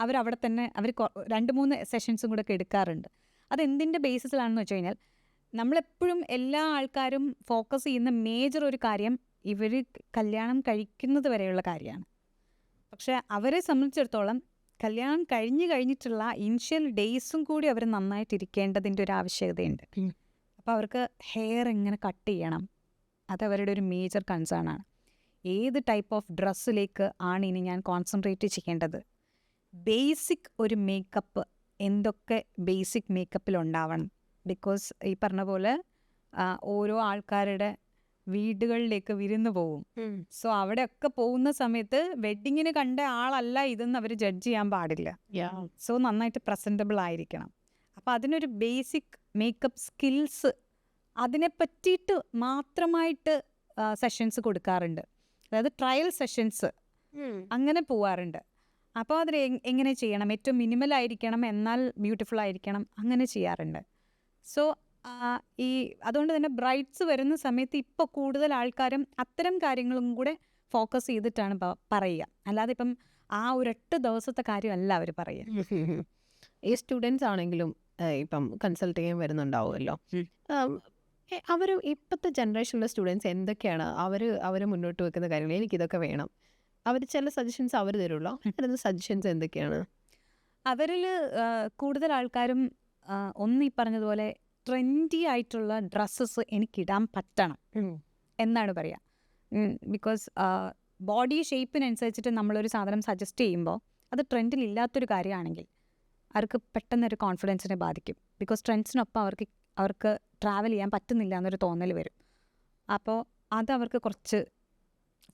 അവരവിടെ തന്നെ 2-3 സെഷൻസും കൂടെ ഒക്കെ എടുക്കാറുണ്ട്. അതെന്തിൻ്റെ ബേസിസിലാണെന്ന് വെച്ച് കഴിഞ്ഞാൽ നമ്മളെപ്പോഴും എല്ലാ ആൾക്കാരും ഫോക്കസ് ചെയ്യുന്ന മേജർ ഒരു കാര്യം ഇവർ കല്യാണം കഴിക്കുന്നത് വരെയുള്ള കാര്യമാണ്. പക്ഷെ അവരെ സംബന്ധിച്ചിടത്തോളം കല്യാണം കഴിഞ്ഞിട്ടുള്ള ഇനിഷ്യൽ ഡേയ്സും കൂടി അവർ നന്നായിട്ടിരിക്കേണ്ടതിൻ്റെ ഒരു ആവശ്യകതയുണ്ട്. അപ്പോൾ അവർക്ക് ഹെയർ എങ്ങനെ കട്ട് ചെയ്യണം, അതവരുടെ ഒരു മേജർ കൺസേൺ ആണ്. ഏത് ടൈപ്പ് ഓഫ് ഡ്രസ്സിലേക്ക് ആണ് ഇനി ഞാൻ കോൺസെൻട്രേറ്റ് ചെയ്യേണ്ടത്, ബേസിക് ഒരു മേക്കപ്പ് എന്തൊക്കെ ബേസിക് മേക്കപ്പിലുണ്ടാവണം. ബിക്കോസ് ഈ പറഞ്ഞ പോലെ ഓരോ ആൾക്കാരുടെ വീടുകളിലേക്ക് വിരുന്ന് പോവും. സോ അവിടെയൊക്കെ പോകുന്ന സമയത്ത് വെഡ്ഡിങ്ങിന് കണ്ട ആളല്ല ഇതെന്ന് അവർ ജഡ്ജ് ചെയ്യാൻ പാടില്ല. സോ നന്നായിട്ട് പ്രസൻറ്റബിൾ ആയിരിക്കണം. അപ്പോൾ അതിനൊരു ബേസിക് മേക്കപ്പ് സ്കിൽസ് അതിനെ പറ്റിയിട്ട് മാത്രമായിട്ട് സെഷൻസ് കൊടുക്കാറുണ്ട്. അതായത് ട്രയൽ സെഷൻസ് അങ്ങനെ പോവാറുണ്ട്. അപ്പോൾ അതിൽ എങ്ങനെ ചെയ്യണം, ഏറ്റവും മിനിമൽ ആയിരിക്കണം എന്നാൽ ബ്യൂട്ടിഫുൾ ആയിരിക്കണം, അങ്ങനെ ചെയ്യാറുണ്ട്. സോ അതുകൊണ്ട് തന്നെ ബ്രൈഡ്സ് വരുന്ന സമയത്ത് ഇപ്പോൾ കൂടുതൽ ആൾക്കാരും അത്തരം കാര്യങ്ങളും കൂടെ ഫോക്കസ് ചെയ്തിട്ടാണ് പറയുക. അല്ലാതെ ഇപ്പം ആ ഒരൊറ്റ ദിവസത്തെ കാര്യമല്ല അവർ പറയുക. ഈ സ്റ്റുഡൻസ് ആണെങ്കിലും ഇപ്പം കൺസൾട്ട് ചെയ്യാൻ വരുന്നുണ്ടാവുമല്ലോ. അവർ ഇപ്പോഴത്തെ ജനറേഷനിലെ സ്റ്റുഡൻസ് എന്തൊക്കെയാണ് അവർ മുന്നോട്ട് വെക്കുന്ന കാര്യങ്ങൾ? എനിക്കിതൊക്കെ വേണം. അവർ ചില സജഷൻസ് അവർ തരുമല്ലോ. തരുന്ന സജഷൻസ് എന്തൊക്കെയാണ്? അവരിൽ കൂടുതൽ ആൾക്കാരും ഒന്ന് ഈ പറഞ്ഞതുപോലെ ട്രെൻഡി ആയിട്ടുള്ള ഡ്രസ്സസ് എനിക്കിടാൻ പറ്റണം എന്നാണ് പറയുക. ബിക്കോസ് ബോഡി ഷേപ്പിനനുസരിച്ചിട്ട് നമ്മളൊരു സാധനം സജസ്റ്റ് ചെയ്യുമ്പോൾ അത് ട്രെൻഡിൽ ഇല്ലാത്തൊരു കാര്യമാണെങ്കിൽ അവർക്ക് പെട്ടെന്നൊരു കോൺഫിഡൻസിനെ ബാധിക്കും. ബിക്കോസ് ട്രെൻഡ്സിനൊപ്പം അവർക്ക് ട്രാവൽ ചെയ്യാൻ പറ്റുന്നില്ല എന്നൊരു തോന്നൽ വരും. അപ്പോൾ അത് അവർക്ക് കുറച്ച്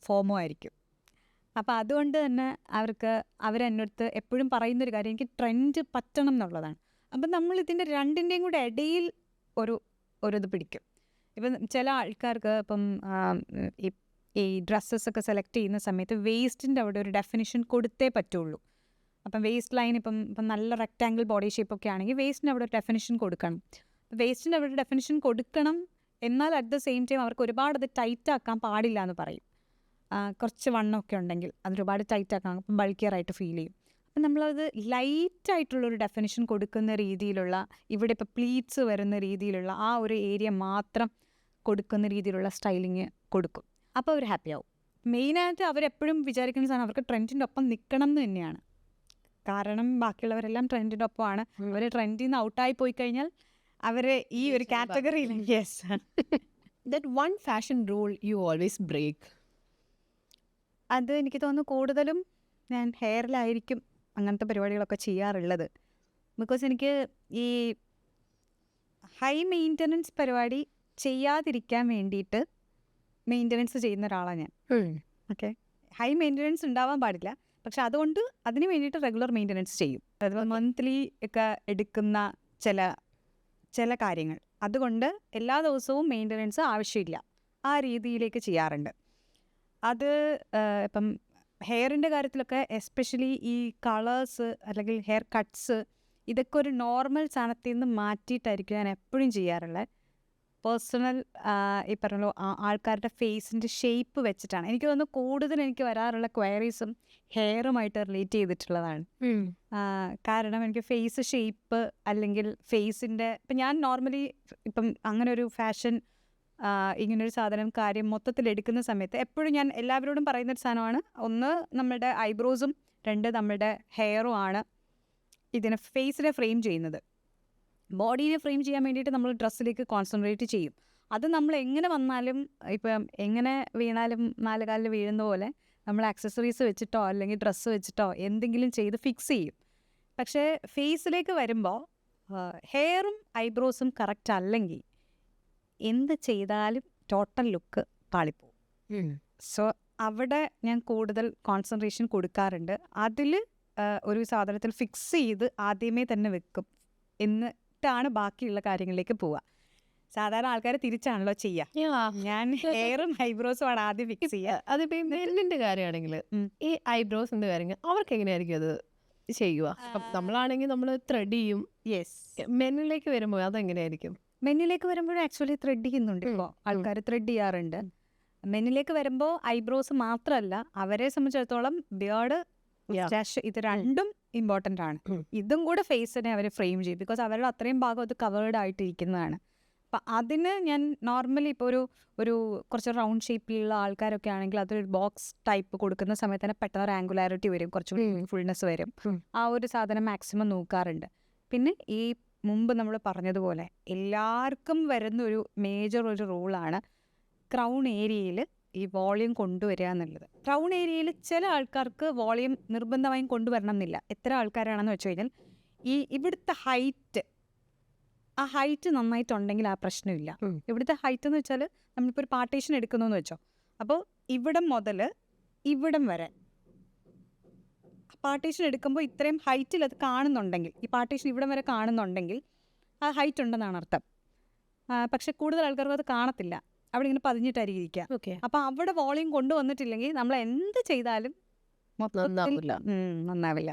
ഫോമോ ആയിരിക്കും. അപ്പോൾ അതുകൊണ്ട് തന്നെ അവരെന്നടുത്ത് എപ്പോഴും പറയുന്നൊരു കാര്യം എനിക്ക് ട്രെൻഡ് പറ്റണം എന്നുള്ളതാണ്. അപ്പം നമ്മൾ ഇതിൻ്റെ രണ്ടിൻ്റെയും കൂടെ ഇടയിൽ ഒരിത് പിടിക്കും. ഇപ്പം ചില ആൾക്കാർക്ക് ഇപ്പം ഈ ഡ്രസ്സസൊക്കെ സെലക്ട് ചെയ്യുന്ന സമയത്ത് വേസ്റ്റിൻ്റെ അവിടെ ഒരു ഡെഫിനിഷൻ കൊടുത്തേ പറ്റുള്ളൂ. അപ്പം വേസ്റ്റ് ലൈൻ ഇപ്പം നല്ല റെക്റ്റാങ്കിൾ ബോഡി ഷേപ്പൊക്കെ ആണെങ്കിൽ വേസ്റ്റിന് അവിടെ ഒരു ഡെഫിനിഷൻ കൊടുക്കണം. വേസ്റ്റിൻ്റെ അവിടെ ഡെഫിനിഷൻ കൊടുക്കണം, എന്നാൽ അറ്റ് ദ സെയിം ടൈം അവർക്ക് ഒരുപാട് അത് ടൈറ്റ് ആക്കാൻ പാടില്ല എന്ന് പറയും. കുറച്ച് വണ്ണമൊക്കെ ഉണ്ടെങ്കിൽ അതൊരുപാട് ടൈറ്റ് ആക്കാൻ അപ്പം ബൾക്കിയറായിട്ട് ഫീൽ ചെയ്യും. അപ്പം നമ്മളത് ലൈറ്റായിട്ടുള്ളൊരു ഡെഫിനിഷൻ കൊടുക്കുന്ന രീതിയിലുള്ള, ഇവിടെ ഇപ്പോൾ പ്ലീറ്റ്സ് വരുന്ന രീതിയിലുള്ള ആ ഒരു ഏരിയ മാത്രം കൊടുക്കുന്ന രീതിയിലുള്ള സ്റ്റൈലിങ് കൊടുക്കും. അപ്പോൾ അവർ ഹാപ്പി ആവും. മെയിനായിട്ട് അവരെപ്പോഴും വിചാരിക്കുന്ന സാധനം അവർക്ക് ട്രെൻഡിൻ്റെ ഒപ്പം നിൽക്കണം എന്ന് തന്നെയാണ്. കാരണം ബാക്കിയുള്ളവരെല്ലാം ട്രെൻഡിൻ്റെ ഒപ്പമാണ്. അവർ ട്രെൻഡിൽ നിന്ന് ഔട്ടായി പോയി കഴിഞ്ഞാൽ അവർ ഈ ഒരു കാറ്റഗറിയിൽ that one fashion rule you always break. അത് എനിക്ക് തോന്നുന്നു കൂടുതലും ഞാൻ ഹെയറിലായിരിക്കും അങ്ങനത്തെ പരിപാടികളൊക്കെ ചെയ്യാറുള്ളത്. ബിക്കോസ് എനിക്ക് ഈ ഹൈ മെയിൻ്റനൻസ് പരിപാടി ചെയ്യാതിരിക്കാൻ വേണ്ടിയിട്ട് മെയിൻ്റനൻസ് ചെയ്യുന്ന ഒരാളാണ് ഞാൻ. ഓക്കെ, ഹൈ മെയിൻ്റനൻസ് ഉണ്ടാവാൻ പാടില്ല, പക്ഷെ അതുകൊണ്ട് അതിന് വേണ്ടിയിട്ട് റെഗുലർ മെയിൻ്റനൻസ് ചെയ്യും. അഥവാ മന്ത്ലി ഒക്കെ എടുക്കുന്ന ചില കാര്യങ്ങൾ, അതുകൊണ്ട് എല്ലാ ദിവസവും മെയിൻ്റനൻസ് ആവശ്യമില്ല, ആ രീതിയിലേക്ക് ചെയ്യാറുണ്ട്. അത് ഇപ്പം ഹെയറിൻ്റെ കാര്യത്തിലൊക്കെ എസ്പെഷ്യലി ഈ കളേഴ്സ് അല്ലെങ്കിൽ ഹെയർ കട്ട്സ് ഇതൊക്കെ ഒരു നോർമൽ സാധനത്തിൽ നിന്ന് മാറ്റിയിട്ടായിരിക്കും ഞാൻ എപ്പോഴും ചെയ്യാറുള്ളത്. പേഴ്സണൽ ഈ പറഞ്ഞ ആൾക്കാരുടെ ഫേസിൻ്റെ ഷേപ്പ് വെച്ചിട്ടാണ്. എനിക്ക് തോന്നുന്നു കൂടുതൽ എനിക്ക് വരാറുള്ള ക്വയറീസും ഹെയറുമായിട്ട് റിലേറ്റ് ചെയ്തിട്ടുള്ളതാണ്. കാരണം എനിക്ക് ഫേസ് ഷേപ്പ് അല്ലെങ്കിൽ ഫേസിൻ്റെ ഇപ്പം ഞാൻ നോർമലി ഇപ്പം അങ്ങനെ ഒരു ഫാഷൻ ഇങ്ങനൊരു കാര്യം മൊത്തത്തിൽ എടുക്കുന്ന സമയത്ത് എപ്പോഴും ഞാൻ എല്ലാവരോടും പറയുന്നൊരു സാധനമാണ്, ഒന്ന് നമ്മുടെ ഐബ്രോസും, രണ്ട് നമ്മുടെ ഹെയറും ആണ് ഇതിനെ ഫേസിനെ ഫ്രെയിം ചെയ്യുന്നത്. ബോഡീനെ ഫ്രെയിം ചെയ്യാൻ വേണ്ടിയിട്ട് നമ്മൾ ഡ്രസ്സിലേക്ക് കോൺസെൻട്രേറ്റ് ചെയ്യും. അത് നമ്മൾ എങ്ങനെ വന്നാലും ഇപ്പം എങ്ങനെ വീണാലും നാലുകാലിൽ വീഴുന്ന പോലെ നമ്മൾ ആക്സസറീസ് വെച്ചിട്ടോ അല്ലെങ്കിൽ ഡ്രസ്സ് വെച്ചിട്ടോ എന്തെങ്കിലും ചെയ്ത് ഫിക്സ് ചെയ്യും. പക്ഷേ ഫേസിലേക്ക് വരുമ്പോൾ ഹെയറും ഐബ്രോസും കറക്റ്റ് അല്ലെങ്കിൽ എന്ത് ചെയ്താലും ടോട്ടൽ ലുക്ക് പാളിപ്പോവും. സോ അവിടെ ഞാൻ കൂടുതൽ കോൺസെൻട്രേഷൻ കൊടുക്കാറുണ്ട്. അതിൽ ഒരു സാധനത്തിൽ ഫിക്സ് ചെയ്ത് ആദ്യമേ തന്നെ വെക്കും, എന്നിട്ടാണ് ബാക്കിയുള്ള കാര്യങ്ങളിലേക്ക് പോവുക. സാധാരണ ആൾക്കാർ തിരിച്ചാണല്ലോ ചെയ്യുക. ഞാൻ ഹെയറും ഐബ്രോസും ആണ് ആദ്യം ഫിക്സ് ചെയ്യുക. അതിപ്പോ മെന്നിന്റെ കാര്യമാണെങ്കിൽ ഈ ഐബ്രോസിന്റെ കാര്യങ്ങൾ അവർക്ക് എങ്ങനെയായിരിക്കും അത് ചെയ്യുക? നമ്മളാണെങ്കിൽ നമ്മൾ ത്രെഡ് ചെയ്യും. യെസ്, മെന്നിലേക്ക് വരുമ്പോൾ അതെങ്ങനെയായിരിക്കും? മെന്നിലേക്ക് വരുമ്പോഴും ആക്ച്വലി ത്രെഡ് ചെയ്യുന്നുണ്ട്. ഇപ്പോൾ ആൾക്കാർ ത്രെഡ് ചെയ്യാറുണ്ട്. മെന്നിലേക്ക് വരുമ്പോൾ ഐബ്രോസ് മാത്രമല്ല, അവരെ സംബന്ധിച്ചിടത്തോളം ബിയേർഡ്, സ്റ്റാഷ്, ഇത് രണ്ടും ഇമ്പോർട്ടൻ്റ് ആണ്. ഇതും കൂടെ ഫേസിനെ അവർ ഫ്രെയിം ചെയ്യും. ബിക്കോസ് അവരുടെ അത്രയും ഭാഗം അത് കവേർഡ് ആയിട്ടിരിക്കുന്നതാണ്. അപ്പം അതിന് ഞാൻ നോർമലി ഇപ്പോൾ ഒരു കുറച്ച് റൗണ്ട് ഷേപ്പിലുള്ള ആൾക്കാരൊക്കെ ആണെങ്കിൽ അതൊരു ബോക്സ് ടൈപ്പ് കൊടുക്കുന്ന സമയത്ത് തന്നെ പെട്ടെന്ന് ഒരു ആംഗുലാരിറ്റി വരും, കുറച്ച് ഫുൾനെസ് വരും. ആ ഒരു സാധനം മാക്സിമം നോക്കാറുണ്ട്. പിന്നെ ഈ മുമ്പ് നമ്മൾ പറഞ്ഞതുപോലെ എല്ലാവർക്കും വരുന്ന ഒരു മേജർ ഒരു റൂളാണ് ക്രൗൺ ഏരിയയിൽ ഈ വോളിയം കൊണ്ടുവരിക എന്നുള്ളത്. ക്രൗൺ ഏരിയയിൽ ചില ആൾക്കാർക്ക് വോളിയം നിർബന്ധമായും കൊണ്ടുവരണം എന്നില്ല. എത്ര ആൾക്കാരാണെന്ന് വെച്ച് കഴിഞ്ഞാൽ ഇവിടുത്തെ ഹൈറ്റ്, ആ ഹൈറ്റ് നന്നായിട്ടുണ്ടെങ്കിൽ ആ പ്രശ്നമില്ല. ഇവിടുത്തെ ഹൈറ്റ് എന്ന് വെച്ചാൽ നമ്മളിപ്പോൾ ഒരു പാർട്ടീഷൻ എടുക്കുന്നു എന്ന് വെച്ചോ, അപ്പോൾ ഇവിടം മുതൽ ഇവിടം വരെ പാർട്ടീഷൻ എടുക്കുമ്പോൾ ഇത്രയും ഹൈറ്റിൽ അത് കാണുന്നുണ്ടെങ്കിൽ, ഈ പാർട്ടീഷൻ ഇവിടം വരെ കാണുന്നുണ്ടെങ്കിൽ ആ ഹൈറ്റ് ഉണ്ടെന്നാണ് അർത്ഥം. പക്ഷെ കൂടുതൽ ആൾക്കാർക്ക് അത് കാണത്തില്ല, അവിടെ ഇങ്ങനെ പതിഞ്ഞിട്ടായിരിക്കും ഇരിക്കുക. അപ്പം അവിടെ വോളിയം കൊണ്ടുവന്നിട്ടില്ലെങ്കിൽ നമ്മൾ എന്ത് ചെയ്താലും നന്നാവില്ല.